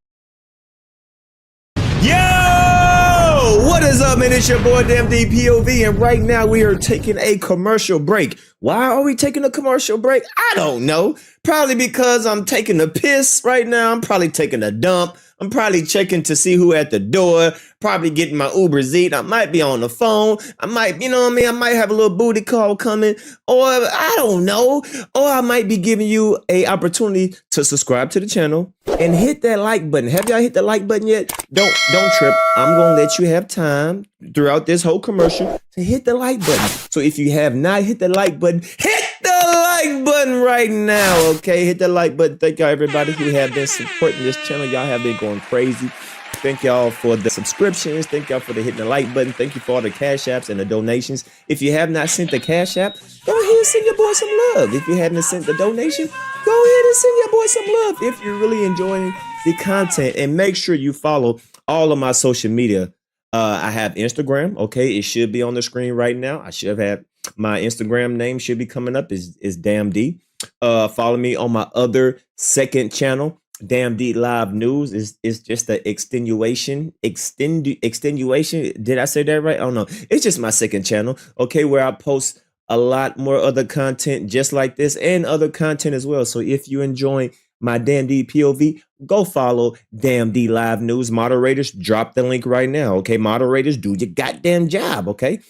Yo! What is up, man? It's your boy, Damn D POV, and right now we are taking a commercial break. Why are we taking a commercial break? I don't know. Probably because I'm taking a piss right now. I'm probably taking a dump. I'm probably checking to see who at the door, probably getting my Uber's Eats. I might be on the phone. I might, I might have a little booty call coming, or I don't know. Or I might be giving you a opportunity to subscribe to the channel and hit that like button. Have y'all hit the like button yet? Don't trip. I'm going to let you have time throughout this whole commercial to hit the like button. So if you have not hit the like button, hit the like button right now, okay? Hit the like button. Thank y'all, everybody who have been supporting this channel. Y'all have been going crazy. Thank y'all for the subscriptions. Thank y'all for the hitting the like button. Thank you for all the cash apps and the donations. If you have not sent the cash app, go ahead and send your boy some love. If you haven't sent the donation, go ahead and send your boy some love. If you're really enjoying the content, and make sure you follow all of my social media. I have Instagram. Okay, it should be on the screen right now. I should have my Instagram name should be coming up is Damn D. Follow me on my other second channel. Damn D Live News is just the extenuation. Did I say that right? I don't know. It's just my second channel. Okay, where I post a lot more other content just like this and other content as well. So if you're enjoying my Damn D POV, go follow Damn D Live News. Moderators, drop the link right now. Okay, moderators, do your goddamn job. Okay,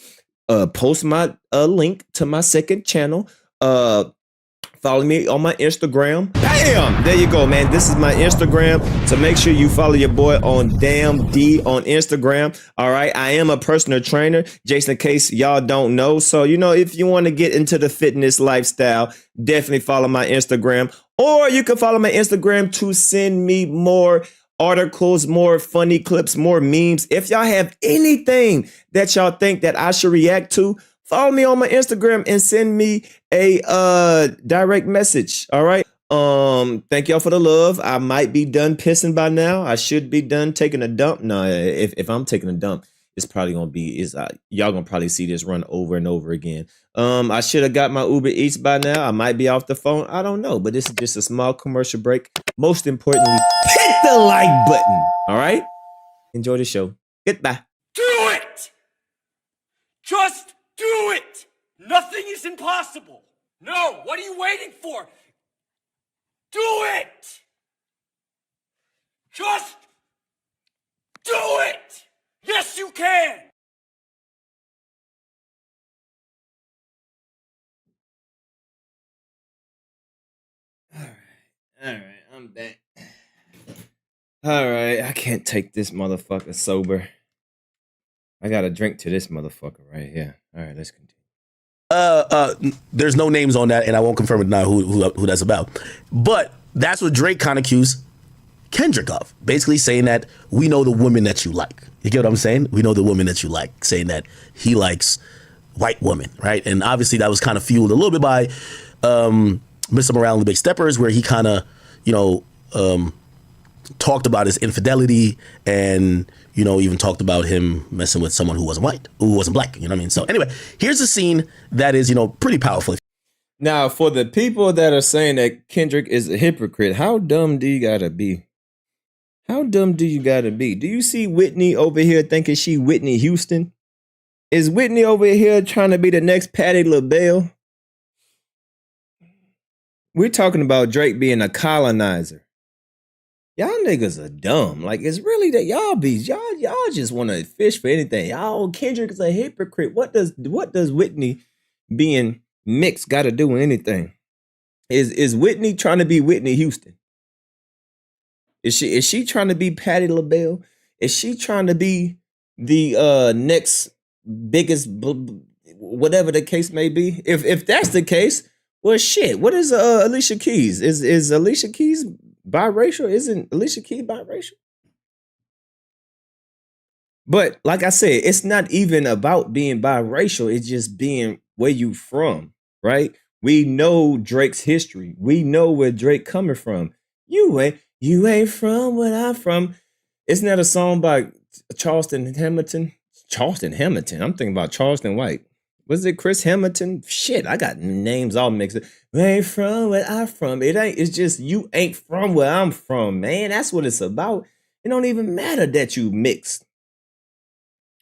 post my link to my second channel. Follow me on my Instagram. Bam! There you go, man. This is my Instagram. So make sure you follow your boy on Damn D on Instagram. All right. I am a personal trainer, just in case y'all don't know. So, if you want to get into the fitness lifestyle, definitely follow my Instagram. Or you can follow my Instagram to send me more articles, more funny clips, more memes. If y'all have anything that y'all think that I should react to, follow me on my Instagram and send me a direct message. All right. Thank y'all for the love. I might be done pissing by now. I should be done taking a dump. No, if I'm taking a dump, it's probably gonna be y'all gonna probably see this run over and over again. I should have got my Uber Eats by now. I might be off the phone. I don't know, but this is just a small commercial break. Most importantly, hit the like button. All right. Enjoy the show. Goodbye. Do it! Just do it! Nothing is impossible. No, what are you waiting for? Do it! Just do it! Yes, you can! All right, I'm back. All right, I can't take this motherfucker sober. I got to drink to this motherfucker right here. All right, let's continue. There's no names on that, and I won't confirm or deny who that's about. But that's what Drake kind of accused Kendrick of, basically saying that we know the woman that you like. You get what I'm saying? We know the woman that you like, saying that he likes white women, right? And obviously that was kind of fueled a little bit by Mr. Morale and the Big Steppers, where he kind of, talked about his infidelity and, even talked about him messing with someone who wasn't white, who wasn't black, you know what I mean? So anyway, here's a scene that is, pretty powerful. Now, for the people that are saying that Kendrick is a hypocrite, how dumb do you gotta be? How dumb do you gotta be? Do you see Whitney over here thinking she Whitney Houston? Is Whitney over here trying to be the next Patti LaBelle? We're talking about Drake being a colonizer. Y'all niggas are dumb. Like, it's really that y'all just want to fish for anything. Y'all, Kendrick is a hypocrite. What does Whitney being mixed got to do with anything? Is Whitney trying to be Whitney Houston? Is she trying to be Patti LaBelle? Is she trying to be the next biggest, whatever the case may be? If that's the case, well, shit. What is Alicia Keys? Is Alicia Keys biracial? Isn't Alicia Keys biracial? But like I said, it's not even about being biracial. It's just being where you from, right? We know Drake's history. We know where Drake coming from. You ain't from where I'm from. Isn't that a song by Charleston Hamilton? Charleston Hamilton. I'm thinking about Charleston White. Was it Chris Hamilton? Shit, I got names all mixed up. You ain't from where I'm from. It's just you ain't from where I'm from, man. That's what it's about. It don't even matter that you mixed.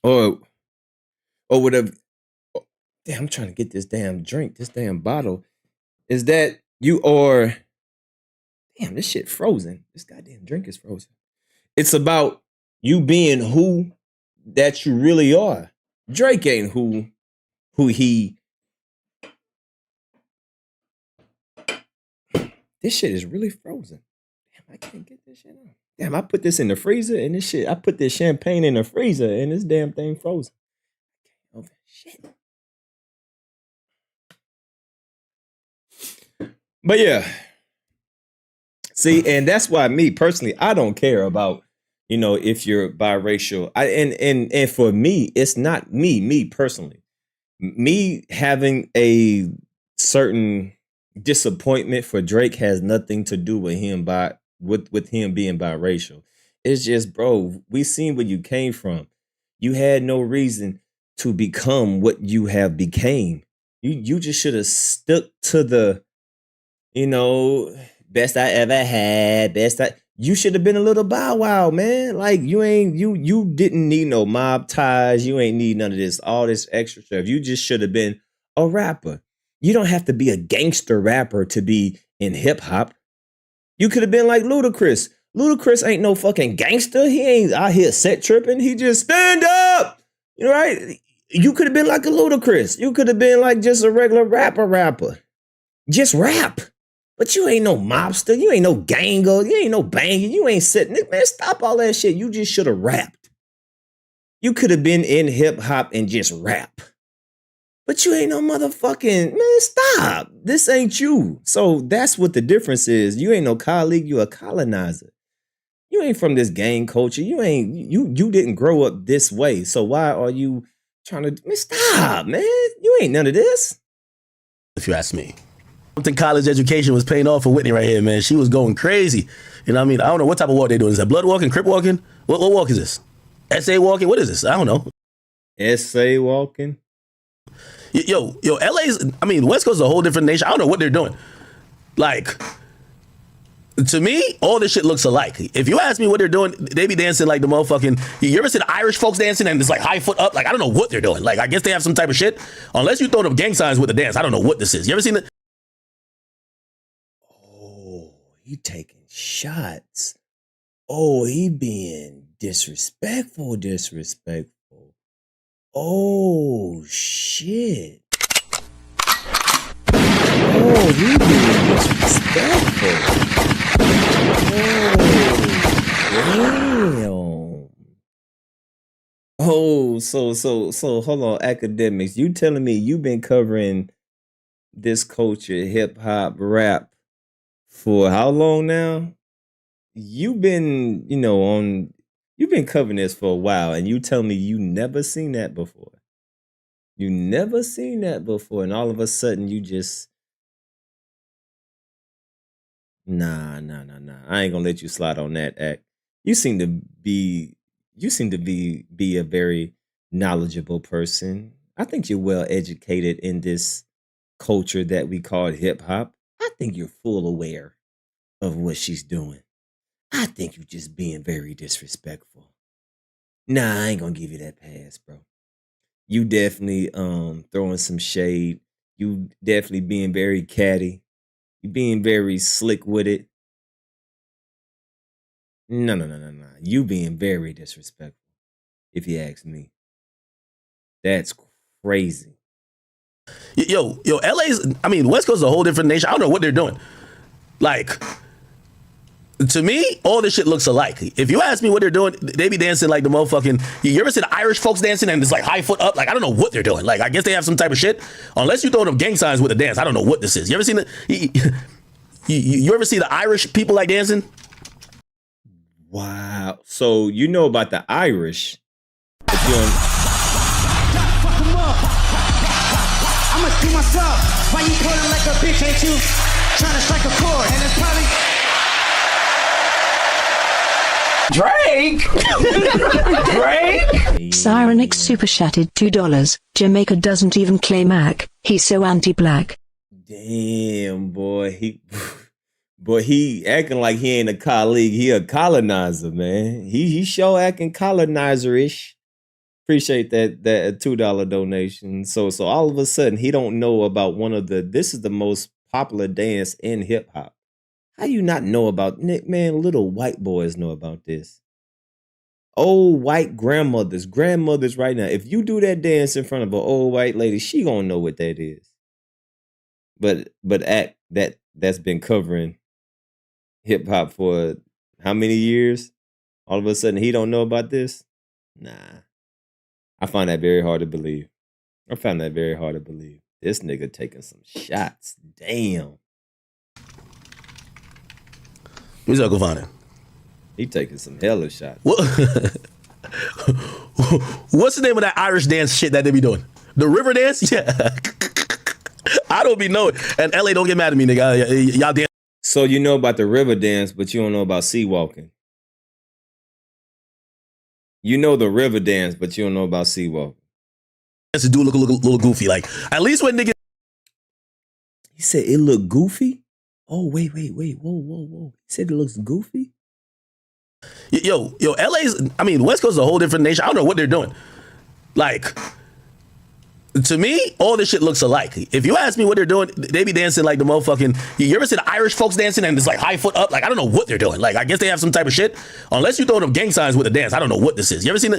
Or whatever. Damn, I'm trying to get this damn drink, this damn bottle. Is that you or damn, this shit frozen. This goddamn drink is frozen. It's about you being who that you really are. Drake ain't who he. This shit is really frozen. Damn, I can't get this shit out. Damn, I put this in the freezer and this shit, I put this champagne in the freezer and this damn thing frozen. Oh, shit. But yeah. See, and that's why me personally, I don't care about, if you're biracial. And for me, it's not me personally. Me having a certain disappointment for Drake has nothing to do with him with him being biracial. It's just, bro, we seen where you came from. You had no reason to become what you have became. You just should have stuck to the, best I ever had, you should have been a little Bow Wow, man. Like you didn't need no mob ties. You ain't need none of this, all this extra stuff. You just should have been a rapper. You don't have to be a gangster rapper to be in hip hop. You could have been like Ludacris. Ludacris ain't no fucking gangster. He ain't out here set tripping. He just stand up. Right? You could have been like a Ludacris. You could have been like just a regular rapper. Just rap. But you ain't no mobster. You ain't no ganger. You ain't no banger. You ain't sitting. Man, stop all that shit. You just should have rapped. You could have been in hip hop and just rap. But you ain't no motherfucking, man, stop. This ain't you. So that's what the difference is. You ain't no colleague. You a colonizer. You ain't from this gang culture. You didn't grow up this way. So why are you trying to stop, man? You ain't none of this. If you ask me. Compton college education was paying off for Whitney right here, man. She was going crazy. You know what I mean? I don't know what type of walk they doing. Is that blood walking, crip walking? What walk is this? SA walking? What is this? I don't know. SA walking? Yo, LA's, I mean, West Coast is a whole different nation. I don't know what they're doing. Like, to me, all this shit looks alike. If you ask me what they're doing, they be dancing like the motherfucking, you ever see the Irish folks dancing and it's like high foot up? Like, I don't know what they're doing. Like, I guess they have some type of shit. Unless you throw them gang signs with the dance, I don't know what this is. You ever seen it? Oh, he taking shots. Oh, he being disrespectful. Oh, shit. Oh, he being disrespectful. Oh, damn. Oh, so hold on, Akademiks. You telling me you've been covering this culture, hip hop, rap for how long now? You've been, you've been covering this for a while, and you tell me you never seen that before. You never seen that before, and all of a sudden you just nah. I ain't gonna let you slide on that act. You seem to be a very knowledgeable person. I think you're well educated in this culture that we call hip hop. I think you're full aware of what she's doing. I think you're just being very disrespectful. Nah, I ain't gonna give you that pass, bro. You definitely throwing some shade. You definitely being very catty. You being very slick with it. No. You being very disrespectful, if you ask me. That's crazy. Yo, LA's, I mean, West Coast is a whole different nation. I don't know what they're doing. Like, to me, all this shit looks alike. If you ask me what they're doing, they be dancing like the motherfucking, you ever see the Irish folks dancing and it's like high foot up? Like, I don't know what they're doing. Like, I guess they have some type of shit. Unless you throw them gang signs with the dance, I don't know what this is. You ever seen you ever see the Irish people like dancing? Wow. So you know about the Irish, but you don't. Fuck 'em up. I'ma do myself. Why you pulling like a bitch? Ain't you trying to strike a chord? And it's probably Drake? Sirenix super chatted $2. Jamaica doesn't even claim Ak. He's so anti-black. Damn, boy. He acting like he ain't a colleague. He a colonizer, man. He sure acting colonizer-ish. Appreciate that $2 donation. So all of a sudden he don't know about this is the most popular dance in hip hop. How you not know about Nick, man? Little white boys know about this. Old white grandmothers right now. If you do that dance in front of an old white lady, she gonna know what that is. But Act that's been covering hip hop for how many years? All of a sudden he don't know about this? Nah. I find that very hard to believe. This nigga taking some shots. Damn. Who's Uncle Vonna? He taking some hella shots. What's the name of that Irish dance shit that they be doing? The river dance? Yeah. I don't be knowing. And LA, don't get mad at me, nigga. Y'all dance. So you know about the river dance, but you don't know about sea walking. You know the river dance, but you don't know about sea walking. That's a dude look a little goofy. Like, at least when nigga. He said it looked goofy? Oh, wait. Whoa. He said it looks goofy? Yo, LA's, I mean, West Coast is a whole different nation. I don't know what they're doing. Like, to me, all this shit looks alike. If you ask me what they're doing, they be dancing like the motherfucking, you ever see the Irish folks dancing and it's like high foot up? Like, I don't know what they're doing. Like, I guess they have some type of shit. Unless you throw them gang signs with the dance, I don't know what this is. You ever seen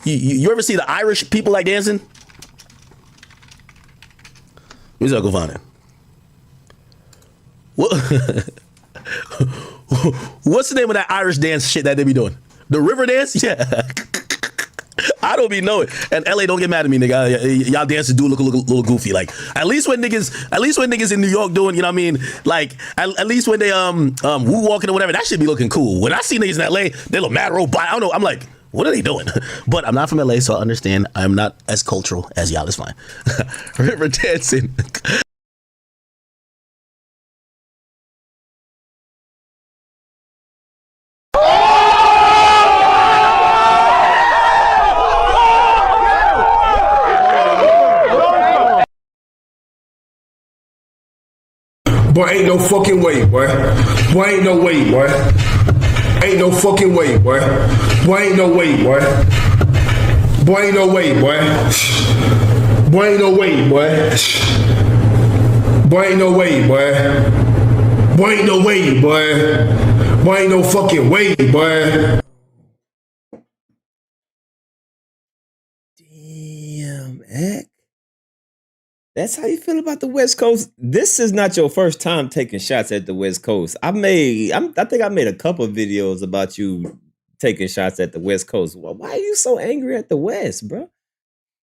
you ever see the Irish people like dancing? Who's Uncle Vonna? What's the name of that Irish dance shit that they be doing? The river dance? Yeah. I don't be knowing. And LA, don't get mad at me, nigga. Y'all dancers do look a little goofy. Like at least when niggas in New York doing, you know what I mean? Like at least when they woo walking or whatever, that should be looking cool. When I see niggas in LA, they look mad robot. I don't know. I'm like, what are they doing? But I'm not from LA, so I understand. I'm not as cultural as y'all. It's fine. River dancing. Boy, ain't no fucking way, boy. Boy, ain't no way, boy. Ain't no fucking way, boy. Boy, ain't no way, boy. Boy, ain't no way, boy. Boy, ain't no way, boy. Boy, ain't no way, boy. Boy, ain't no way, boy. Boy, ain't no fucking way, boy. Damn, Ek. That's how you feel about the West Coast. This is not your first time taking shots at the West Coast. I think I made a couple of videos about you taking shots at the West Coast. Why are you so angry at the West, bro?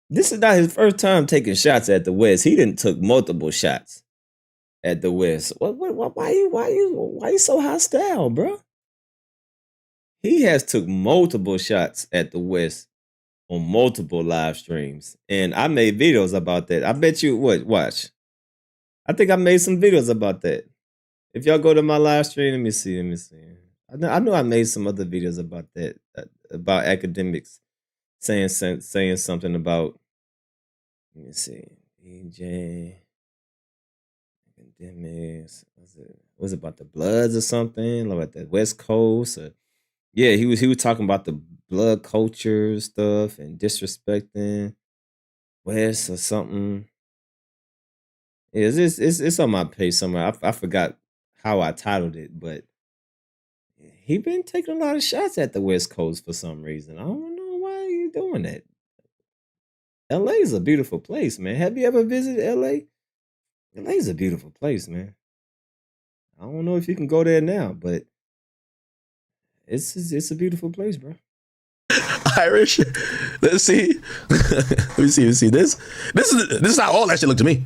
This is not his first time taking shots at the West. He didn't took multiple shots at the West. Why you so hostile, bro? He has took multiple shots at the West on multiple live streams. And I made videos about that. I bet you, watch. I think I made some videos about that. If y'all go to my live stream, let me see. I know I made some other videos about that, about Akademiks saying something about, let me see, DJ, Akademiks, was it about the Bloods or something, about the West Coast? Yeah, he was talking about the blood culture stuff and disrespecting West or something. Yeah, it's on my page somewhere. I forgot how I titled it, but he been taking a lot of shots at the West Coast for some reason. I don't know why you doing that. LA is a beautiful place, man. Have you ever visited LA? LA is a beautiful place, man. I don't know if you can go there now, but it's a beautiful place, bro. Irish. Let's see. Let me see. This is how all that shit look to me.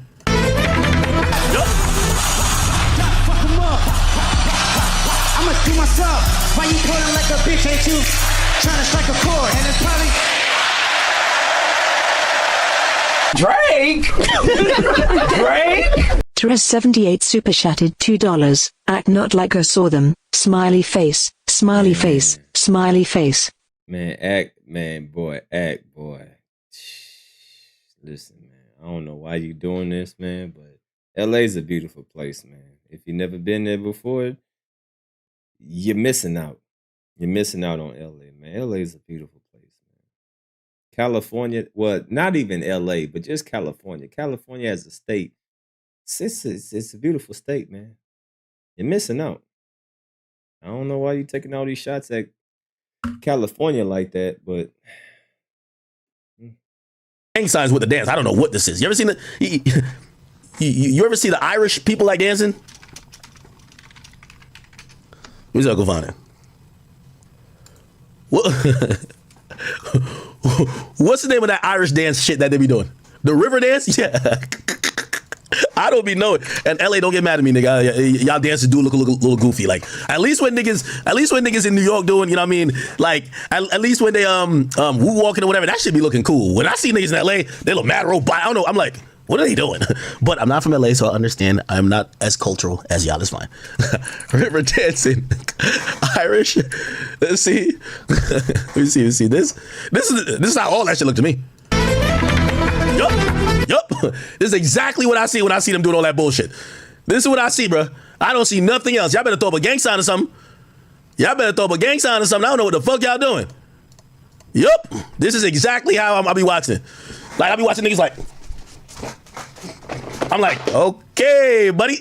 I'ma see myself. Why you calling like a bitch? Ain't you trying to strike a chord? And it's probably Drake. Therese78 super chatted $2. Act not like I saw them. Smiley face. Smiley face. Smiley face. Man, act, boy. Listen, man, I don't know why you doing this, man, but LA's a beautiful place, man. If you've never been there before, you're missing out. You're missing out on LA, man. LA's a beautiful place, man. California, well, not even LA, but just California. California as a state, it's a beautiful state, man. You're missing out. I don't know why you're taking all these shots at California like that, but gang signs with the dance. I don't know what this is. You ever seen you ever see the Irish people like dancing? Let me see if I can find it. What's the name of that Irish dance shit that they be doing? The river dance? Yeah. I don't be knowing. And LA, don't get mad at me, nigga. Y'all dancers do look a little goofy. Like at least when niggas in New York doing, you know what I mean? Like at least when they woo walking or whatever, that should be looking cool. When I see niggas in LA, they look mad robot. I don't know. I'm like, what are they doing? But I'm not from LA, so I understand. I'm not as cultural as y'all. It's fine. River dancing, Irish. Let's see. Let me see. This is how all that shit look to me. Yup. This is exactly what I see when I see them doing all that bullshit. This is what I see, bro. I don't see nothing else. Y'all better throw up a gang sign or something. I don't know what the fuck y'all doing. Yup. This is exactly how I'll be watching. Like, I'll be watching niggas like, I'm like, okay, buddy.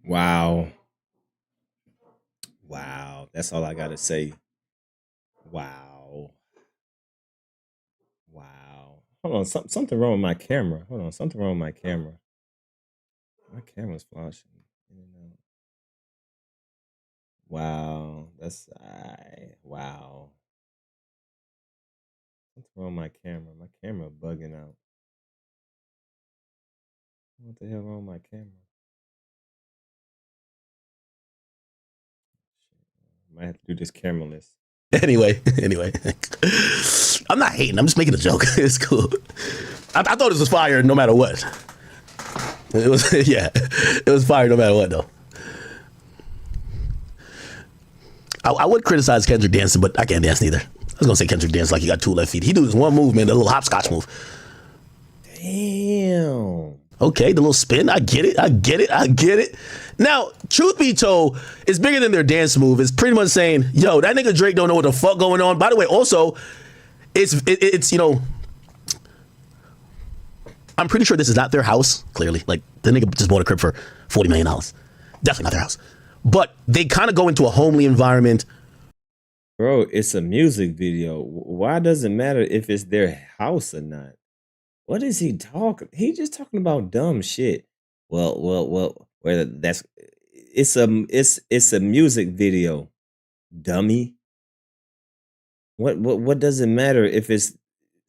Wow. That's all I gotta say. Wow. Hold on, something wrong with my camera. My camera's flashing. Wow. That's wow. What's wrong with my camera? My camera bugging out. What the hell wrong with my camera? Might have to do this cameraless. Anyway, I'm not hating. I'm just making a joke. It's cool. I thought this was fire no matter what. It was, yeah, it was fire no matter what, though. I would criticize Kendrick dancing, but I can't dance neither. I was gonna say Kendrick dance like he got 2 left feet. He do this one move, man, the little hopscotch move. Damn. Okay, the little spin. I get it. Now, truth be told, it's bigger than their dance move. It's pretty much saying, yo, that nigga Drake don't know what the fuck going on. By the way, also, it's you know, I'm pretty sure this is not their house, clearly. Like, the nigga just bought a crib for $40 million. Definitely not their house. But they kind of go into a homely environment. Bro, it's a music video. Why does it matter if it's their house or not? What is he talking? He just talking about dumb shit. Well, that's it's a music video, dummy. What does it matter if it's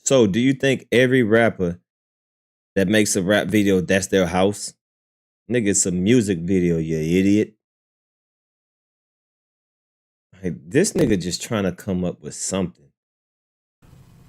so? Do you think every rapper that makes a rap video, that's their house? Nigga, it's a music video, you idiot. Like, this nigga just trying to come up with something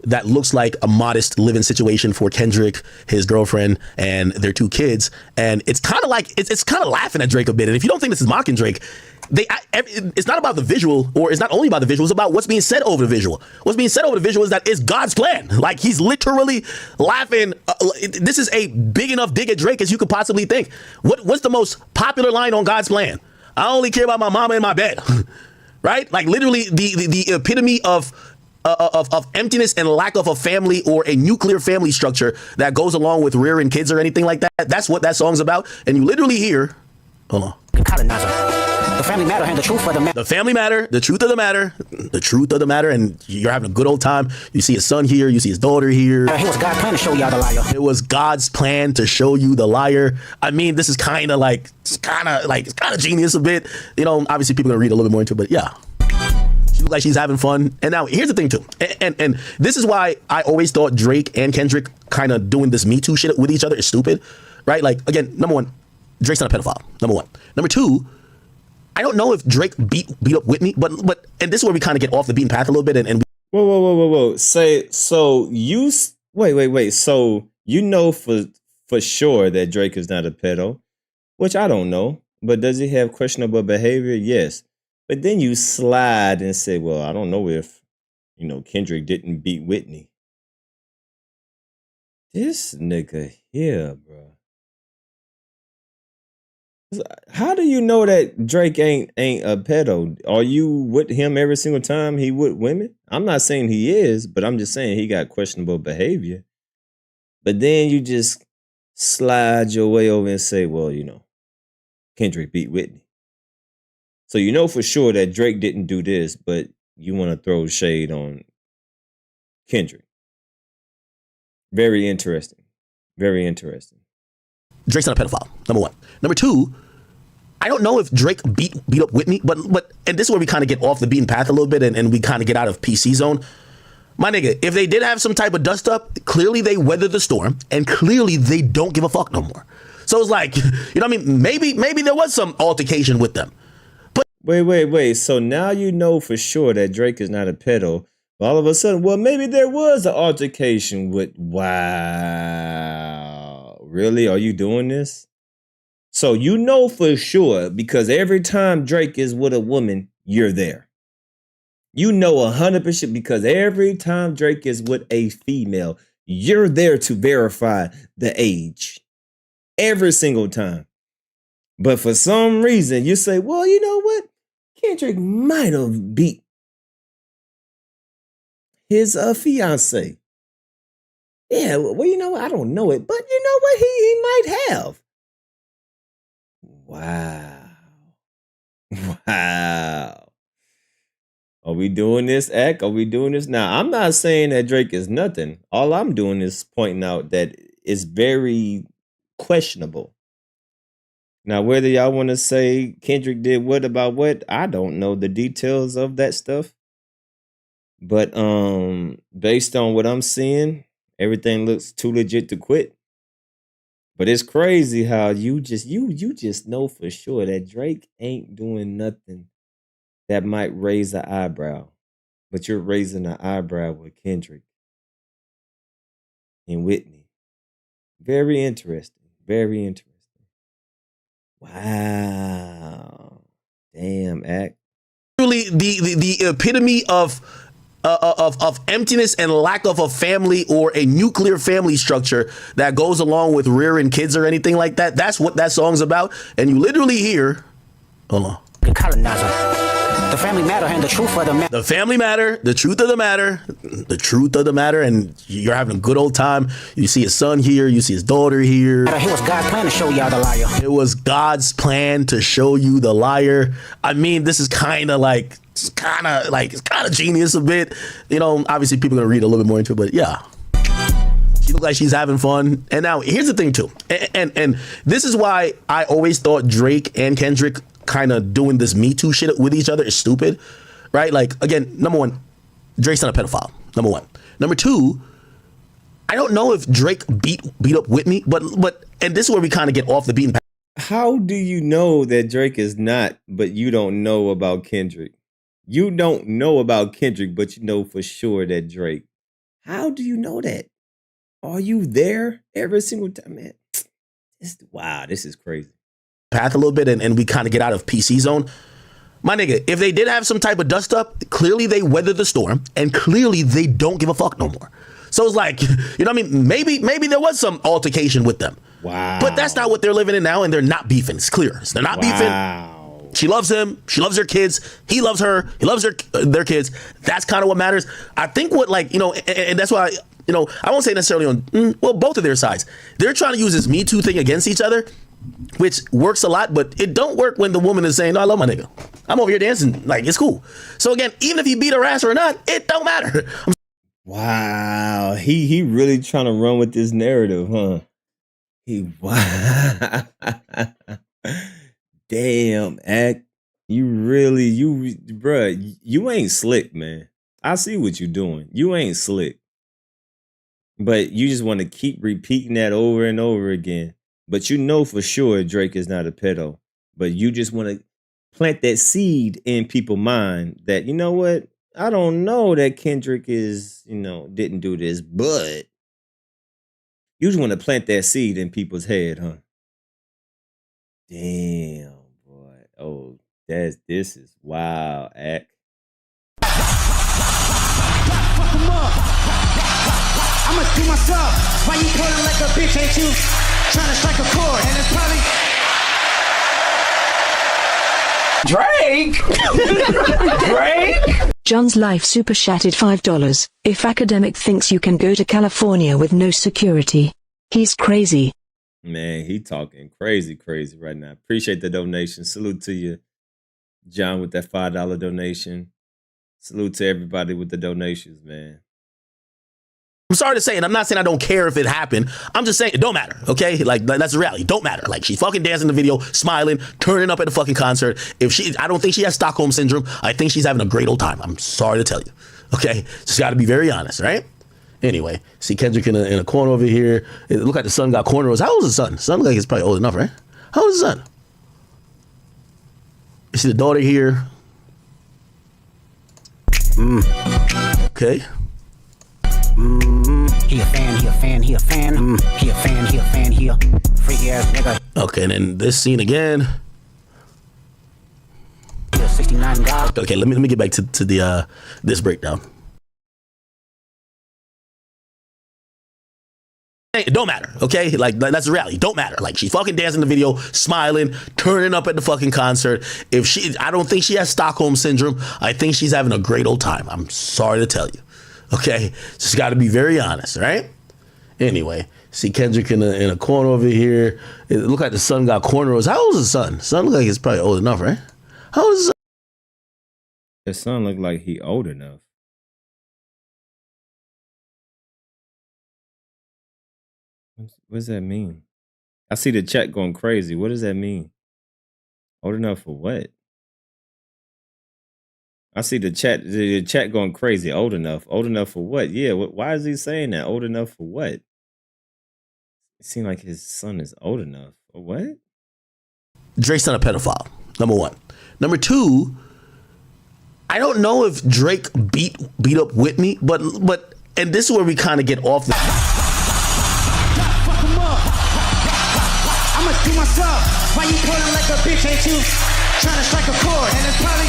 That looks like a modest living situation for Kendrick, his girlfriend, and their 2 kids. And it's kind of like, it's kind of laughing at Drake a bit. And if you don't think this is mocking Drake, it's not about the visual, or it's not only about the visual, it's about what's being said over the visual. What's being said over the visual is that it's God's plan. Like, he's literally laughing. This is a big enough dig at Drake as you could possibly think. What's the most popular line on God's plan? I only care about my mama in my bed. Right? Like, literally the epitome of emptiness and lack of a family or a nuclear family structure that goes along with rearing kids or anything like that. That's what that song's about. And you literally hear, hold on. The family matter and the truth of the matter. The family matter, the truth of the matter, the truth of the matter, and you're having a good old time. You see his son here, you see his daughter here. It was God's plan to show y'all the liar. It was God's plan to show you the liar. I mean, this is kind of genius a bit. You know, obviously people are gonna read a little bit more into it, but yeah. She looks like she's having fun. And now here's the thing too. And this is why I always thought Drake and Kendrick kind of doing this Me Too shit with each other is stupid, right? Like, again, number one, Drake's not a pedophile. Number one. Number two, I don't know if Drake beat up Whitney, but and this is where we kind of get off the beaten path a little bit. And whoa. Say, so you wait. So you know for sure that Drake is not a pedo, which I don't know. But does he have questionable behavior? Yes. But then you slide and say, well, I don't know if, Kendrick didn't beat Whitney. This nigga here, bro. How do you know that Drake ain't a pedo? Are you with him every single time he with women? I'm not saying he is, but I'm just saying he got questionable behavior. But then you just slide your way over and say, well, Kendrick beat Whitney. So you know for sure that Drake didn't do this, but you want to throw shade on Kendrick. Very interesting. Very interesting. Drake's not a pedophile, number one. Number two, I don't know if Drake beat up Whitney, but and this is where we kind of get off the beaten path a little bit and we kind of get out of PC zone. My nigga, if they did have some type of dust up, clearly they weathered the storm and clearly they don't give a fuck no more. So it's like, you know what I mean? Maybe there was some altercation with them. But Wait. So now you know for sure that Drake is not a pedo. All of a sudden, well, maybe there was an altercation with, wow. Really? Are you doing this? So you know for sure because every time Drake is with a woman, you're there. You know 100% because every time Drake is with a female, you're there to verify the age. Every single time. But for some reason, you say, well, you know what? Kendrick might have beat his fiance. Yeah, well, you know what? I don't know it, but you know what? He might have. Wow. Are we doing this act? Are we doing this? Now, I'm not saying that Drake is nothing. All I'm doing is pointing out that it's very questionable. Now, whether y'all want to say Kendrick did what about what, I don't know the details of that stuff. But based on what I'm seeing, everything looks too legit to quit. But it's crazy how you just know for sure that Drake ain't doing nothing that might raise an eyebrow. But you're raising an eyebrow with Kendrick and Whitney. Very interesting. Very interesting. Wow. Damn, Act. Truly the epitome of emptiness and lack of a family or a nuclear family structure that goes along with rearing kids or anything like that. That's what that song's about. And you literally hear, hold on. The family matter and the truth of the matter. The family matter, the truth of the matter, the truth of the matter, and you're having a good old time. You see his son here, you see his daughter here. It was God's plan to show y'all the liar. It was God's plan to show you the liar. I mean, this is kind of genius a bit. You know, obviously people are gonna read a little bit more into it, but yeah. She looks like she's having fun. And now here's the thing too, and this is why I always thought Drake and Kendrick kind of doing this Me Too shit with each other is stupid, right? Like, again, number one, Drake's not a pedophile, number one. Number two, I don't know if Drake beat up Whitney, but and this is where we kind of get off the beaten path. How do you know that Drake is not, but you don't know about Kendrick? You don't know about Kendrick, but you know for sure that Drake. How do you know that? Are you there every single time, man? Wow, this is crazy. Path a little bit and we kind of get out of PC zone. My nigga, if they did have some type of dust up, clearly they weathered the storm and clearly they don't give a fuck no more. So it's like, you know what I mean? Maybe there was some altercation with them. Wow. But that's not what they're living in now, and they're not beefing. It's clear. They're not beefing. She loves him. She loves her kids. He loves her. He loves their kids. That's kind of what matters. I think what, like, you know, and that's why, you know, I won't say necessarily on, well, both of their sides. They're trying to use this Me Too thing against each other, which works a lot, but it don't work when the woman is saying, no, I love my nigga. I'm over here dancing. Like, it's cool. So again, even if he beat her ass or not, it don't matter. Wow. He really trying to run with this narrative, huh? Wow. Damn, Act. Bruh, you ain't slick, man. I see what you doing. You ain't slick. But you just want to keep repeating that over and over again. But you know for sure Drake is not a pedo. But you just want to plant that seed in people's mind that, you know what? I don't know that Kendrick is, you know, didn't do this, but you just want to plant that seed in people's head, huh? Damn, boy. Oh, this is wild, Act. I'ma do myself. Why you pulling like a bitch, ain't you? Trying to strike a chord, and it's probably Drake? John's life super chatted $5. If Akademiks thinks you can go to California with no security, he's crazy. Man, he talking crazy right now. Appreciate the donation. Salute to you, John, with that $5 donation. Salute to everybody with the donations, man. I'm sorry to say, and I'm not saying I don't care if it happened. I'm just saying it don't matter, okay? Like, that's the reality. Don't matter. Like, she fucking dancing in the video, smiling, turning up at the fucking concert. I don't think she has Stockholm syndrome. I think she's having a great old time. I'm sorry to tell you, okay? Just got to be very honest, right? Anyway, see Kendrick in a corner over here. It look like the son got cornrows. How old is the son? Son look like he's probably old enough, right? How old is the son? You see the daughter here. Okay. He a fan, he a fan, he a fan. He a fan, he a fan, he a freaky ass nigga. Okay, and then this scene again. He a 69 God. Okay, let me get back to the this breakdown. It don't matter, okay? Like, that's the reality. Don't matter. Like, she fucking dancing in the video, smiling, turning up at the fucking concert. I don't think she has Stockholm syndrome. I think she's having a great old time. I'm sorry to tell you, okay? Just got to be very honest, right? Anyway, see Kendrick in a corner over here. It look like the son got cornrows. How old is the son? Son look like he's probably old enough, right? How old is the son? The son look like he old enough. What does that mean? I see the chat going crazy. What does that mean? Old enough for what? I see the chat going crazy. Old enough for what? Yeah, why is he saying that? Old enough for what? It seems like his son is old enough. What? Drake's not a pedophile, number one. Number two, I don't know if Drake beat up Whitney, but and this is where we kind of get off the. I'ma do myself. Why you calling like a bitch? Ain't you trying to strike a chord? And it's probably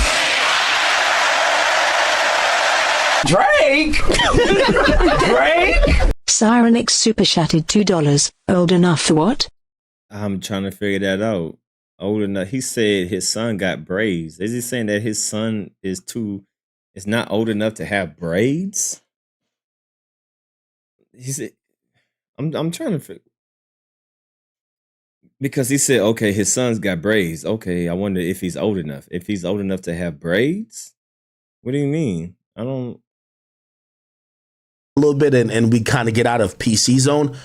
Drake. Siren X super chatted $2. Old enough for what? I'm trying to figure that out. Old enough. He said his son got braids. Is he saying that his son is not old enough to have braids? He said, I'm trying to figure. Because he said, okay, his son's got braids. Okay, I wonder if he's old enough. If he's old enough to have braids? What do you mean? I don't. A little bit, and we kind of get out of PC zone.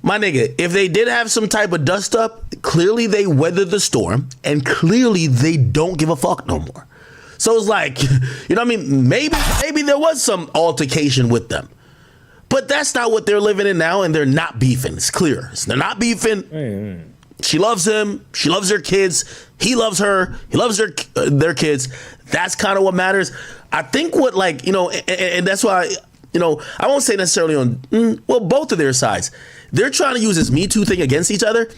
My nigga, if they did have some type of dust up, clearly they weathered the storm, and clearly they don't give a fuck no more. So it's like, you know what I mean? Maybe there was some altercation with them. But that's not what they're living in now, and they're not beefing. It's clear. They're not beefing. She loves him. She loves their kids. He loves her. He loves their kids. That's kind of what matters. I think what, like, you know, and that's why, you know, I won't say necessarily on, well, both of their sides. They're trying to use this Me Too thing against each other,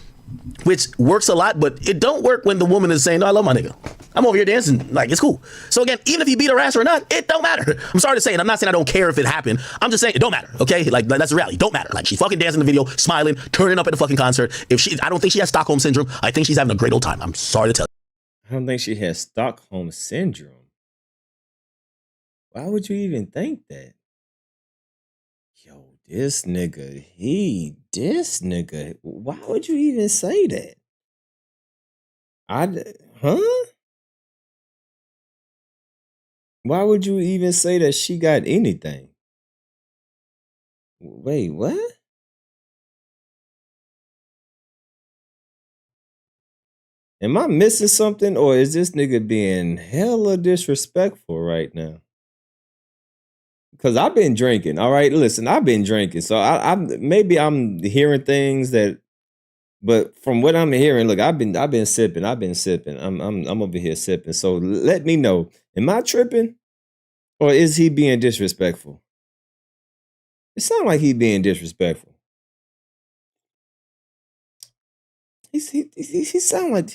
which works a lot, but it don't work when the woman is saying, no, I love my nigga. I'm over here dancing. Like, it's cool. So again, even if you beat her ass or not, it don't matter. I'm sorry to say it. I'm not saying I don't care if it happened. I'm just saying it don't matter. Okay? Like that's the reality. Don't matter. Like, she's fucking dancing in the video, smiling, turning up at the fucking concert. I don't think she has Stockholm syndrome. I think she's having a great old time. I'm sorry to tell you. I don't think she has Stockholm syndrome. Why would you even think that? Yo, this nigga. Why would you even say that? Why would you even say that she got anything? Wait, what? Am I missing something, or is this nigga being hella disrespectful right now? Because I've been drinking. All right, listen, I've been drinking, so maybe I'm hearing things that, but from what I'm hearing, look, I've been sipping. I'm over here sipping. So let me know. Am I tripping, or is he being disrespectful? It sounds like he's being disrespectful. He sound like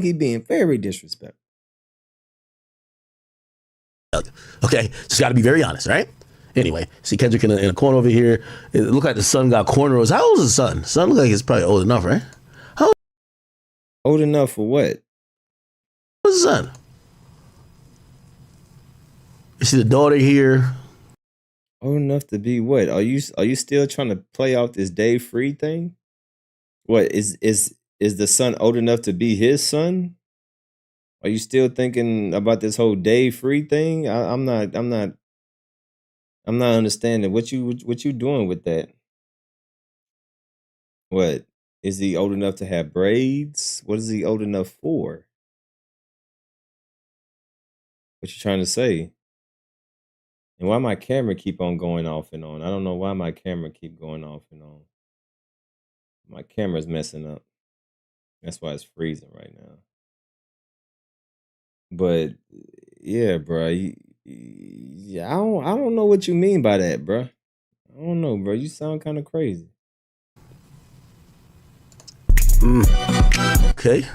he's being very disrespectful. Okay, just got to be very honest, right? Anyway, see Kendrick in a corner over here. It looked like the son got cornrows. How old is the son? Son look like he's probably old enough, right? How old enough for what? What's the son? You see the daughter here. Old enough to be what? Are you still trying to play off this Dave Free thing? What is the son old enough to be his son? Are you still thinking about this whole Dave Free thing? I'm not understanding what you doing with that. What is he old enough to have braids? What is he old enough for? What you trying to say? And why my camera keep on going off and on? I don't know why my camera keep going off and on. My camera's messing up. That's why it's freezing right now. But yeah, bro. I don't know what you mean by that, bro. I don't know, bro. You sound kind of crazy. Okay.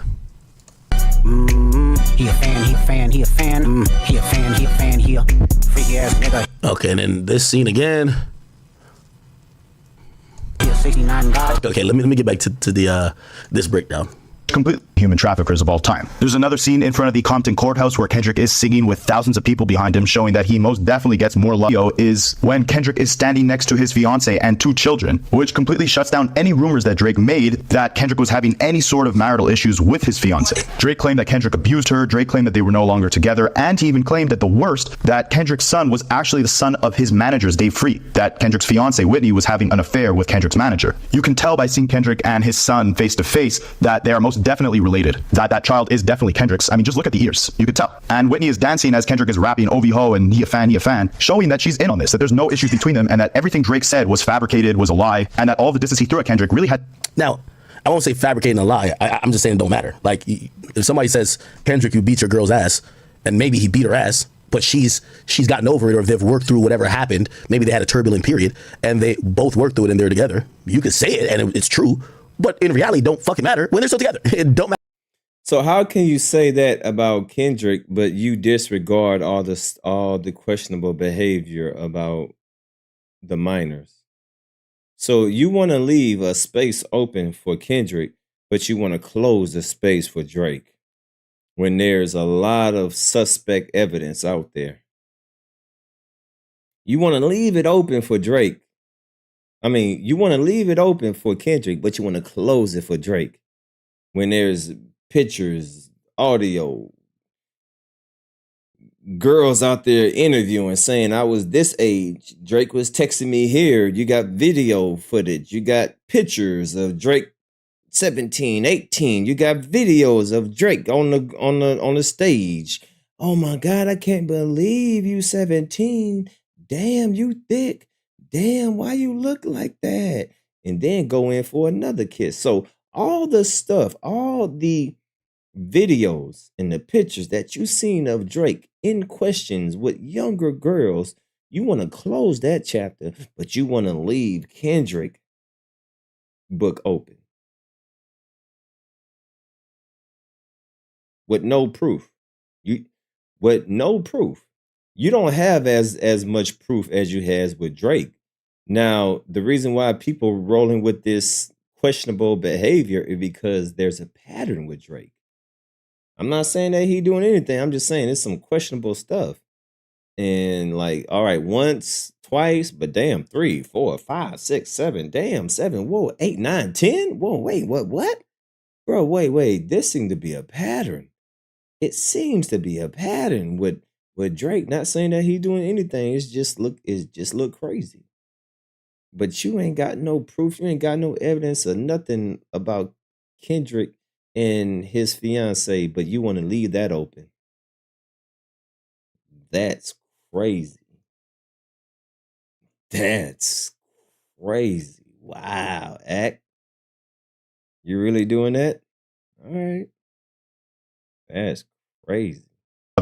He a fan. He a freaky ass nigga. Okay, and then this scene again. He a 69 God. Okay, let me get back to the this breakdown. Complete human traffickers of all time. There's another scene in front of the Compton courthouse where Kendrick is singing with thousands of people behind him, showing that he most definitely gets more love. Is when Kendrick is standing next to his fiance and 2 children, which completely shuts down any rumors that Drake made that Kendrick was having any sort of marital issues with his fiance. Drake claimed that Kendrick abused her, Drake claimed that they were no longer together, and he even claimed that the worst, that Kendrick's son was actually the son of his manager's Dave Free, that Kendrick's fiance Whitney was having an affair with Kendrick's manager. You can tell by seeing Kendrick and his son face to face that they are most definitely related. related. That child is definitely Kendrick's. I mean, just look at the ears. You could tell. And Whitney is dancing as Kendrick is rapping OV ho and he a fan, showing that she's in on this, that there's no issues between them, and that everything Drake said was fabricated, was a lie, and that all the disses he threw at Kendrick really had... Now, I won't say fabricating a lie. I'm just saying it don't matter. Like, if somebody says, Kendrick, you beat your girl's ass, and maybe he beat her ass, but she's gotten over it, or if they've worked through whatever happened, maybe they had a turbulent period, and they both worked through it and they're together. You could say it, and it's true, but in reality, don't fucking matter when they're still together. It don't matter. So how can you say that about Kendrick, but you disregard all the questionable behavior about the minors? So you want to leave a space open for Kendrick, but you want to close the space for Drake when there's a lot of suspect evidence out there. You want to leave it open for Drake. I mean, you want to leave it open for Kendrick, but you want to close it for Drake when there's pictures, audio, girls out there interviewing saying I was this age. Drake was texting me here. You got video footage. You got pictures of Drake 17, 18. You got videos of Drake on the stage. Oh my God, I can't believe you 17. Damn, you thick. Damn, why you look like that? And then go in for another kiss. So all the stuff, all the videos and the pictures that you seen of Drake in questions with younger girls, you want to close that chapter, but you want to leave Kendrick book open with no proof. You don't have as much proof as you has with Drake. Now, the reason why people rolling with this questionable behavior is because there's a pattern with Drake. I'm not saying that he doing anything. I'm just saying it's some questionable stuff. And like, all right, once, twice, but damn, 3, 4, 5, 6, 7, damn, 7, whoa, 8, 9, 10. Whoa, wait, what? Bro, wait. This seemed to be a pattern. It seems to be a pattern with Drake. Not saying that he doing anything. It just look crazy. But you ain't got no proof. You ain't got no evidence or nothing about Kendrick and his fiance, but you want to leave that open. That's crazy. That's crazy. Wow, Act. You really doing that? All right. That's crazy.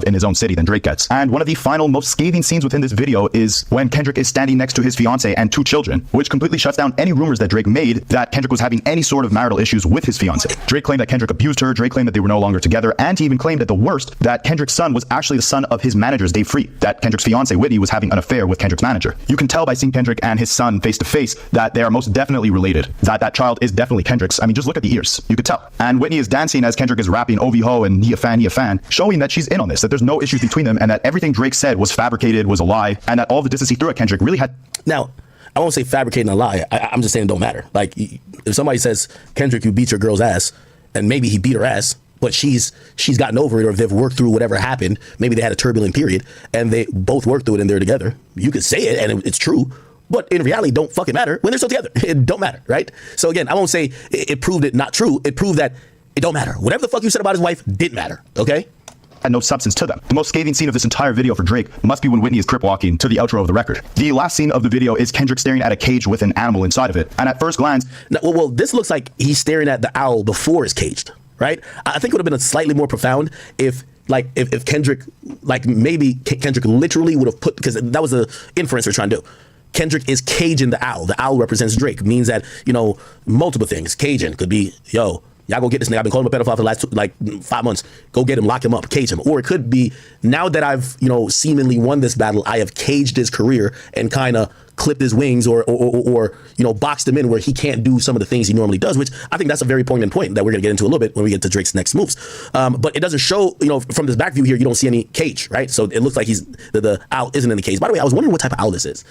In his own city than Drake gets. And one of the final most scathing scenes within this video is when Kendrick is standing next to his fiance and 2 children, which completely shuts down any rumors that Drake made that Kendrick was having any sort of marital issues with his fiance. Drake claimed that Kendrick abused her. Drake claimed that they were no longer together, and he even claimed at the worst that Kendrick's son was actually the son of his manager's Dave Free, that Kendrick's fiance Whitney was having an affair with Kendrick's manager. You can tell by seeing Kendrick and his son face to face that they are most definitely related, that child is definitely Kendrick's. I mean, just look at the ears. You could tell. And Whitney is dancing as Kendrick is rapping OV ho and he a fan, showing that she's in on this, that there's no issues between them, and that everything Drake said was fabricated, was a lie, and that all the disses he threw at Kendrick really had... Now, I won't say fabricating a lie. I'm just saying it don't matter. Like, if somebody says, Kendrick, you beat your girl's ass, and maybe he beat her ass, but she's gotten over it, or if they've worked through whatever happened, maybe they had a turbulent period, and they both worked through it and they're together. You could say it, and it's true, but in reality, don't fucking matter when they're still together. It don't matter, right? So again, I won't say it proved it not true. It proved that it don't matter. Whatever the fuck you said about his wife didn't matter, okay? And no substance to them. The most scathing scene of this entire video for Drake must be when Whitney is crip walking to the outro of the record. The last scene of the video is Kendrick staring at a cage with an animal inside of it. And at first glance... Now, well, this looks like he's staring at the owl before it's caged, right? I think it would have been a slightly more profound if Kendrick, like maybe Kendrick literally would have put, because that was the inference we're trying to do. Kendrick is caging the owl. The owl represents Drake. Means that, multiple things. Caging could be, yo, y'all go get this nigga. I've been calling him a pedophile for the last 5 months. Go get him, lock him up, cage him. Or it could be, now that I've, seemingly won this battle, I have caged his career and kind of clipped his wings or boxed him in where he can't do some of the things he normally does, which I think that's a very poignant point that we're going to get into a little bit when we get to Drake's next moves. But it doesn't show, from this back view here, you don't see any cage, right? So it looks like the owl isn't in the cage. By the way, I was wondering what type of owl this is.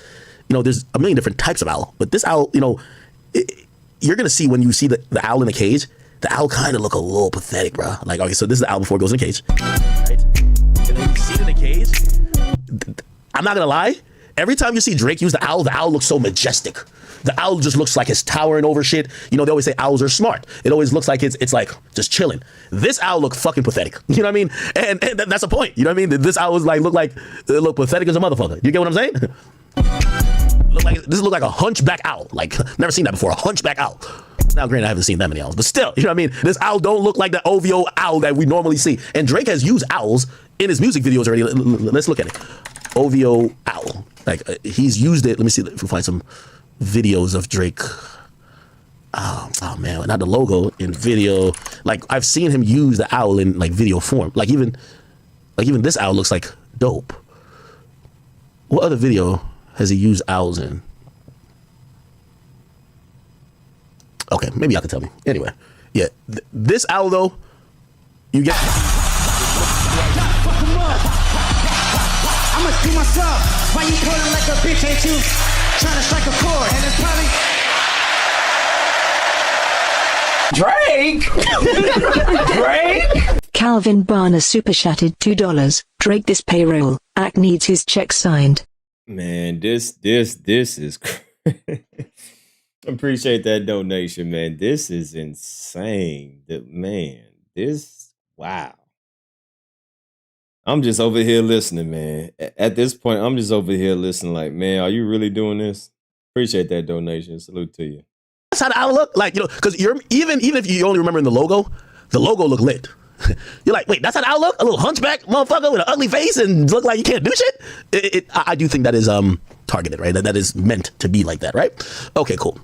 There's a million different types of owl, but this owl, you're going to see when you see the owl in the cage, the owl kind of look a little pathetic, bro. Like, okay, so this is the owl before it goes in the cage, right? And then you see it in the cage. I'm not gonna lie, every time you see Drake use the owl looks so majestic. The owl just looks like it's towering over shit. You know, they always say owls are smart. It always looks like it's like just chilling. This owl look fucking pathetic. You know what I mean? And that's the point. You know what I mean? This owl is like look pathetic as a motherfucker. You get what I'm saying? This look like a hunchback owl. Like, never seen that before. A hunchback owl. Now, granted, I haven't seen that many owls, but still, you know what I mean? This owl don't look like the OVO owl that we normally see. And Drake has used owls in his music videos already. Let's look at it. OVO owl. Like, he's used it. Let me see if we find some videos of Drake. Oh man, not the logo in video. Like, I've seen him use the owl in like video form. Like even this owl looks like dope. What other video has he used owls in? Okay, maybe y'all can tell me. Anyway, yeah, this owl though, you get. I'ma see myself. Why you calling like a bitch? Ain't you trying to strike a chord? And it's probably Drake. Calvin Barner super chatted $2. Drake this payroll. Act needs his check signed. Man, this is. Appreciate that donation, man. This is insane. Wow. I'm just over here listening, man. At this point, I'm just over here listening like, man, are you really doing this? Appreciate that donation. Salute to you. That's how the owl look. Like, you know, because you're even if you only remember in the logo look lit. You're like, wait, that's how the owl look? A little hunchback motherfucker with an ugly face and look like you can't do shit? I do think that is targeted, right? That is meant to be like that, right? Okay, cool.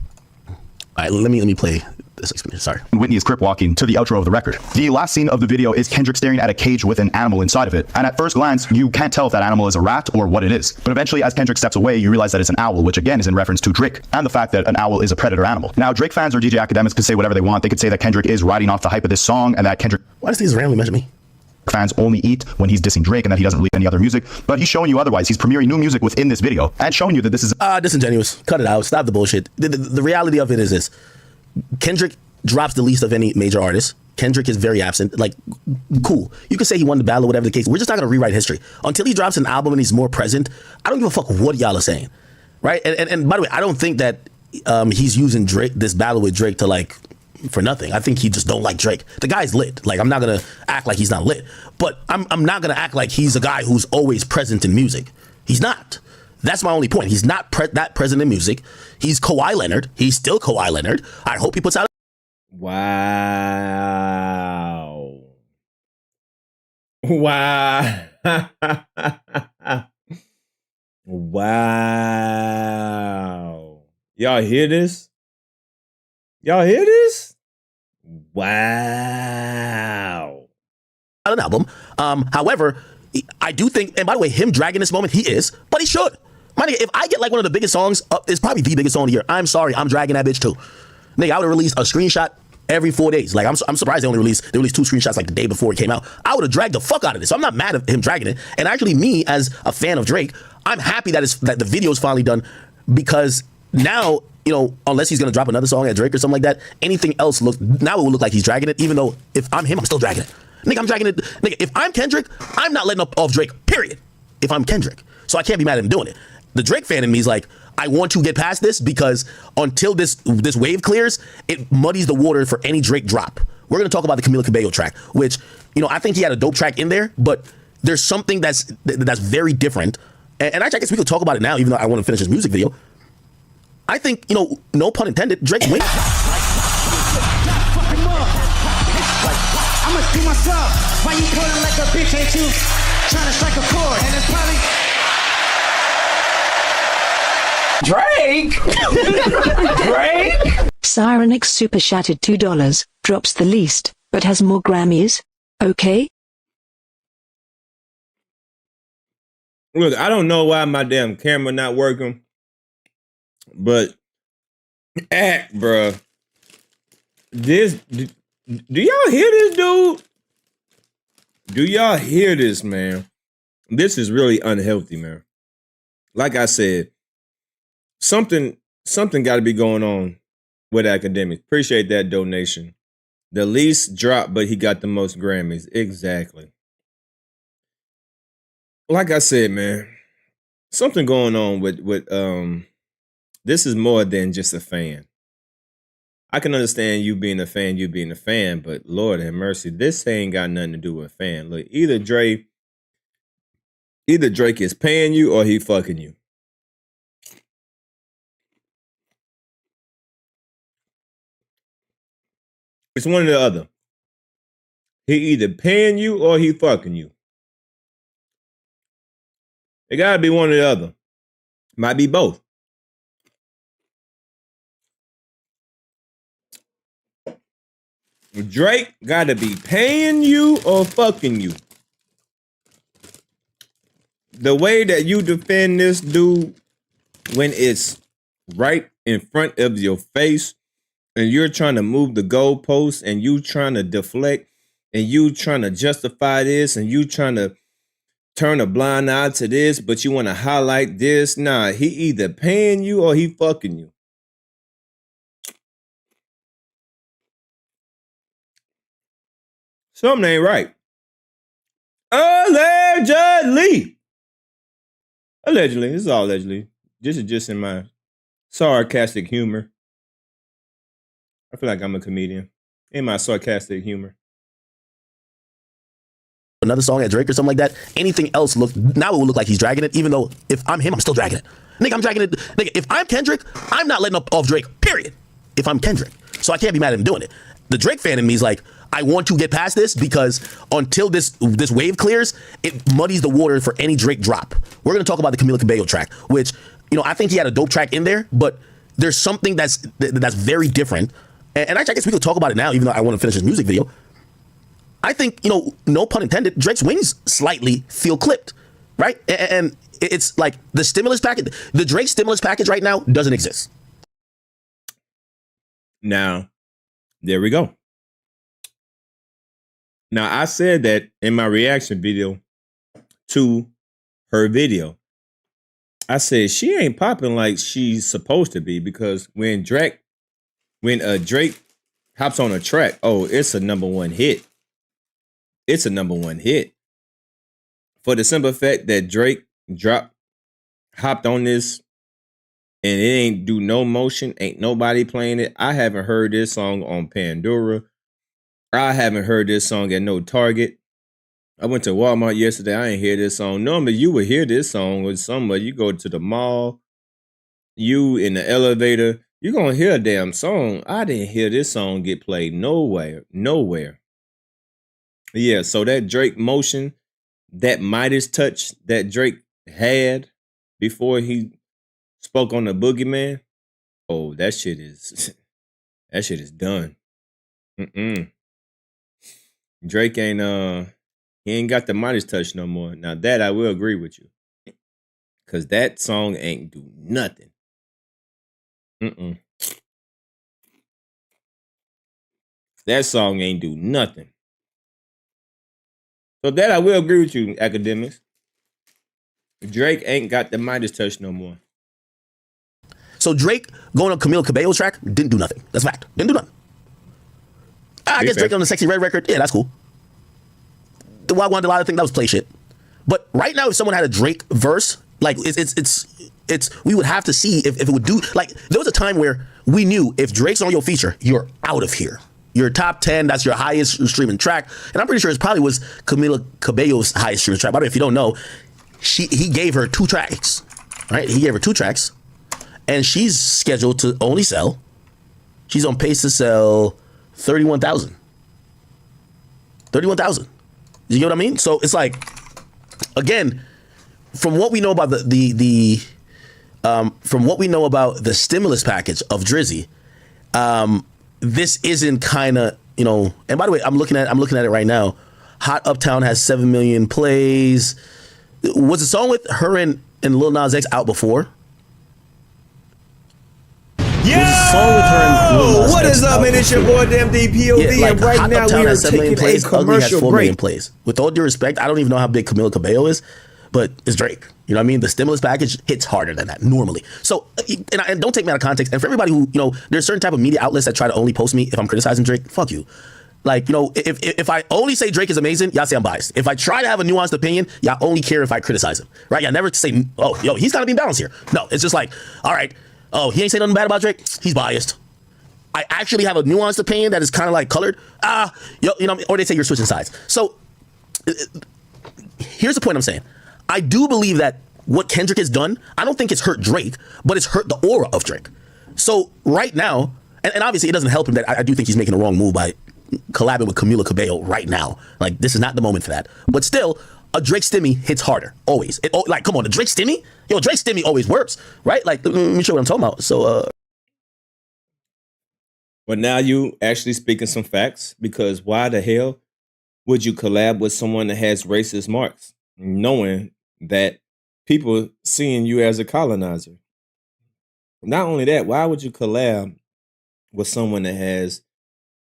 All right, let me play this explanation. Sorry. Whitney is crip walking to the outro of the record. The last scene of the video is Kendrick staring at a cage with an animal inside of it. And at first glance, you can't tell if that animal is a rat or what it is. But eventually, as Kendrick steps away, you realize that it's an owl, which again is in reference to Drake, and the fact that an owl is a predator animal. Now, Drake fans or DJ Akademiks could say whatever they want. They could say that Kendrick is riding off the hype of this song and that Kendrick... Why does these randomly mention me? Fans only eat when he's dissing Drake and that he doesn't release any other music, but he's showing you otherwise. He's premiering new music within this video and showing you that this is... Disingenuous. Cut it out. Stop the bullshit. The reality of it is this. Kendrick drops the least of any major artist. Kendrick is very absent. Like, cool. You could say he won the battle, whatever the case. We're just not going to rewrite history. Until he drops an album and he's more present, I don't give a fuck what y'all are saying. Right? And by the way, I don't think that he's using this battle with Drake to like... for nothing. I think he just don't like Drake. The guy's lit. Like, I'm not gonna act like he's not lit, but I'm not gonna act like he's a guy who's always present in music. He's not. That's my only point. He's not that present in music. He's Kawhi Leonard. He's still Kawhi Leonard. I hope he puts out. Wow. Wow. Wow. Y'all hear this? Y'all hear this? Wow. An album. However, I do think, and by the way, him dragging this moment, he is, but he should. My nigga, if I get like one of the biggest songs, it's probably the biggest song of the year. I'm sorry, I'm dragging that bitch too. Nigga, I would have released a screenshot every 4 days. Like, I'm surprised they released 2 screenshots like the day before it came out. I would have dragged the fuck out of this. So I'm not mad at him dragging it. And actually, me as a fan of Drake, I'm happy that the video is finally done, because now, you know, unless he's gonna drop another song at Drake or something like that, anything else now it will look like he's dragging it. Even though if I'm him, I'm still dragging it. Nigga, I'm dragging it. Nigga, if I'm Kendrick, I'm not letting up off Drake. Period. If I'm Kendrick, so I can't be mad at him doing it. The Drake fan in me is like, I want to get past this, because until this wave clears, it muddies the water for any Drake drop. We're gonna talk about the Camila Cabello track, which, you know, I think he had a dope track in there, but there's something that's very different. And actually, I guess we could talk about it now, even though I want to finish his music video. I think, you know, no pun intended, Drake wins. I'ma see myself. Why you calling like a bitch? Ain't you trying to strike a chord? And it's probably Drake. Drake. Cyrenix super chatted $2. Drops the least, but has more Grammys. Okay. Look, I don't know why my damn camera not working, but bruh, do y'all hear this, dude? Do y'all hear this, man? This is really unhealthy, man. Like I said, something got to be going on with Akademiks. Appreciate that donation. The least dropped, but he got the most Grammys. Exactly. Like I said, man, something going on with this is more than just a fan. I can understand you being a fan, but Lord have mercy, this ain't got nothing to do with a fan. Look, either Drake is paying you or he fucking you. It's one or the other. He either paying you or he fucking you. It gotta be one or the other. Might be both. Drake gotta be paying you or fucking you. The way that you defend this dude when it's right in front of your face and you're trying to move the goalposts and you trying to deflect and you trying to justify this and you trying to turn a blind eye to this, but you want to highlight this. Nah, he either paying you or he fucking you. Something ain't right. Allegedly. Allegedly. This is all allegedly. This is just in my sarcastic humor. I feel like I'm a comedian. In my sarcastic humor. Another song at Drake or something like that, anything else now it will look like he's dragging it, even though if I'm him, I'm still dragging it. Nigga, I'm dragging it. Nigga, if I'm Kendrick, I'm not letting up off Drake, period. If I'm Kendrick. So I can't be mad at him doing it. The Drake fan in me is like, I want to get past this because until this wave clears, it muddies the water for any Drake drop. We're going to talk about the Camila Cabello track, which, I think he had a dope track in there, but there's something that's very different. And I guess we could talk about it now, even though I want to finish his music video. I think, no pun intended, Drake's wings slightly feel clipped, right? And it's like the stimulus package, the Drake stimulus package right now doesn't exist. Now, there we go. Now, I said that in my reaction video to her video. I said she ain't popping like she's supposed to be because when Drake hops on a track, it's a #1 hit. It's a #1 hit. For the simple fact that Drake hopped on this and it ain't do no motion, ain't nobody playing it. I haven't heard this song on Pandora. I haven't heard this song at no Target. I went to Walmart yesterday. I ain't hear this song. Normally you would hear this song with somebody. You go to the mall, you in the elevator, you're gonna hear a damn song. I didn't hear this song get played nowhere. Yeah, so that Drake motion, that Midas touch that Drake had before he spoke on the Boogeyman, that shit is done. Drake he ain't got the Midas touch no more. Now that I will agree with you, cause that song ain't do nothing. That song ain't do nothing. So that I will agree with you, Akademiks. Drake ain't got the Midas touch no more. So Drake going on Camila Cabello's track didn't do nothing. That's a fact. Didn't do nothing. I guess Drake on the Sexy Red record, yeah, that's cool. The Wild One, a lot of things that was play shit. But right now, if someone had a Drake verse, like it's we would have to see if it would do. Like there was a time where we knew if Drake's on your feature, you're out of here. Your top 10, that's your highest streaming track. And I'm pretty sure it probably was Camila Cabello's highest streaming track. By the way, if you don't know, he gave her 2 tracks, right? He gave her 2 tracks, and she's scheduled to only sell. She's on pace to sell 31,000. 31,000. You get what I mean? So it's like, again, from what we know about from what we know about the stimulus package of Drizzy, this isn't kind of, and by the way, I'm looking at it right now. Hot Uptown has 7 million plays. Was the song with her and Lil Nas X out before? Yo, what is up, man? It's your boy, Damn DPOV, like, and right Hot now Uptown we are has 7 million taking plays. a Ugly has 4 commercial million break. plays. With all due respect, I don't even know how big Camila Cabello is, but it's Drake. You know what I mean? The stimulus package hits harder than that normally. So, and don't take me out of context. And for everybody who, there's certain type of media outlets that try to only post me if I'm criticizing Drake. Fuck you. Like, you know, if I only say Drake is amazing, y'all say I'm biased. If I try to have a nuanced opinion, y'all only care if I criticize him, right? Y'all never say, oh, yo, he's got to be balanced here. No, it's just like, all right, oh, he ain't say nothing bad about Drake. He's biased. I actually have a nuanced opinion that is kind of like colored. You know, or they say you're switching sides. So here's the point I'm saying. I do believe that what Kendrick has done, I don't think it's hurt Drake, but it's hurt the aura of Drake. So right now, and obviously it doesn't help him that I do think he's making the wrong move by collabing with Camila Cabello right now. Like, this is not the moment for that. But still, a Drake stimmy hits harder, always. Like, come on, a Drake stimmy? Yo, Drake stimmy always works, right? Like, let me show you what I'm talking about. So, But now you actually speaking some facts, because why the hell would you collab with someone that has racist marks, knowing that people seeing you as a colonizer? Not only that, why would you collab with someone that has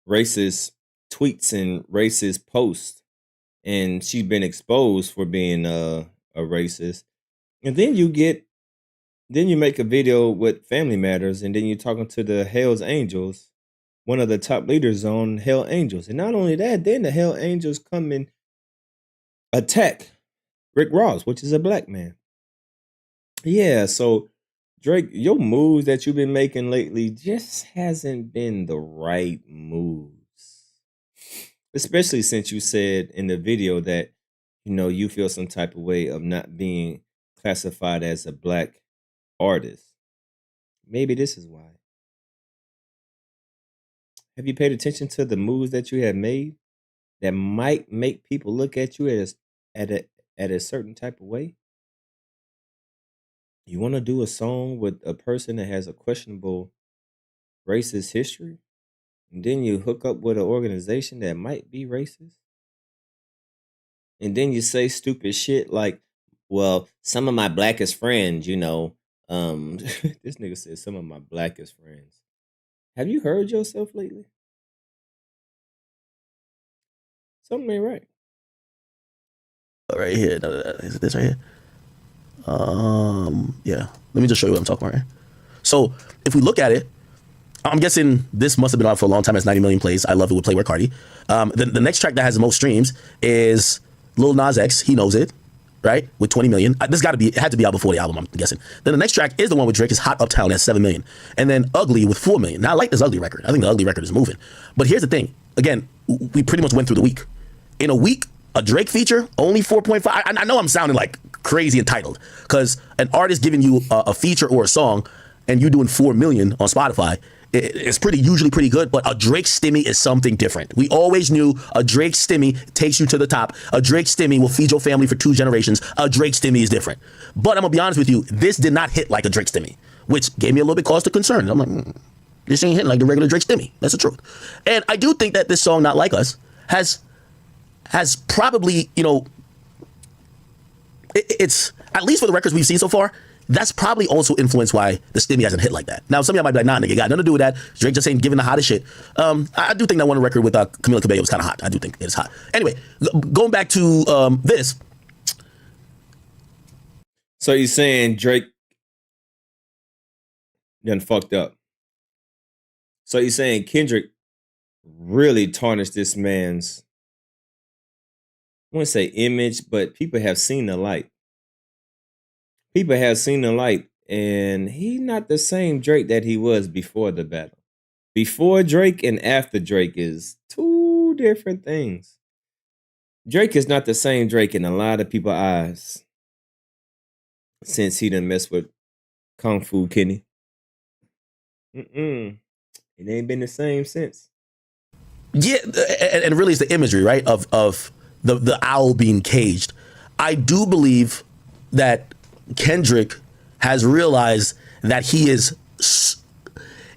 racist tweets and racist posts, and she's been exposed for being a racist? And then you make a video with Family Matters, and then you're talking to the Hell's Angels, one of the top leaders on Hell Angels. And not only that, then the Hell Angels come and attack Rick Ross, which is a black man. Yeah, so Drake, your moves that you've been making lately just hasn't been the right moves. Especially since you said in the video that, you know, you feel some type of way of not being classified as a black artist. Maybe this is why. Have you paid attention to the moves that you have made that might make people look at you at a certain type of way? You want to do a song with a person that has a questionable racist history, and then you hook up with an organization that might be racist, and then you say stupid shit like, well, some of my blackest friends, you know, this nigga said some of my blackest friends. Have you heard yourself lately? Something ain't right. Right here, is it this right here? Yeah. Let me just show you what I'm talking about here. So if we look at it, I'm guessing this must have been out for a long time. It's 90 million plays. I Love It with Playboy Cardi. The next track that has the most streams is Lil Nas X. He Knows It, right? With 20 million. It had to be out before the album, I'm guessing. Then the next track is the one with Drake, is Hot Uptown at 7 million. And then Ugly with 4 million. Now I like this Ugly record. I think the Ugly record is moving. But here's the thing. Again, we pretty much went through the week. In a week, a Drake feature, only 4.5. I know I'm sounding like crazy entitled, because an artist giving you a feature or a song and you doing 4 million on Spotify, it's usually pretty good. But a Drake stimmy is something different. We always knew a Drake stimmy takes you to the top. A Drake stimmy will feed your family for 2 generations. A Drake stimmy is different. But I'm gonna be honest with you, this did not hit like a Drake stimmy, which gave me a little bit cause to concern. I'm like, this ain't hitting like the regular Drake stimmy. That's the truth. And I do think that this song, Not Like Us, has probably, you know, it's, at least for the records we've seen so far, that's probably also influenced why the stimmy hasn't hit like that. Now, some of y'all might be like, nah, nigga, got nothing to do with that. Drake just ain't giving the hottest shit. I do think that one record with Camila Cabello was kind of hot. I do think it's hot. Anyway, going back to this. So you're saying Drake done fucked up. So you're saying Kendrick really tarnished this man's, I wouldn't say image, but people have seen the light. People have seen the light, and he's not the same Drake that he was before the battle. Before Drake and after Drake is 2 different things. Drake is not the same Drake in a lot of people's eyes since he done messed with Kung Fu Kenny. It ain't been the same since. Yeah, and really it's the imagery, right, of the owl being caged. I do believe that Kendrick has realized that he is,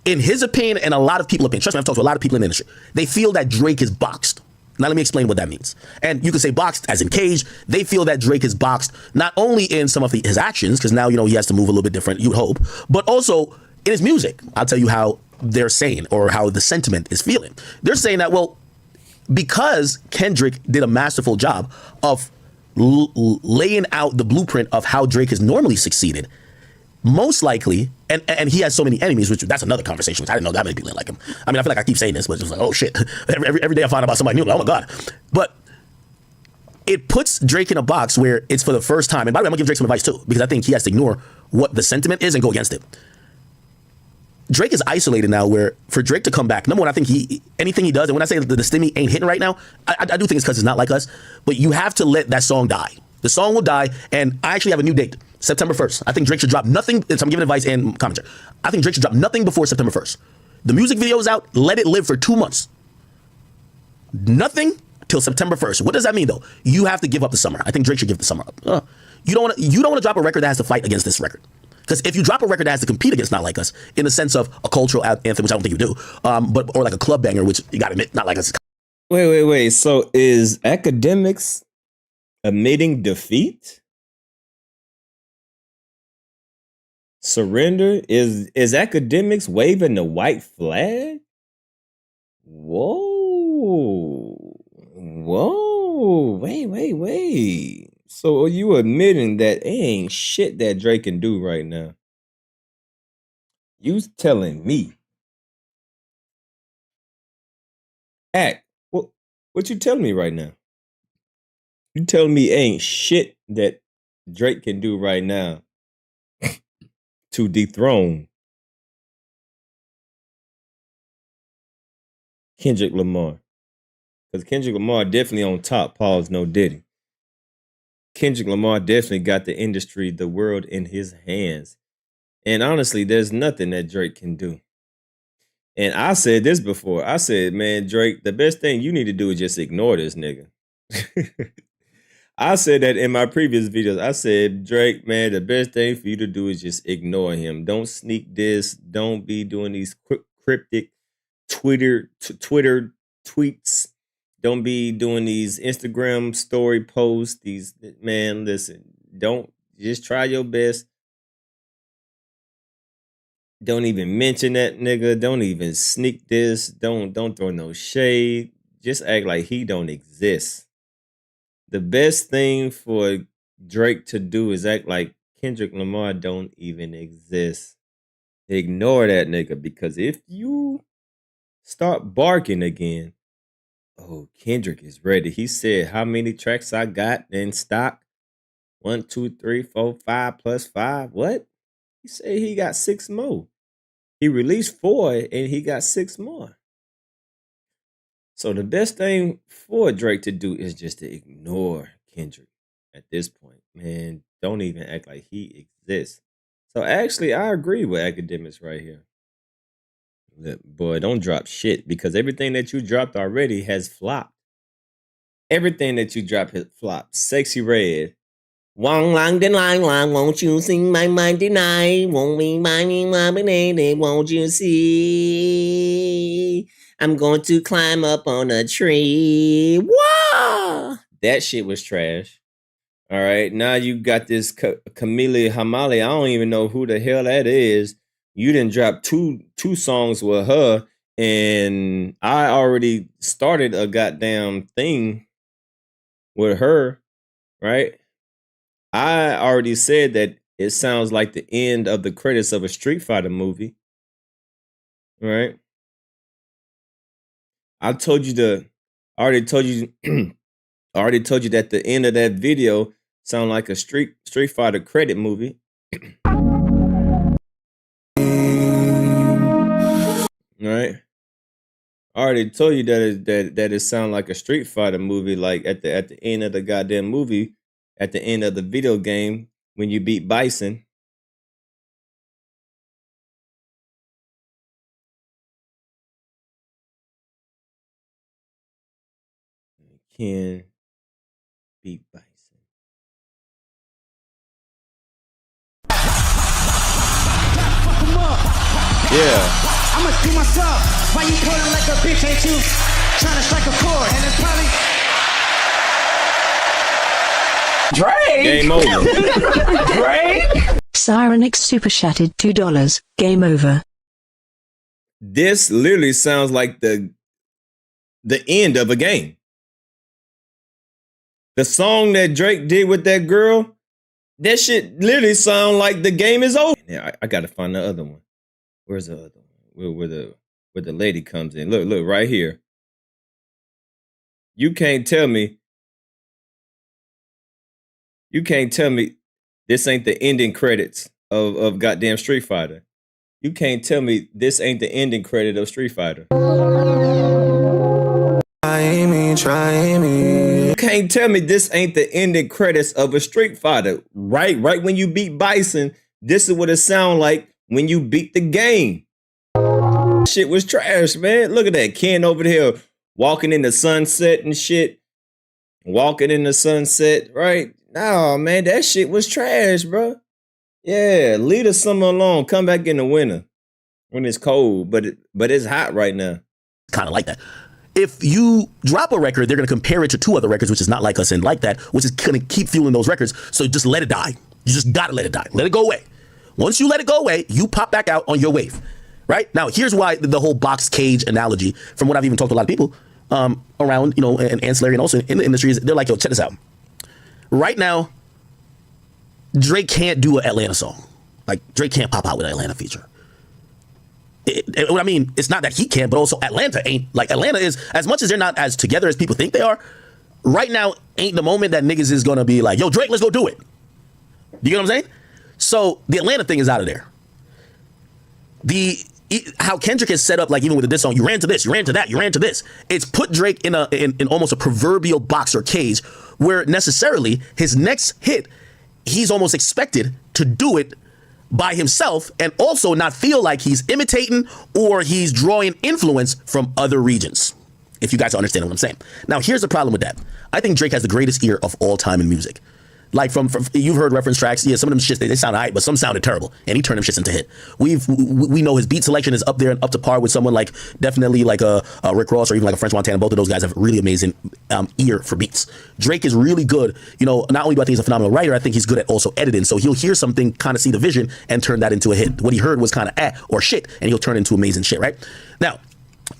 in his opinion, and a lot of people's opinion, trust me, I've talked to a lot of people in the industry, they feel that Drake is boxed. Now let me explain what that means. And you can say boxed as in caged. They feel that Drake is boxed not only in some of his actions, because now, you know, he has to move a little bit different, you would hope, but also in his music. I'll tell you how they're saying, or how the sentiment is feeling. They're saying that, well, because Kendrick did a masterful job of laying out the blueprint of how Drake has normally succeeded, most likely, and he has so many enemies, which that's another conversation, which I didn't know that many people didn't like him. I mean, I feel like I keep saying this, but it's like, oh shit. Every day I find out about somebody new, I'm like, oh my God. But it puts Drake in a box where it's for the first time, and by the way, I'm gonna give Drake some advice too, because I think he has to ignore what the sentiment is and go against it. Drake is isolated now, where for Drake to come back, number one, I think anything he does, and when I say that the stimmy ain't hitting right now, I do think it's because it's not like us, but you have to let that song die. The song will die, and I actually have a new date, September 1st. I think Drake should drop nothing, so I'm giving advice and commentary. I think Drake should drop nothing before September 1st. The music video is out, let it live for 2 months. Nothing till September 1st. What does that mean though? You have to give up the summer. I think Drake should give the summer up. You don't want to drop a record that has to fight against this record. Because if you drop a record that has to compete against Not Like Us, in the sense of a cultural anthem, which I don't think you do, or like a club banger, which you got to admit, Not Like Us. Wait. So is Akademiks admitting defeat? Surrender? Is Akademiks waving the white flag? Whoa. Wait. So are you admitting that ain't shit that Drake can do right now? You telling me? What you telling me right now? You telling me ain't shit that Drake can do right now to dethrone Kendrick Lamar? Because Kendrick Lamar definitely on top. Pause, no Diddy. Kendrick Lamar definitely got the industry, the world in his hands. And honestly, there's nothing that Drake can do. And I said this before. I said, man, Drake, the best thing you need to do is just ignore this nigga. I said that in my previous videos. I said, Drake, man, the best thing for you to do is just ignore him. Don't sneak this. Don't be doing these cryptic Twitter tweets. Don't be doing these Instagram story posts. Man, listen, don't, just try your best. Don't even mention that nigga. Don't even sneak this. Don't throw no shade. Just act like he don't exist. The best thing for Drake to do is act like Kendrick Lamar don't even exist. Ignore that nigga, because if you start barking again, oh, Kendrick is ready. He said, how many tracks I got in stock? 1, 2, 3, 4, 5 plus 5. What? He said he got 6 more. He released 4 and he got 6 more. So the best thing for Drake to do is just to ignore Kendrick at this point. Man, don't even act like he exists. So actually, I agree with Akademiks right here. Look, boy, don't drop shit, because everything that you dropped already has flopped. Everything that you dropped has flopped. Sexy Red. Wong long the line, won't you sing my mind tonight? Won't be minding my banana, won't you see? I'm going to climb up on a tree. Whoa! That shit was trash. All right, now you got this Camille Hamali. I don't even know who the hell that is. You didn't drop two songs with her, and I already started a goddamn thing with her, right? I already said that it sounds like the end of the credits of a Street Fighter movie, right? I already told you that the end of that video sound like a Street Fighter credit movie. All right. I already told you that it sound like a Street Fighter movie, like at the end of the goddamn movie, at the end of the video game when you beat Bison. Can beat Bison. Yeah. I must do myself. Why you pulling like a bitch? Ain't you trying to strike a chord? And it's probably Drake. Game over. Drake. Cyrenix super chatted $2. Game over. This literally sounds like the end of a game. The song that Drake did with that girl That shit literally sound like the game is over. Yeah, I gotta find the other one. Where's the other one? Where the lady comes in. Look, right here. You can't tell me this ain't the ending credits of goddamn Street Fighter. You can't tell me this ain't the ending credit of Street Fighter. Try me. You can't tell me this ain't the ending credits of a Street Fighter. Right when you beat Bison, this is what it sound like when you beat the game. Shit was trash, man. Look at that. Ken over there walking in the sunset and shit. Walking in the sunset, right? Nah, man, that shit was trash, bro. Yeah, leave the summer alone. Come back in the winter when it's cold, but it's hot right now. Kind of like that. If you drop a record, they're going to compare it to two other records, which is not like us and like that, which is going to keep fueling those records. So just let it die. You just got to let it die. Let it go away. Once you let it go away, you pop back out on your wave, right? Now, here's why the whole box cage analogy, from what I've even talked to a lot of people around, and ancillary and also in the industry, is they're like, yo, check this out. Right now, Drake can't do an Atlanta song. Like, Drake can't pop out with an Atlanta feature. What I mean, it's not that he can't, but also Atlanta ain't. Like, Atlanta is, as much as they're not as together as people think they are, right now ain't the moment that niggas is gonna be like, yo, Drake, let's go do it. You get what I'm saying? So the Atlanta thing is out of there. How Kendrick is set up, like even with this song, you ran to this, you ran to that, you ran to this. It's put Drake in almost a proverbial box or cage where necessarily his next hit, he's almost expected to do it by himself and also not feel like he's imitating or he's drawing influence from other regions. If you guys understand what I'm saying. Now, here's the problem with that. I think Drake has the greatest ear of all time in music. Like from you've heard reference tracks. Yeah, some of them shits, they sound alright, but some sounded terrible. And he turned them shits into hit. We know his beat selection is up there and up to par with someone like definitely like a Rick Ross or even like a French Montana. Both of those guys have really amazing ear for beats. Drake is really good. Not only do I think he's a phenomenal writer, I think he's good at also editing. So he'll hear something, kind of see the vision, and turn that into a hit. What he heard was kind of or shit, and he'll turn it into amazing shit, right? Now,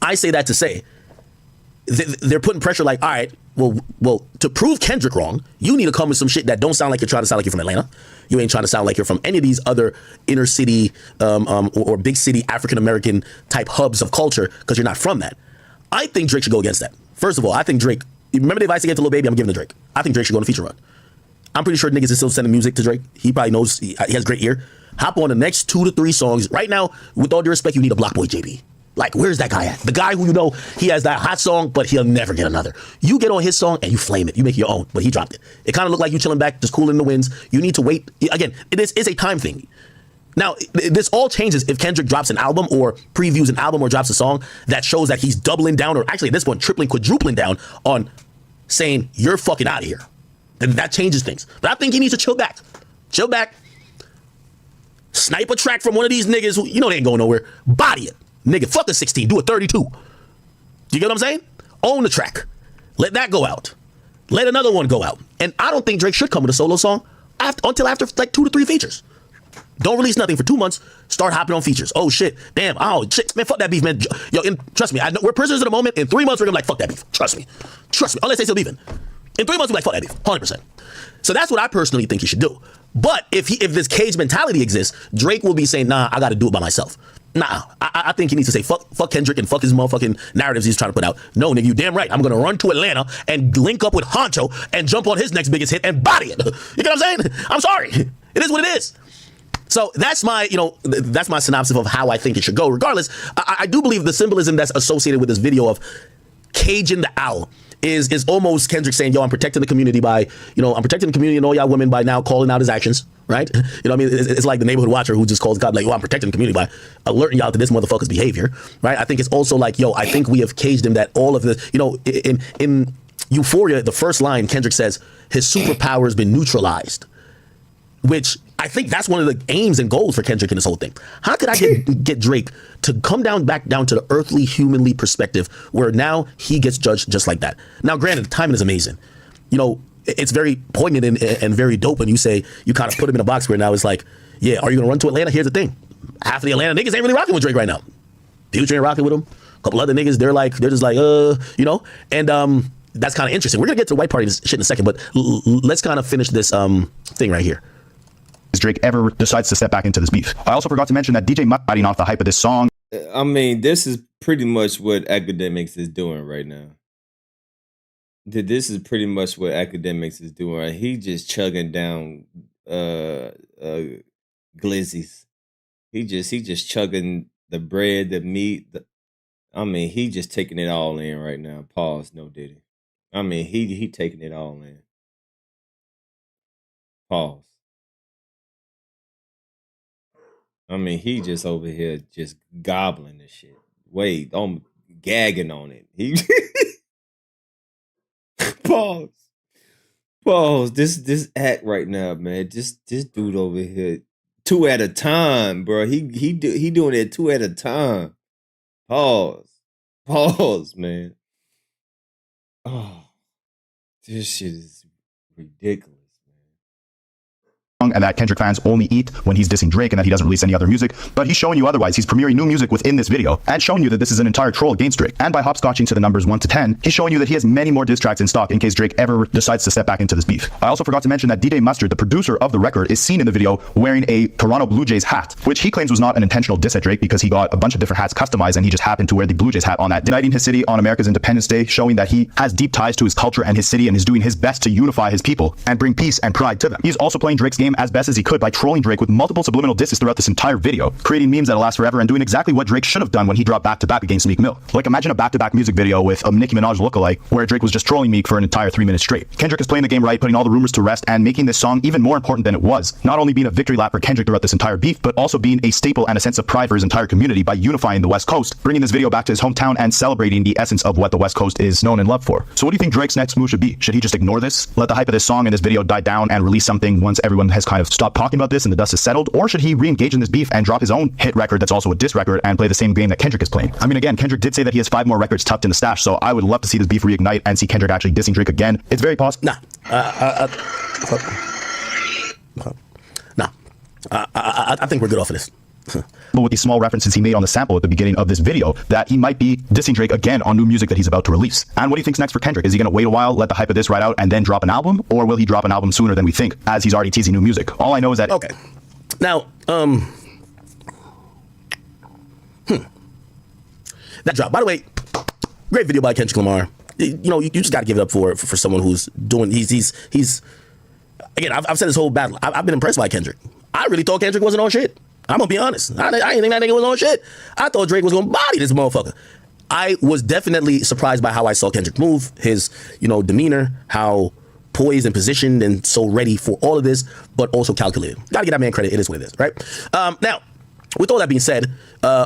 I say that to say, they're putting pressure like, all right, well, to prove Kendrick wrong, you need to come with some shit that don't sound like you're trying to sound like you're from Atlanta. You ain't trying to sound like you're from any of these other inner city or big city African-American type hubs of culture because you're not from that. I think Drake should go against that. First of all, I think Drake, remember the advice I gave to Lil Baby? I'm giving to Drake. I think Drake should go on a feature run. I'm pretty sure niggas is still sending music to Drake. He probably knows, he has great ear. Hop on the next 2 to 3 songs. Right now, with all due respect, you need a Block Boy JB. Like, where's that guy at? The guy who he has that hot song, but he'll never get another. You get on his song and you flame it. You make your own, but he dropped it. It kind of looked like you chilling back, just cooling the winds. You need to wait. Again, it is a time thing. Now, this all changes if Kendrick drops an album or previews an album or drops a song that shows that he's doubling down, or actually at this point, tripling, quadrupling down on saying, you're fucking out of here. Then that changes things. But I think he needs to chill back. Chill back. Snipe a track from one of these niggas who, they ain't going nowhere. Body it. Nigga, fuck a 16, do a 32. You get what I'm saying? Own the track. Let that go out. Let another one go out. And I don't think Drake should come with a solo song until after like 2 to 3 features. Don't release nothing for 2 months. Start hopping on features. Oh shit. Damn. Oh shit. Man, fuck that beef, man. Yo, trust me. I know we're prisoners of the moment. In 3 months, we're gonna be like, fuck that beef. Trust me. Unless they still beefing. In 3 months, we're like, fuck that beef. 100%. So that's what I personally think he should do. But if this cage mentality exists, Drake will be saying, nah, I gotta do it by myself. Nah, I think he needs to say fuck Kendrick and fuck his motherfucking narratives he's trying to put out. No, nigga, you damn right. I'm gonna run to Atlanta and link up with Honcho and jump on his next biggest hit and body it. You get what I'm saying? I'm sorry. It is what it is. So that's my synopsis of how I think it should go. Regardless, I do believe the symbolism that's associated with this video of caging the owl is almost Kendrick saying, yo, I'm protecting the community by, I'm protecting the community and all y'all women by now calling out his actions, right? You know what I mean? It's like the neighborhood watcher who just calls God like, yo, I'm protecting the community by alerting y'all to this motherfucker's behavior, right? I think it's also like, yo, I think we have caged him that all of the, in Euphoria, the first line, Kendrick says, his superpower has been neutralized, which I think that's one of the aims and goals for Kendrick in this whole thing. How could I get Drake to come back down to the earthly, humanly perspective where now he gets judged just like that? Now, granted, the timing is amazing. It's very poignant and very dope when you say you kind of put him in a box where now it's like, yeah, are you going to run to Atlanta? Here's the thing. Half of the Atlanta niggas ain't really rocking with Drake right now. Future ain't rocking with him. A couple other niggas, they're just like, and that's kind of interesting. We're going to get to the white party shit in a second, but let's kind of finish this thing right here. Drake ever decides to step back into this beef. I also forgot to mention that DJ Must riding off the hype of this song. I mean, this is pretty much what Akademiks is doing right now. This is pretty much what Akademiks is doing. He just chugging down glizzies. He just chugging the bread, the meat. He just taking it all in right now. Pause. No Diddy. He taking it all in. Pause. He just over here just gobbling the shit. Wait, I'm gagging on it. He pause. Pause. This act right now, man. This dude over here, 2 at a time, bro. He doing it 2 at a time. Pause. Pause, man. Oh, this shit is ridiculous. And that Kendrick fans only eat when he's dissing Drake and that he doesn't release any other music, but he's showing you otherwise. He's premiering new music within this video and showing you that this is an entire troll against Drake. And by hopscotching to the numbers 1 to 10, he's showing you that he has many more diss tracks in stock in case Drake ever decides to step back into this beef. I also forgot to mention that DJ Mustard, the producer of the record, is seen in the video wearing a Toronto Blue Jays hat, which he claims was not an intentional diss at Drake because he got a bunch of different hats customized and he just happened to wear the Blue Jays hat on that, uniting his city on America's Independence Day, showing that he has deep ties to his culture and his city and is doing his best to unify his people and bring peace and pride to them. He's also playing Drake's game as best as he could by trolling Drake with multiple subliminal disses throughout this entire video, creating memes that'll last forever and doing exactly what Drake should have done when he dropped back-to-back against Meek Mill. Like, imagine a back-to-back music video with a Nicki Minaj lookalike where Drake was just trolling Meek for an entire 3 minutes straight. Kendrick is playing the game right, putting all the rumors to rest and making this song even more important than it was, not only being a victory lap for Kendrick throughout this entire beef, but also being a staple and a sense of pride for his entire community by unifying the West Coast, bringing this video back to his hometown and celebrating the essence of what the West Coast is known and loved for. So what do you think Drake's next move should be? Should he just ignore this, let the hype of this song and this video die down and release something once everyone has kind of stopped talking about this and the dust is settled? Or should he re-engage in this beef and drop his own hit record that's also a diss record and play the same game that Kendrick is playing? Again, Kendrick did say that he has 5 more records tucked in the stash, so I would love to see this beef reignite and see Kendrick actually dissing Drake again. It's very possible. I think we're good off of this. But with these small references he made on the sample at the beginning of this video, that he might be dissing Drake again on new music that he's about to release. And what do you think's next for Kendrick? Is he going to wait a while, let the hype of this ride out, and then drop an album? Or will he drop an album sooner than we think, as he's already teasing new music? All I know is that... Okay. Now, that drop. By the way, great video by Kendrick Lamar. You just got to give it up for someone who's doing... He's again, I've said this whole battle. I've been impressed by Kendrick. I really thought Kendrick wasn't on shit. I'm gonna be honest. I didn't think that nigga was on shit. I thought Drake was gonna body this motherfucker. I was definitely surprised by how I saw Kendrick move, his, demeanor, how poised and positioned and so ready for all of this, but also calculated. Gotta give that man credit. It is what it is, right? Now, with all that being said,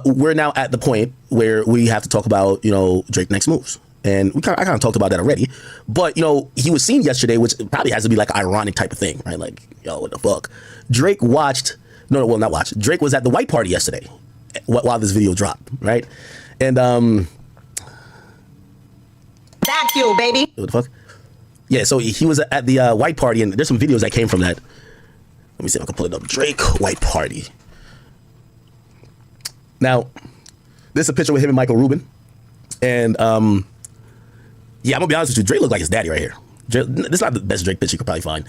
we're now at the point where we have to talk about, Drake's next moves. And I kind of talked about that already, but he was seen yesterday, which probably has to be like an ironic type of thing, right? Like, what the fuck? Drake watched. No, well, not watch. Drake was at the white party yesterday while this video dropped, right? And Thank you, baby. What the fuck? Yeah, so he was at the white party, and there's some videos that came from that. Let me see if I can pull it up. Drake white party. Now, this is a picture with him and Michael Rubin, and yeah, I'm gonna be honest with you. Drake looked like his daddy right here. This is not the best Drake picture you could probably find.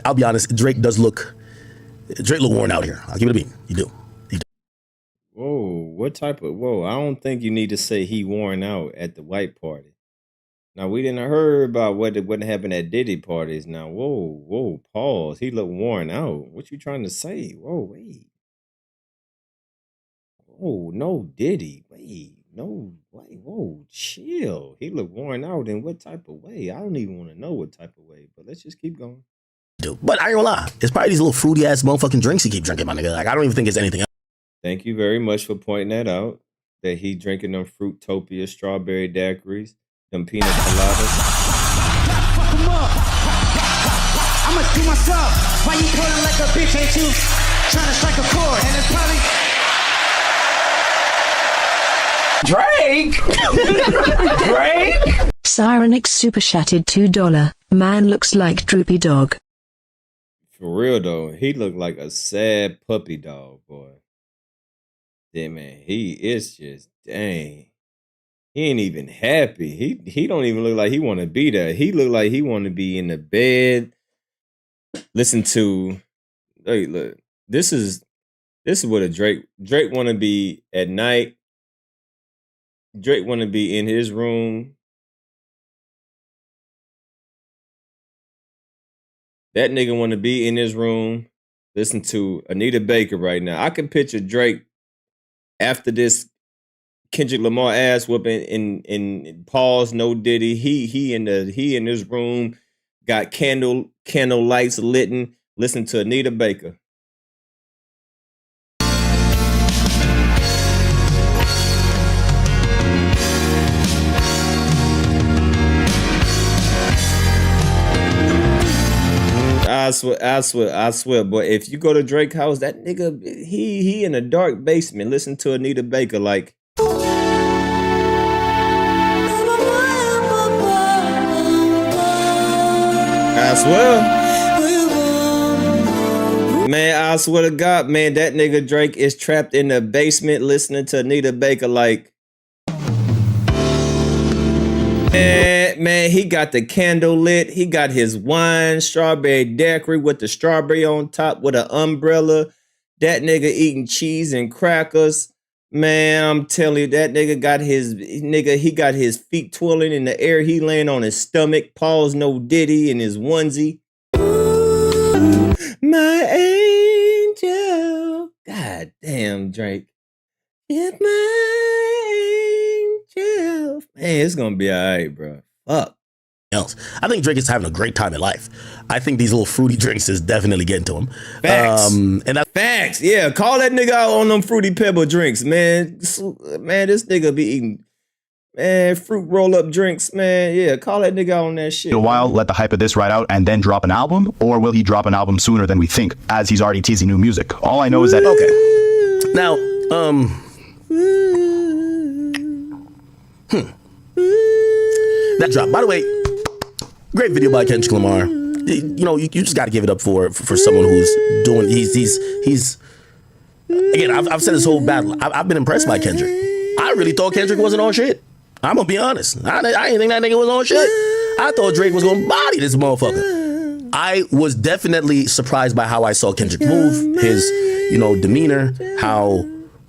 I'll be honest. Drake look worn out here. I'll give it a beat. You do. Whoa, what type of... Whoa, I don't think you need to say he worn out at the white party. Now, we didn't heard about what happened at Diddy parties. Now, whoa, pause. He looked worn out. What you trying to say? Whoa, wait. Oh, no, Diddy. Wait, no, wait, whoa, chill. He looked worn out in what type of way? I don't even want to know what type of way, but let's just keep going. Dude, but I ain't gonna lie. It's probably these little fruity ass motherfucking drinks he keep drinking, my nigga. Like, I don't even think it's anything else. Thank you very much for pointing that out. That he drinking them Fruitopia strawberry daiquiris, them pina coladas. Fuck him up. I'ma do myself. Why you calling like a bitch? Ain't you trying to strike a chord? And it's probably Drake. Cyrenix super chatted $2. Man looks like droopy dog. For real though, he looked like a sad puppy dog, boy. Yeah, man, he is just, dang. He ain't even happy. He don't even look like he want to be there. He look like he want to be in the bed, listen to Hey, look. This is what a Drake want to be at night. Drake want to be in his room. That nigga want to be in his room. Listen to Anita Baker right now. I can picture Drake after this Kendrick Lamar ass whooping in Paul's No Diddy. He in his room, got candle lights lit, listen to Anita Baker. I swear, boy. If you go to Drake house, that nigga, he in a dark basement, listen to Anita Baker like. I swear. Man, I swear to God, man, that nigga Drake is trapped in the basement listening to Anita Baker like. Man, he got the candle lit. He got his wine, strawberry daiquiri with the strawberry on top with an umbrella. That nigga eating cheese and crackers. Man, I'm telling you, that nigga got he got his feet twirling in the air. He laying on his stomach. Paul's No Diddy in his onesie. My angel. God damn, Drake. It's my angel. Man, it's gonna be all right, bro. Fuck. Else. I think Drake is having a great time in life. I think these little fruity drinks is definitely getting to him. Facts. And that's facts. Yeah, call that nigga out on them fruity pebble drinks, man. Man, this nigga be eating, man, fruit roll up drinks, man. Yeah, call that nigga out on that shit. A while, let the hype of this ride out, and then drop an album, or will he drop an album sooner than we think, as he's already teasing new music? All I know is that okay. Now, that drop. By the way, great video by Kendrick Lamar. You know, you just got to give it up for someone who's doing. He's again. I've said this whole battle. I've been impressed by Kendrick. I really thought Kendrick wasn't on shit. I'm gonna be honest. I didn't think that nigga was on shit. I thought Drake was gonna body this motherfucker. I was definitely surprised by how I saw Kendrick move, his demeanor, how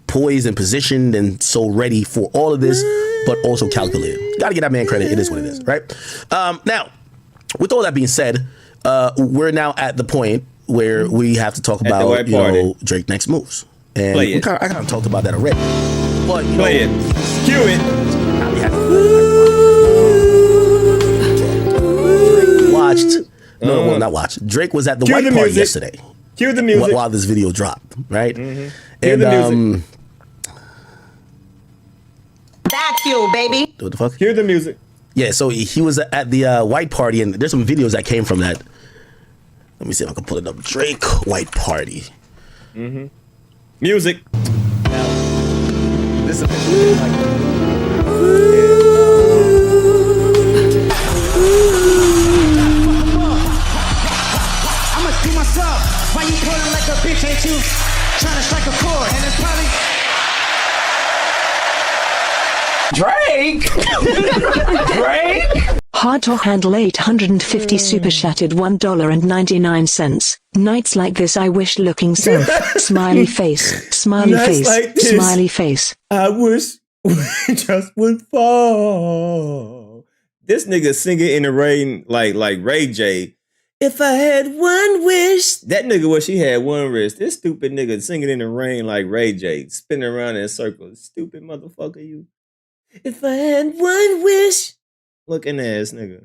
poised and positioned and so ready for all of this, but also calculated. Got to give that man credit. It is what it is, right? Now, with all that being said, we're now at the point where we have to talk about Drake next moves, and I kind of talked about that already. But play it, cue it. Not watched. Drake was at the white party yesterday. Cue the music while this video dropped, right? Mm-hmm. And the music. Back fuel, baby. What the fuck? Hear the music. Yeah, so he was at the white party, and there's some videos that came from that. Let me see if I can pull it up. Drake white party. Mm-hmm. Music. This is I'ma do myself. Why you pulling like a bitch? Ain't you trying to strike a chord? And it's probably Drake. Hard to handle 850 super shattered $1.99. Nights like this I wish looking self. Smiley face. Smiley Nights face. like this, Smiley face. I wish we just would fall. This nigga singing in the rain like Ray J. If I had one wish. That nigga wish he had one wish. This stupid nigga singing in the rain like Ray J. Spinning around in circles. Stupid motherfucker, you. If I had one wish. Looking ass nigga.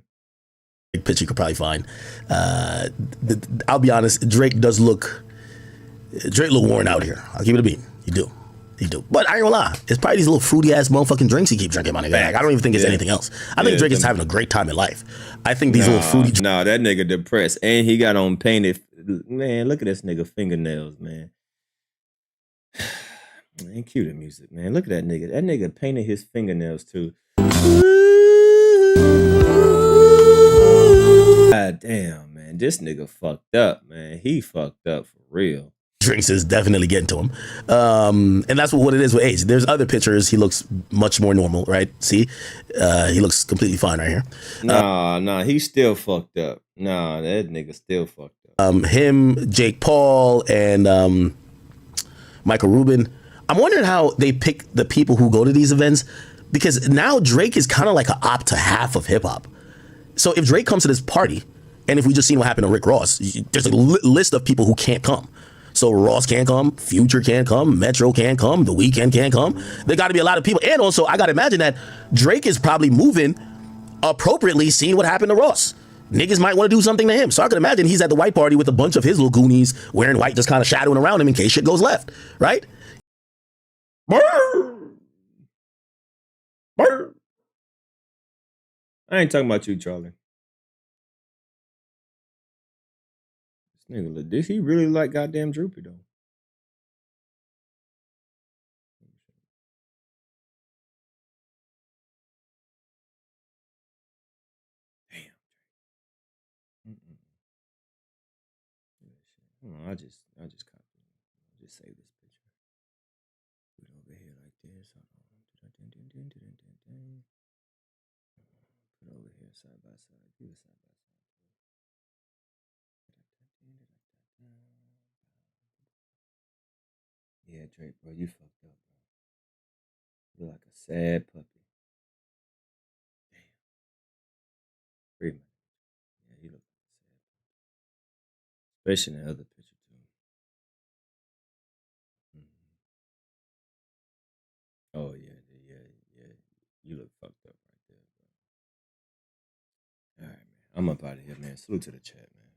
Pitch you could probably find. I'll be honest, Drake look worn out here. I'll give it a beat. He do. But I ain't gonna lie, it's probably these little fruity ass motherfucking drinks he keep drinking, my nigga. Like, I don't even think it's anything else. I think Drake is having a great time in life. I think these little fruity drinks. Nah, that nigga depressed. And he got on painted. Man, look at this nigga fingernails, man. Man, cue the music, man. Look at that nigga. That nigga painted his fingernails too. God damn, man. This nigga fucked up, man. He fucked up for real. Drinks is definitely getting to him. And that's what it is with age. There's other pictures. He looks much more normal, right? See? He looks completely fine right here. Nah, he's still fucked up. Nah, that nigga still fucked up. him, Jake Paul, and Michael Rubin. I'm wondering how they pick the people who go to these events, because now Drake is kind of like an op to half of hip hop. So if Drake comes to this party, and if we just seen what happened to Rick Ross, there's a list of people who can't come. So Ross can't come, Future can't come, Metro can't come, The Weeknd can't come. There got to be a lot of people. And also, I got to imagine that Drake is probably moving appropriately, seeing what happened to Ross. Niggas might want to do something to him. So I can imagine he's at the white party with a bunch of his little goonies wearing white, just kind of shadowing around him in case shit goes left, right? I ain't talking about you, Charlie. This nigga, did he really like goddamn Droopy though? I just save this picture. Put it over here like this. Put it over here side by side. Do it side by side. Yeah, Drake, bro, you fucked up, bro. You look like a sad puppy. Damn. Pretty much. Yeah, he looked like a sad puppy. Especially in the other picture, too. Oh, yeah. You look fucked up right there, bro. All right, man. I'm up out of here, man. Salute to the chat, man.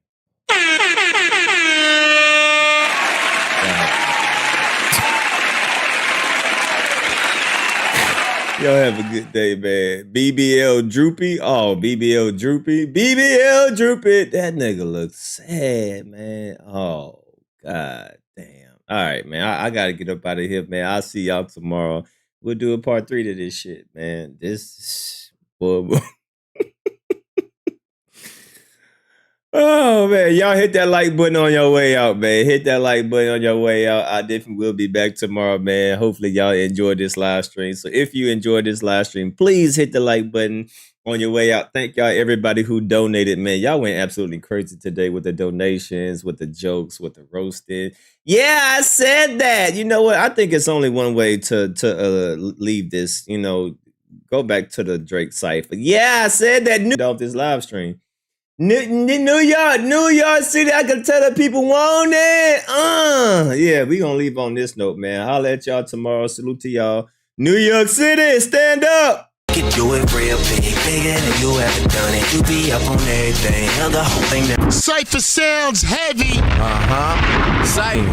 Y'all have a good day, man. BBL Droopy. Oh, BBL Droopy. BBL Droopy. That nigga looks sad, man. Oh, god damn. All right, man. I got to get up out of here, man. I'll see y'all tomorrow. We'll do a part 3 to this shit, man. This boy. Oh, man. Y'all hit that like button on your way out, man. Hit that like button on your way out. I definitely will be back tomorrow, man. Hopefully, y'all enjoyed this live stream. So if you enjoyed this live stream, please hit the like button on your way out. Thank y'all, everybody who donated, man. Y'all went absolutely crazy today with the donations, with the jokes, with the roasting. Yeah, I said that. You know what? I think it's only one way to leave this, you know, go back to the Drake cypher. Yeah, I said that off this live stream. New York City, I can tell the people want it. Yeah, we gonna leave on this note, man. Holla at y'all tomorrow. Salute to y'all. New York City, stand up. Can do it real big, bigger than you ever done it. You be up on everything, held the whole thing down. Cypher sounds heavy. Cypher.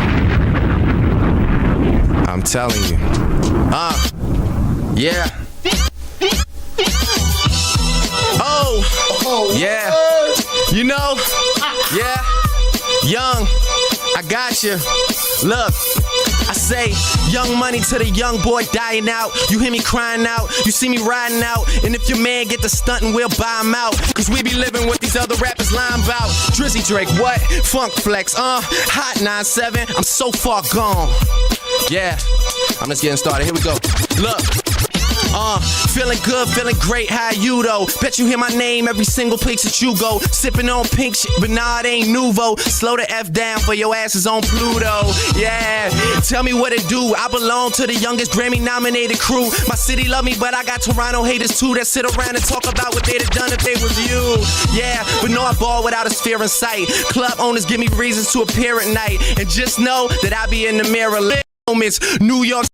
I'm telling you. Yeah. Oh, yeah. You know, yeah. Young, I got you. Look, I say, young money to the young boy dying out. You hear me crying out, you see me riding out. And if your man get the stuntin', we'll buy him out. Cause we be living what these other rappers lying about. Drizzy Drake, what? Funk Flex, Hot 9-7, I'm so far gone. Yeah, I'm just getting started, here we go. Look. Feeling good, feeling great, how you though? Bet you hear my name every single place that you go. Sipping on pink shit, but nah, it ain't Nuvo. Slow the F down for your asses on Pluto. Yeah, tell me what it do. I belong to the youngest Grammy-nominated crew. My city love me, but I got Toronto haters too that sit around and talk about what they'd have done if they was you. Yeah, but no, I ball without a sphere in sight. Club owners give me reasons to appear at night. And just know that I be in the mirror. Moments, New York.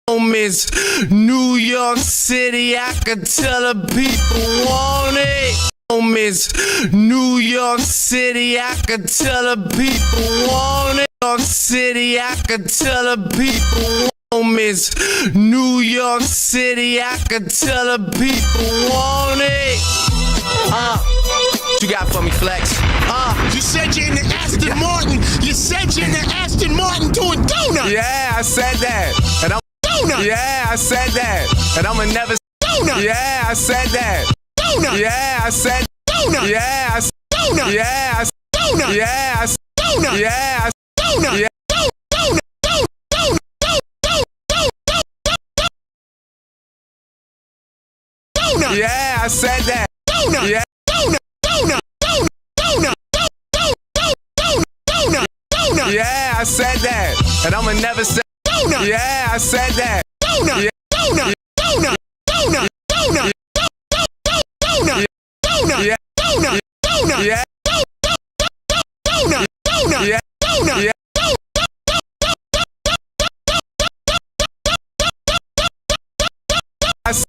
Moments, New York City, I could tell the people want it. Moments, New York City, I could tell the people want it. New York City, I could tell the people. Moments, New York City, I could tell the people want it. What you got for me, Flex? You said you're in the Aston Martin. You said you're in the Aston Martin doing donuts. Yeah, I said that. And I'm donuts. Yeah, I said that. And I'ma never donuts. Yeah, I said that. Donuts. Yeah, I said donuts. Yeah, I said donuts. Yeah, I said donuts. Yeah, I said donuts. Yeah, I said donuts. Yeah. Donuts. Yeah, I said that. Donut. Yeah. Donut. Donut. Donut. Donut. Donut. Donut. Yeah, I said that. And I'ma never say. Donut. Yeah, I said that. Donut. Yeah. Donut. Donut. Donut. Donut. Donut. Donut. Yeah. Donut. Donut. Yeah. Donut. Donut. Yeah. Donut. Yeah.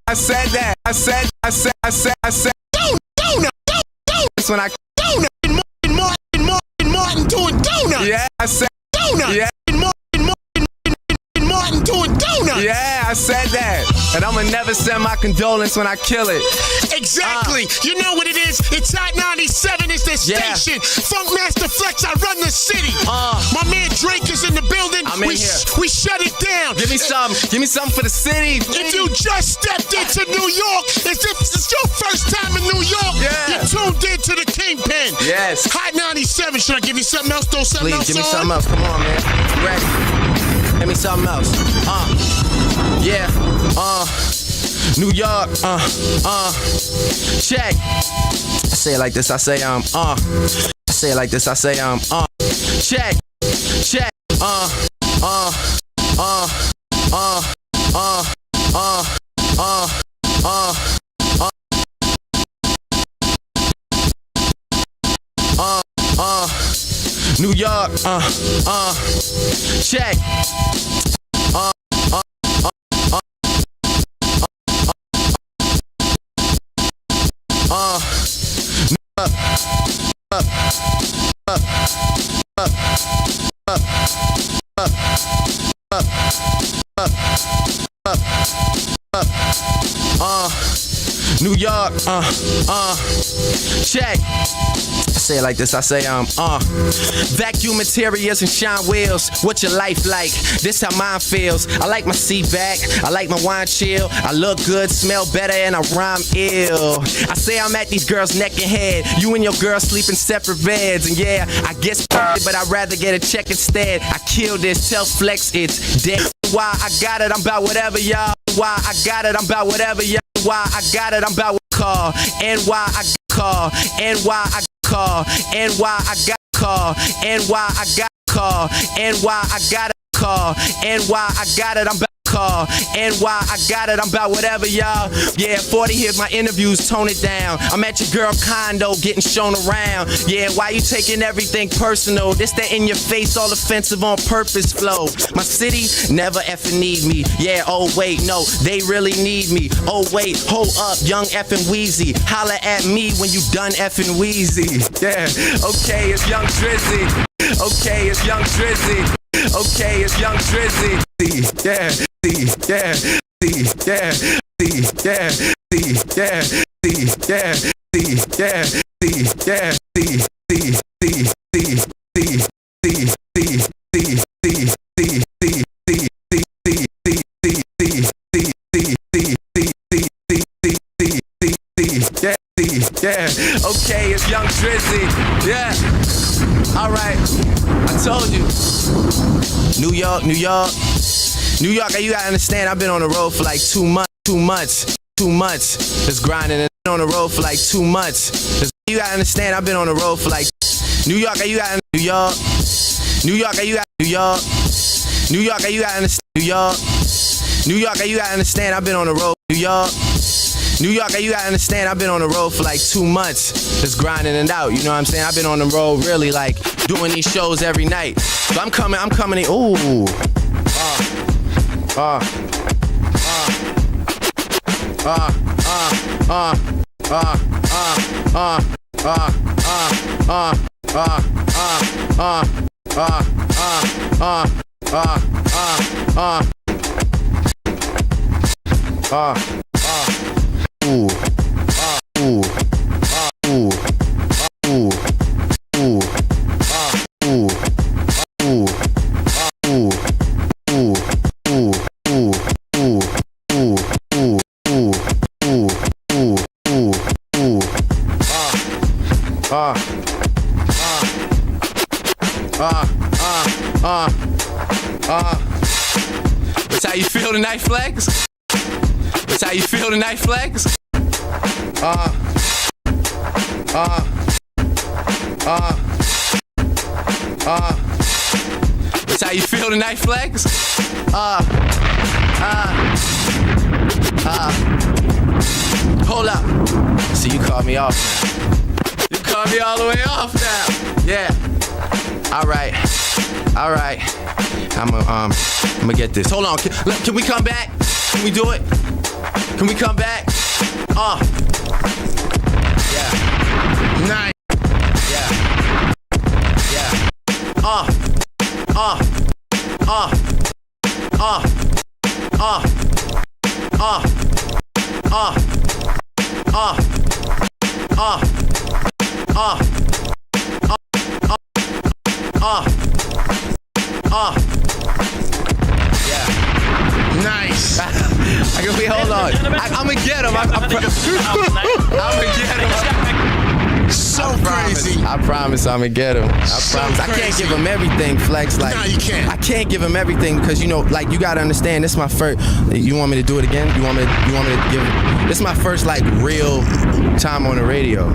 I said that. I said. Donut. That's when I. Donut. And Martin doing donut. Yeah, I said. Donut. Yeah. And Martin doing donut. Yeah, I said that. And I'ma never send my condolence when I kill it. Exactly. You know what it is? It's Hot 97 is the station. Funkmaster Flex, I run the city. My man Drake is in the building. I'm in here. We shut it down. Give me some for the city. If you just stepped into New York, if this is your first time in New York, you're tuned in to the Kingpin. Yes. Hot 97. Should I give you something else? Throw something else Please, give me on? something else. Come on, man. You ready? Give me something else. Yeah. New York. Check. I say it like this. I say I say it like this. I say check. Check. New York, check. New York, check. I say it like this, I say vacuum materials and shine wheels. What's your life like? This how mine feels. I like my seat back, I like my wine chill. I look good, smell better, and I rhyme ill. I say I'm at these girls' neck and head. You and your girl sleep in separate beds. And yeah, I guess but I'd rather get a check instead. I kill this, tell Flex it's dead. Why I got it, I'm about whatever y'all. Why I got it, I'm about whatever y'all. Why I got it, I'm about what call. And why I call. And why I call. And why I got call. And why I got call. And why I got it call. And why I got it, I'm about call. And why I got it, I'm about whatever y'all. Yeah, 40, here's my interviews, tone it down. I'm at your girl condo getting shown around. Yeah, why you taking everything personal? This that in your face, all offensive on purpose flow. My city never effing need me. Yeah, oh wait, no, they really need me. Oh wait, hold up, young effing Wheezy. Holla at me when you done effing Wheezy. Yeah, okay, it's young Drizzy. Okay, it's young Drizzy. Okay, it's young Drizzy. Yeah, yeah, yeah, yeah, okay, it's young Drizzy. Yeah. All right. I told you. New York. New York, you gotta understand, I've been on the road for like 2 months. Just grinding and on the road for like 2 months. You gotta understand, I've been on the road for like New York, you gotta New York, you gotta New York, you gotta understand New York, you gotta understand, I've been on the road, New York, you gotta understand, I've been on the road for like 2 months, just grinding it out, you know what I'm saying? I've been on the road really like doing these shows every night. So I'm coming in, ooh. That's how you feel tonight, Flex? That's how you feel tonight, Flex? That's how you feel tonight, Flex? Hold up. See, you called me off now. You called me all the way off now. Yeah. All right. I'm gonna get this. Hold on. Can we come back? Can we do it? Can we come back? Yeah. Nice. Yeah. Nice. Wait, hold on. I'm gonna get him. I'm gonna get him. So crazy. I promise I'm gonna get him. I promise. I can't give him everything, Flex. Like, no, you can't. I can't give him everything because, you know, like, you gotta understand, this is my first. You want me to do it again? You want me to give? This is my first, like, real time on the radio.